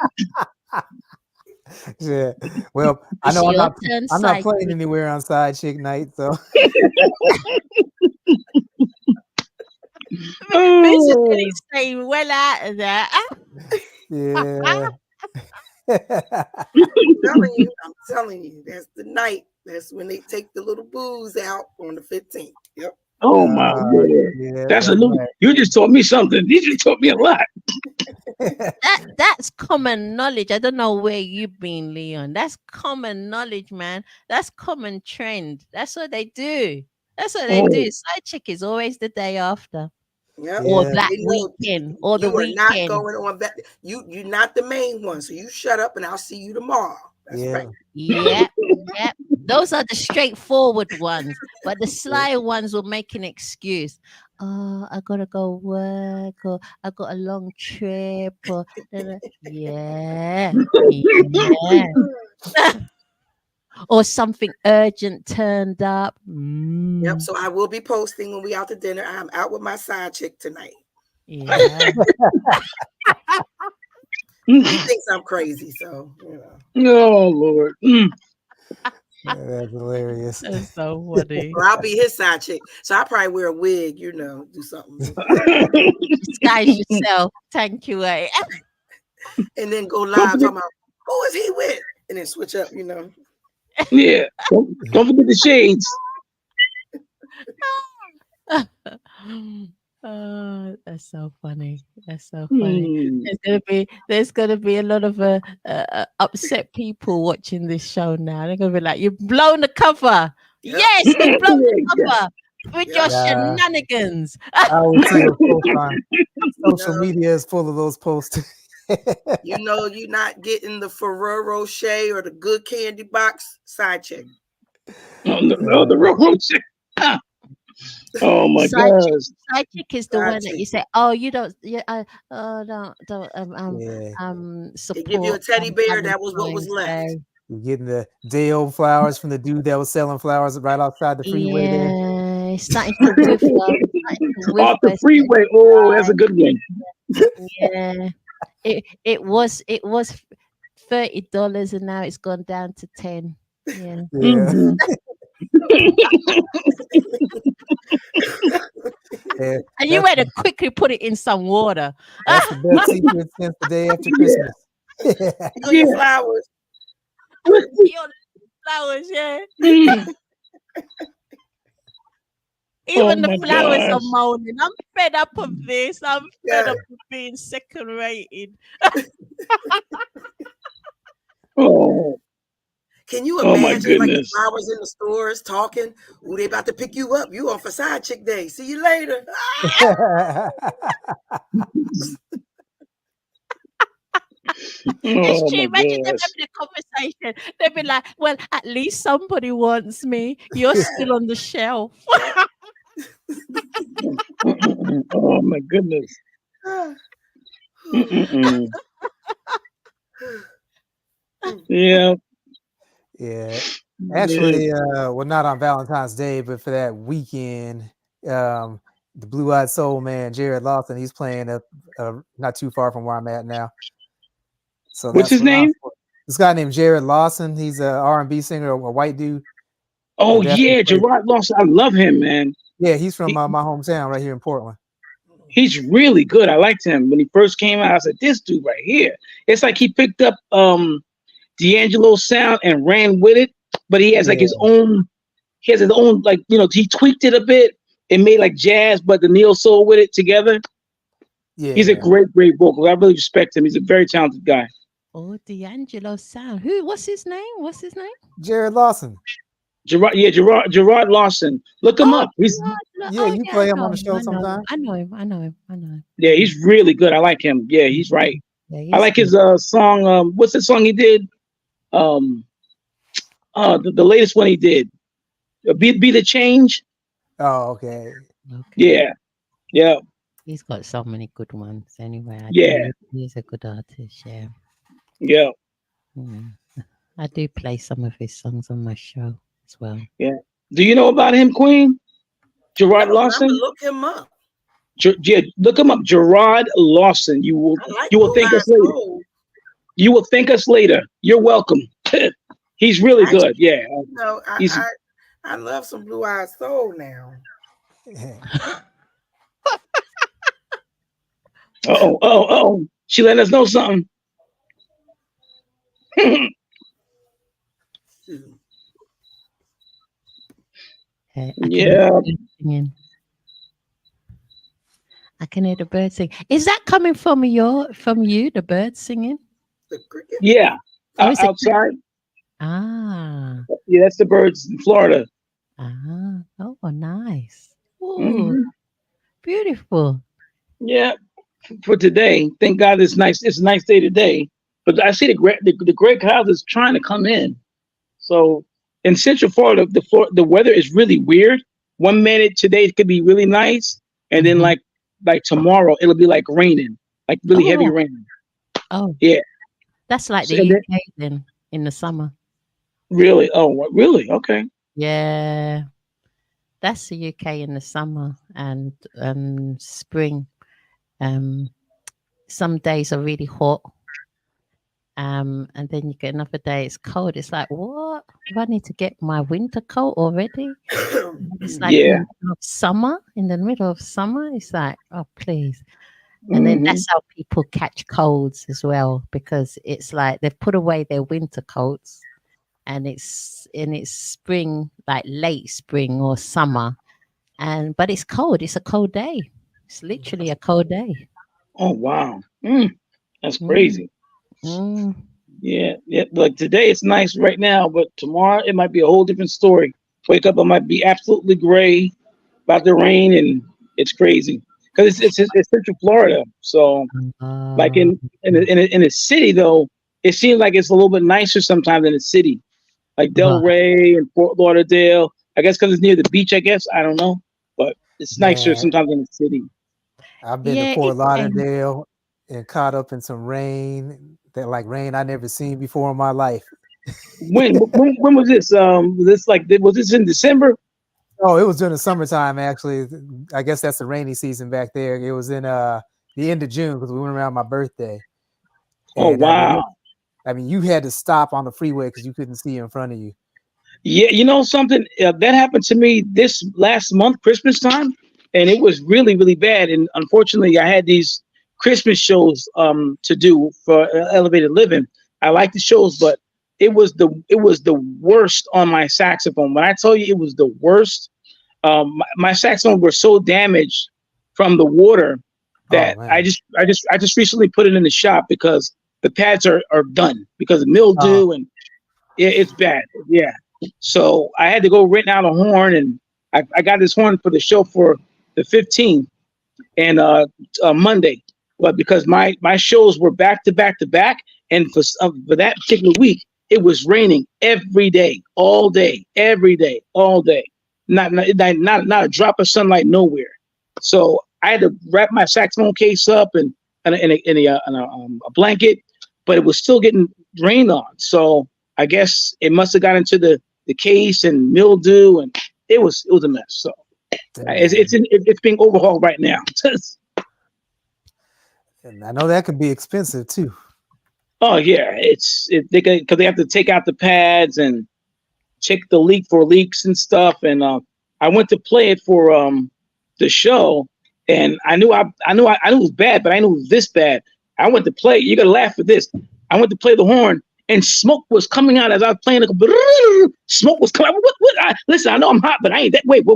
Speaker 2: Yeah. Well, I
Speaker 1: It's
Speaker 2: know I'm
Speaker 1: your
Speaker 2: not.
Speaker 1: turn,
Speaker 2: I'm not
Speaker 1: side
Speaker 2: playing
Speaker 1: chick.
Speaker 2: anywhere on Side Chick Night, so
Speaker 1: Basically saying well out of there.
Speaker 2: yeah.
Speaker 5: I'm telling you, that's the night. That's when they take the little booze out on the 15th. Yep.
Speaker 4: Oh my word.
Speaker 2: Yeah,
Speaker 4: That's a new.
Speaker 2: right.
Speaker 4: You just taught me something. You just taught me a lot.
Speaker 1: That's common knowledge. I don't know where you've been, Leon. That's common knowledge, man. That's common trend. That's what they do. That's what they do. Side chick is always the day after,
Speaker 5: Yep.
Speaker 1: or
Speaker 2: Yeah.
Speaker 1: that
Speaker 5: They know
Speaker 1: weekend, or the
Speaker 5: you are not
Speaker 1: weekend.
Speaker 5: going on that. You're not the main one. So you shut up and I'll see you tomorrow. That's
Speaker 2: Yeah.
Speaker 5: right.
Speaker 1: Yeah, yeah. Those are the straightforward ones, but the sly ones will make an excuse. Oh, I gotta go work, or I got a long trip, or yeah, yeah. Or something urgent turned up.
Speaker 5: Yep. So I will be posting when we out to dinner. I'm out with my side chick tonight.
Speaker 1: Yeah.
Speaker 5: He thinks I'm crazy, so
Speaker 4: Oh Lord.
Speaker 2: Yeah, that's hilarious.
Speaker 1: That's so funny.
Speaker 5: Or I'll be his side chick. So I'll probably wear a wig, do something.
Speaker 1: Disguise yourself. Thank you.
Speaker 5: And then go live talking about who is he with? And then switch up,
Speaker 4: Yeah. Don't forget the shades.
Speaker 1: Oh, that's so funny. That's so funny. There's gonna be a lot of upset people watching this show now. They're gonna be like, "You've blown the cover."
Speaker 5: Yep.
Speaker 1: Yes, you've blown the cover with your
Speaker 2: Yeah.
Speaker 1: shenanigans.
Speaker 2: I always see those posts on social media is full of those posts.
Speaker 5: You're not getting the Ferrero Rocher or the good candy box side chick.
Speaker 4: The rotation. Oh my
Speaker 1: Side
Speaker 4: gosh.
Speaker 1: Side chick is the
Speaker 5: Side
Speaker 1: one that
Speaker 5: chick.
Speaker 1: you say, "Oh, you don't, yeah, don't,
Speaker 2: Yeah.
Speaker 1: support."
Speaker 5: They give you a teddy
Speaker 1: on
Speaker 5: bear. That was what was
Speaker 1: Valentine's
Speaker 5: left.
Speaker 1: Day."
Speaker 2: You're getting the day old flowers from the dude that was selling flowers right outside the freeway there.
Speaker 1: Yeah, it's starting to whiff up.
Speaker 4: Off the freeway. Oh, that's a good one.
Speaker 1: Yeah, it was $30 and now it's gone down to 10. Yeah.
Speaker 2: Yeah. Yeah,
Speaker 1: And you had to quickly put it in some water.
Speaker 2: that's the best secret since the day after Christmas.
Speaker 5: Your flowers.
Speaker 1: Your flowers, yeah. Even the
Speaker 4: my
Speaker 1: flowers are
Speaker 4: gosh.
Speaker 1: moaning. I'm fed up of this. I'm fed
Speaker 5: Yeah.
Speaker 1: up of being second rated.
Speaker 4: Oh,
Speaker 5: Can you
Speaker 4: Oh, my
Speaker 5: imagine like the
Speaker 4: goodness.
Speaker 5: flowers in the stores talking? Ooh, they about to pick you up. You on for side chick day. See you later.
Speaker 1: It's
Speaker 4: oh
Speaker 1: true.
Speaker 4: my
Speaker 1: Imagine them
Speaker 4: gosh.
Speaker 1: having a conversation. They'd be like, "Well, at least somebody wants me. You're still on the shelf."
Speaker 4: Oh my goodness. Yeah.
Speaker 2: Yeah. Actually, well, not on Valentine's Day, but for that weekend, the Blue-Eyed Soul man, Jared Lawson, he's playing not too far from where I'm at now. So
Speaker 4: What's his name?
Speaker 2: This guy named Jared Lawson. He's a R&B singer, a white dude.
Speaker 4: Oh yeah, Gerard Lawson. I love him, man.
Speaker 2: Yeah, he's from my hometown right here in Portland.
Speaker 4: He's really good. I liked him when he first came out. I said, this dude right here. It's like he picked up D'Angelo's sound and ran with it, but he has like his own. He has his own, like, you know, he tweaked it a bit and made like jazz, but the neo soul with it together. Yeah, he's a great vocalist. I really respect him. He's a very talented guy.
Speaker 1: Oh, D'Angelo sound. What's his name?
Speaker 2: Jared Lawson.
Speaker 4: Gerard Lawson. Look him up. He's
Speaker 2: you play him on the show sometimes.
Speaker 1: I know him.
Speaker 4: Yeah, he's really good. I like him. Yeah, he's right. Yeah, I like his song. What's the song he did? The latest one he did. Be the Change.
Speaker 2: Oh, okay.
Speaker 4: Yeah.
Speaker 1: He's got so many good ones. Anyway, he's a good artist.
Speaker 4: Yeah.
Speaker 1: I do play some of his songs on my show as well.
Speaker 4: Yeah. Do you know about him, Queen? Gerard Lawson.
Speaker 5: Look him up.
Speaker 4: Look him up, Gerard Lawson. You will thank us later. You will thank us later. You're welcome. He's really good. Yeah.
Speaker 5: No, I love some Blue-Eyed Soul now.
Speaker 4: Oh. She letting us know something.
Speaker 1: I can hear the bird sing. Is that coming from you, the bird singing?
Speaker 4: Yeah. Outside. Yeah, that's the birds in Florida.
Speaker 1: Oh, nice. Beautiful.
Speaker 4: Yeah. For today, thank God it's nice. It's a nice day today. But I see the gray clouds is trying to come in. So in Central Florida, the weather is really weird. 1 minute today it could be really nice, and then like tomorrow it'll be like raining, like really heavy rain.
Speaker 1: Oh
Speaker 4: yeah,
Speaker 1: that's like the UK then in the summer.
Speaker 4: Really? Oh, really? Okay.
Speaker 1: Yeah, that's the UK in the summer and spring. Some days are really hot. And then you get another day, it's cold. It's like, what? Do I need to get my winter coat already? It's like in the middle of summer, it's like, oh, please. And then that's how people catch colds as well, because it's like they've put away their winter coats and it's spring, like late spring or summer. But it's cold. It's a cold day. It's literally a cold day.
Speaker 4: Oh, wow. That's crazy. Yeah. Like today it's nice right now, but tomorrow it might be a whole different story. Wake up, it might be absolutely gray, about to rain, and it's crazy because it's Central Florida. So, like in a city though, it seems like it's a little bit nicer sometimes in the city, like Delray and Fort Lauderdale. I guess because it's near the beach. I guess I don't know, but it's nicer sometimes in the city.
Speaker 2: I've been to Fort Lauderdale and caught up in some rain. That like rain I never seen before in my life.
Speaker 4: When was this? Was this in December?
Speaker 2: Oh, it was during the summertime actually. I guess that's the rainy season back there. It was in the end of June because we went around my birthday.
Speaker 4: Oh wow!
Speaker 2: I mean, you had to stop on the freeway because you couldn't see in front of you.
Speaker 4: Yeah, you know something that happened to me this last month, Christmas time, and it was really, really bad. And unfortunately, I had these Christmas shows to do for Elevated Living. I like the shows, but it was the worst on my saxophone. When I tell you it was the worst, my saxophone were so damaged from the water that I just recently put it in the shop because the pads are done because of mildew and it's bad. Yeah. So I had to go rent out a horn, and I got this horn for the show for the 15th and Monday. But because my shows were back to back to back, and for that particular week, it was raining every day, all day, every day, all day, not a drop of sunlight nowhere. So I had to wrap my saxophone case up in a blanket, but it was still getting rained on. So I guess it must have got into the case and mildew, and it was a mess. So it's being overhauled right now.
Speaker 2: And I know that could be expensive too.
Speaker 4: Oh yeah, because they have to take out the pads and check the leak for leaks and stuff. And I went to play it for the show, and I knew it was bad, but I knew it was this bad. I went to play. You're gonna laugh at this. I went to play the horn, and smoke was coming out as I was playing. Smoke was coming. What? Listen, I know I'm hot, but I ain't that. Wait, whoa.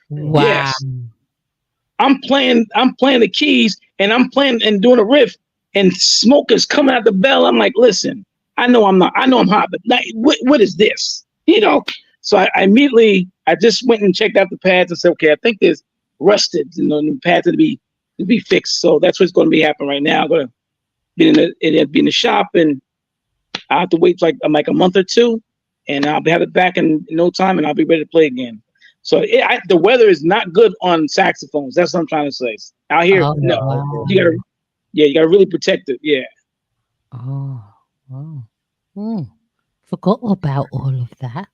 Speaker 1: Wow.
Speaker 4: Yes. I'm playing the keys, and I'm playing and doing a riff, and smoke is coming out the bell. I'm like, listen, I know I'm hot, but what is this? You know? So I immediately just went and checked out the pads and said, okay, I think there's rusted, the pads to be fixed. So that's what's going to be happening right now. I'm going to be in the shop, and I have to wait like a month or two, and I'll have it back in no time, and I'll be ready to play again. So the weather is not good on saxophones. That's what I'm trying to say. Out here, no, wow. You gotta really protect it. Yeah.
Speaker 1: Oh, wow. Forgot about all of that.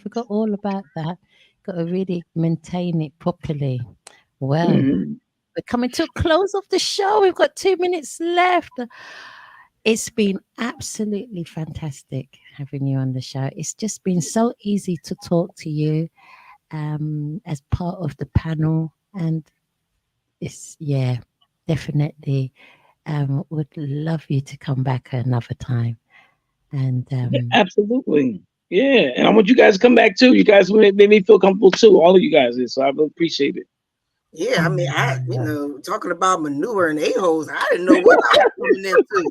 Speaker 1: Forgot all about that. Got to really maintain it properly. Well, we're coming to a close of the show. We've got 2 minutes left. It's been absolutely fantastic having you on the show. It's just been so easy to talk to you as part of the panel. And it's, definitely would love you to come back another time. And
Speaker 4: absolutely. Yeah. And I want you guys to come back too. You guys made me feel comfortable too. All of you guys is. So I really appreciate it.
Speaker 5: Yeah, I mean, talking about manure and a-holes, I didn't know what I was coming into.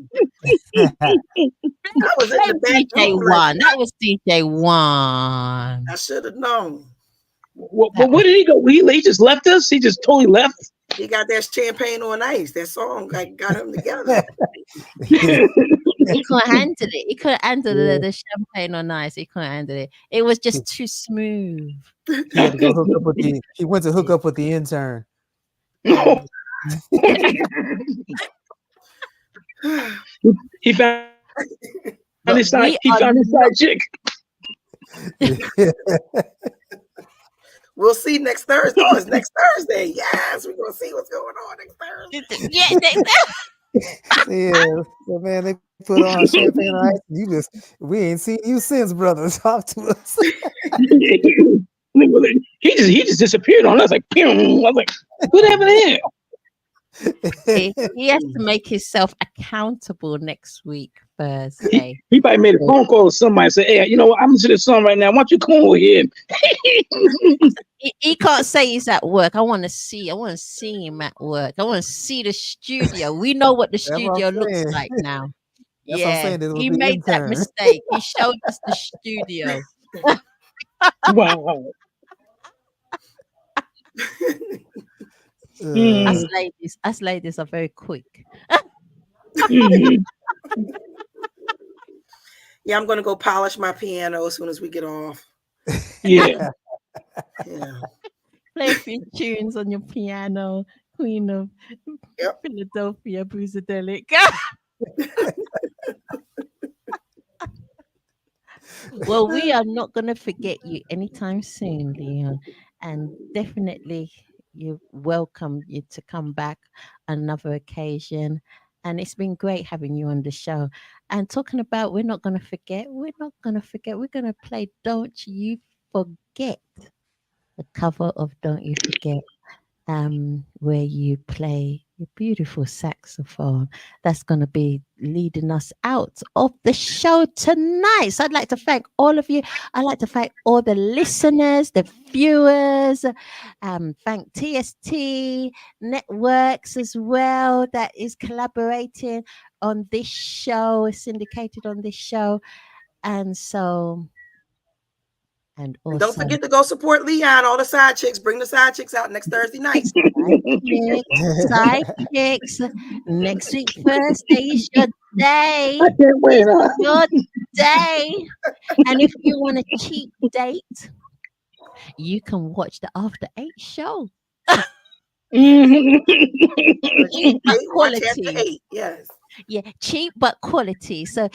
Speaker 1: That was DJ One. That was DJ One.
Speaker 5: I should have known.
Speaker 4: But where did he go? He just left us? He just totally left?
Speaker 5: He got that champagne on ice. That song got him together.
Speaker 1: He couldn't handle it. He couldn't handle the champagne on ice. He couldn't handle it. It was just too smooth.
Speaker 2: He had to go hook up with he went to hook up with the intern.
Speaker 4: He found his side chick.
Speaker 5: We'll see next Thursday. Oh, it's next Thursday. Yes, we're gonna see what's going on next Thursday.
Speaker 2: So man, they put on champagne ice. We ain't seen you since, brother. Talk to us.
Speaker 4: He just disappeared on us like, pew. I was like, what happened to him?
Speaker 1: He has to make himself accountable next week, Thursday.
Speaker 4: He probably made a phone call to somebody and said, hey, you know what? I'm listening to this song right now. Why don't you come over here?
Speaker 1: He can't say he's at work. I want to see him at work. I want to see the studio. We know what the studio looks like now. He made that mistake. He showed us the studio.
Speaker 4: Wow.
Speaker 1: Us ladies are very quick.
Speaker 5: Yeah, I'm gonna go polish my piano as soon as we get off.
Speaker 4: Yeah.
Speaker 1: Play a few tunes on your piano, Queen of Philadelphia, Brusadelic. Well, we are not going to forget you anytime soon, Leon, and definitely you welcome you to come back another occasion. And it's been great having you on the show. And talking about we're not going to forget. We're going to play Don't You Forget, the cover of Don't You Forget, where you play your beautiful saxophone. That's going to be leading us out of the show tonight. So I'd like to thank all of you. I'd like to thank all the listeners, the viewers, thank TST Networks as well that is collaborating on this show, syndicated on this show. And so... And also,
Speaker 5: don't forget to go support Leon. All the side chicks. Bring the side chicks out next Thursday night.
Speaker 1: Side chicks. Next week Thursday is your day.
Speaker 4: I can't wait. Huh?
Speaker 1: Your day. And if you want a cheap date, you can watch the After 8 show.
Speaker 4: Mhm.
Speaker 1: Cheap but
Speaker 5: Watch after
Speaker 1: quality.
Speaker 5: 8. Yes.
Speaker 1: Yeah, cheap but quality. So,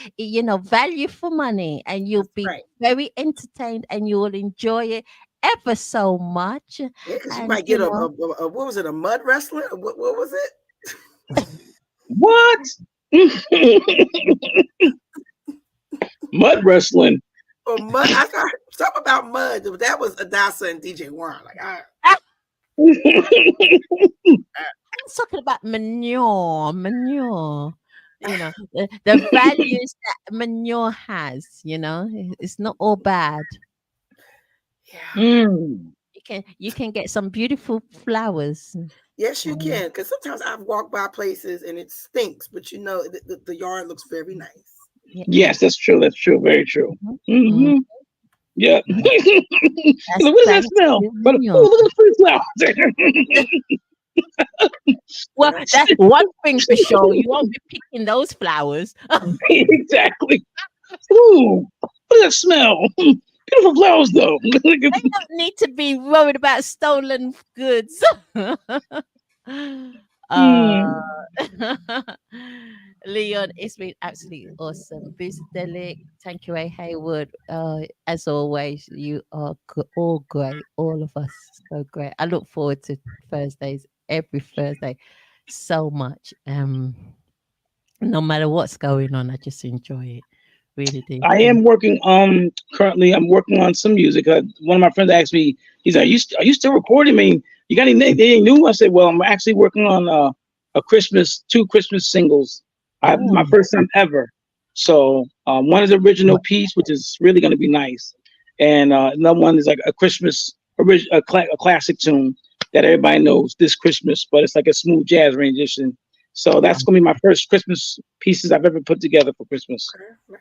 Speaker 1: value for money, and you'll
Speaker 5: That's
Speaker 1: be
Speaker 5: right.
Speaker 1: very entertained and you will enjoy it ever so much.
Speaker 5: Yeah, because you
Speaker 1: And,
Speaker 5: might get a what was it, a mud wrestler? What was it?
Speaker 4: What? Mud wrestling.
Speaker 5: Or mud. I got something about mud. That was Adasa and DJ Warren. Like,
Speaker 1: I'm talking about manure. The values that manure has, it's not all bad.
Speaker 5: yeah.
Speaker 4: Mm.
Speaker 1: You can get some beautiful flowers.
Speaker 5: Yes, you can. Because sometimes I've walked by places and it stinks, but the yard looks very nice.
Speaker 1: Yeah.
Speaker 4: Yes, that's true. That's true. Very true.
Speaker 1: Mhm.
Speaker 4: Yeah.
Speaker 1: That's
Speaker 4: What does that smell?
Speaker 1: thanks to
Speaker 4: But
Speaker 1: manure.
Speaker 4: look at the pretty flowers.
Speaker 1: Well, that's one thing for sure. You won't be picking those flowers.
Speaker 4: Exactly. Ooh, what does that smell? Beautiful flowers, though.
Speaker 1: They don't need to be worried about stolen goods. Leon, it's been absolutely awesome. Boostedelic, thank you, A. Haywood. As always, you are all great, all of us so great. I look forward to Thursdays, every Thursday, so much. No matter what's going on, I just enjoy it. Really do.
Speaker 4: I am working. Currently, I'm working on some music. One of my friends asked me, he's like, "Are you still recording? I mean, you got anything new?" I said, "Well, I'm actually working on two Christmas singles. My first time ever. So one is the original piece, which is really going to be nice, and another one is like a Christmas a classic tune that everybody knows this Christmas, but it's like a smooth jazz rendition. So that's going to be my first Christmas pieces I've ever put together for Christmas.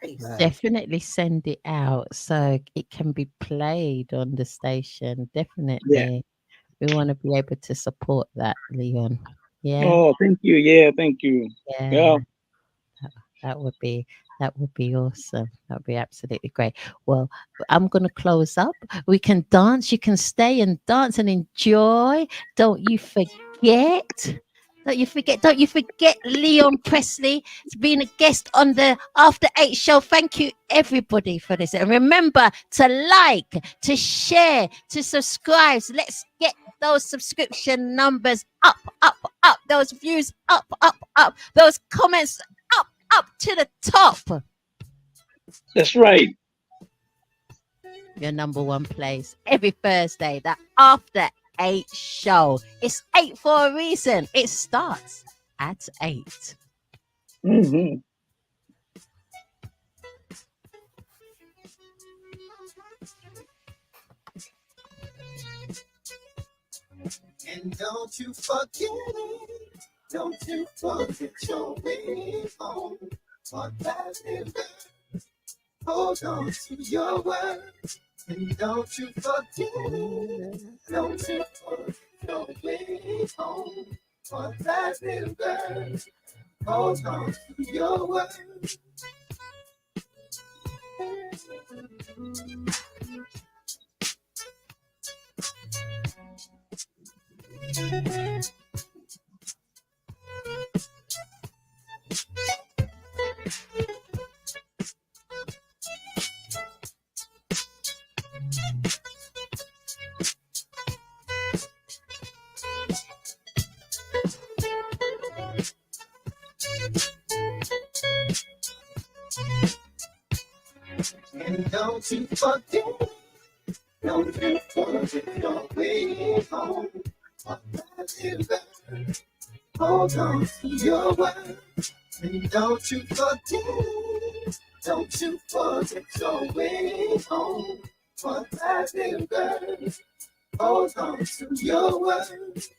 Speaker 5: Nice.
Speaker 1: Definitely send it out so it can be played on the station. Definitely. We want to be able to support that, Leon. Yeah.
Speaker 4: Oh, thank you. Yeah, thank you. Yeah.
Speaker 1: That would be awesome. That would be absolutely great. Well, I'm going to close up. We can dance. You can stay and dance and enjoy. Don't you forget. Don't you forget Leon Pressley being a guest on the After 8 show. Thank you, everybody, for this. And remember to like, to share, to subscribe. So let's get those subscription numbers up. Those views up. Those comments up to the top.
Speaker 4: That's right.
Speaker 1: Your number one place every Thursday, the After 8 show. It's 8 for a reason. It starts at 8.
Speaker 4: Mm-hmm.
Speaker 8: And don't you forget it. Don't you forget your way home. For that is good. Hold on to your words. And don't you forget it. Don't you forget your way home. For that little girl. Hold on to your words. And don't you forget, don't you forget your way home. Hold on to your words. And don't you forget, don't you forget your way home. For that little girl, hold on to your words.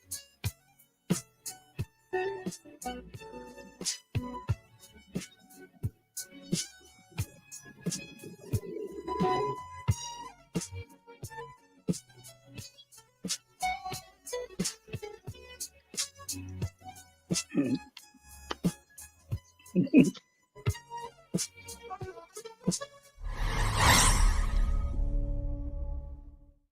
Speaker 4: Mm-hmm.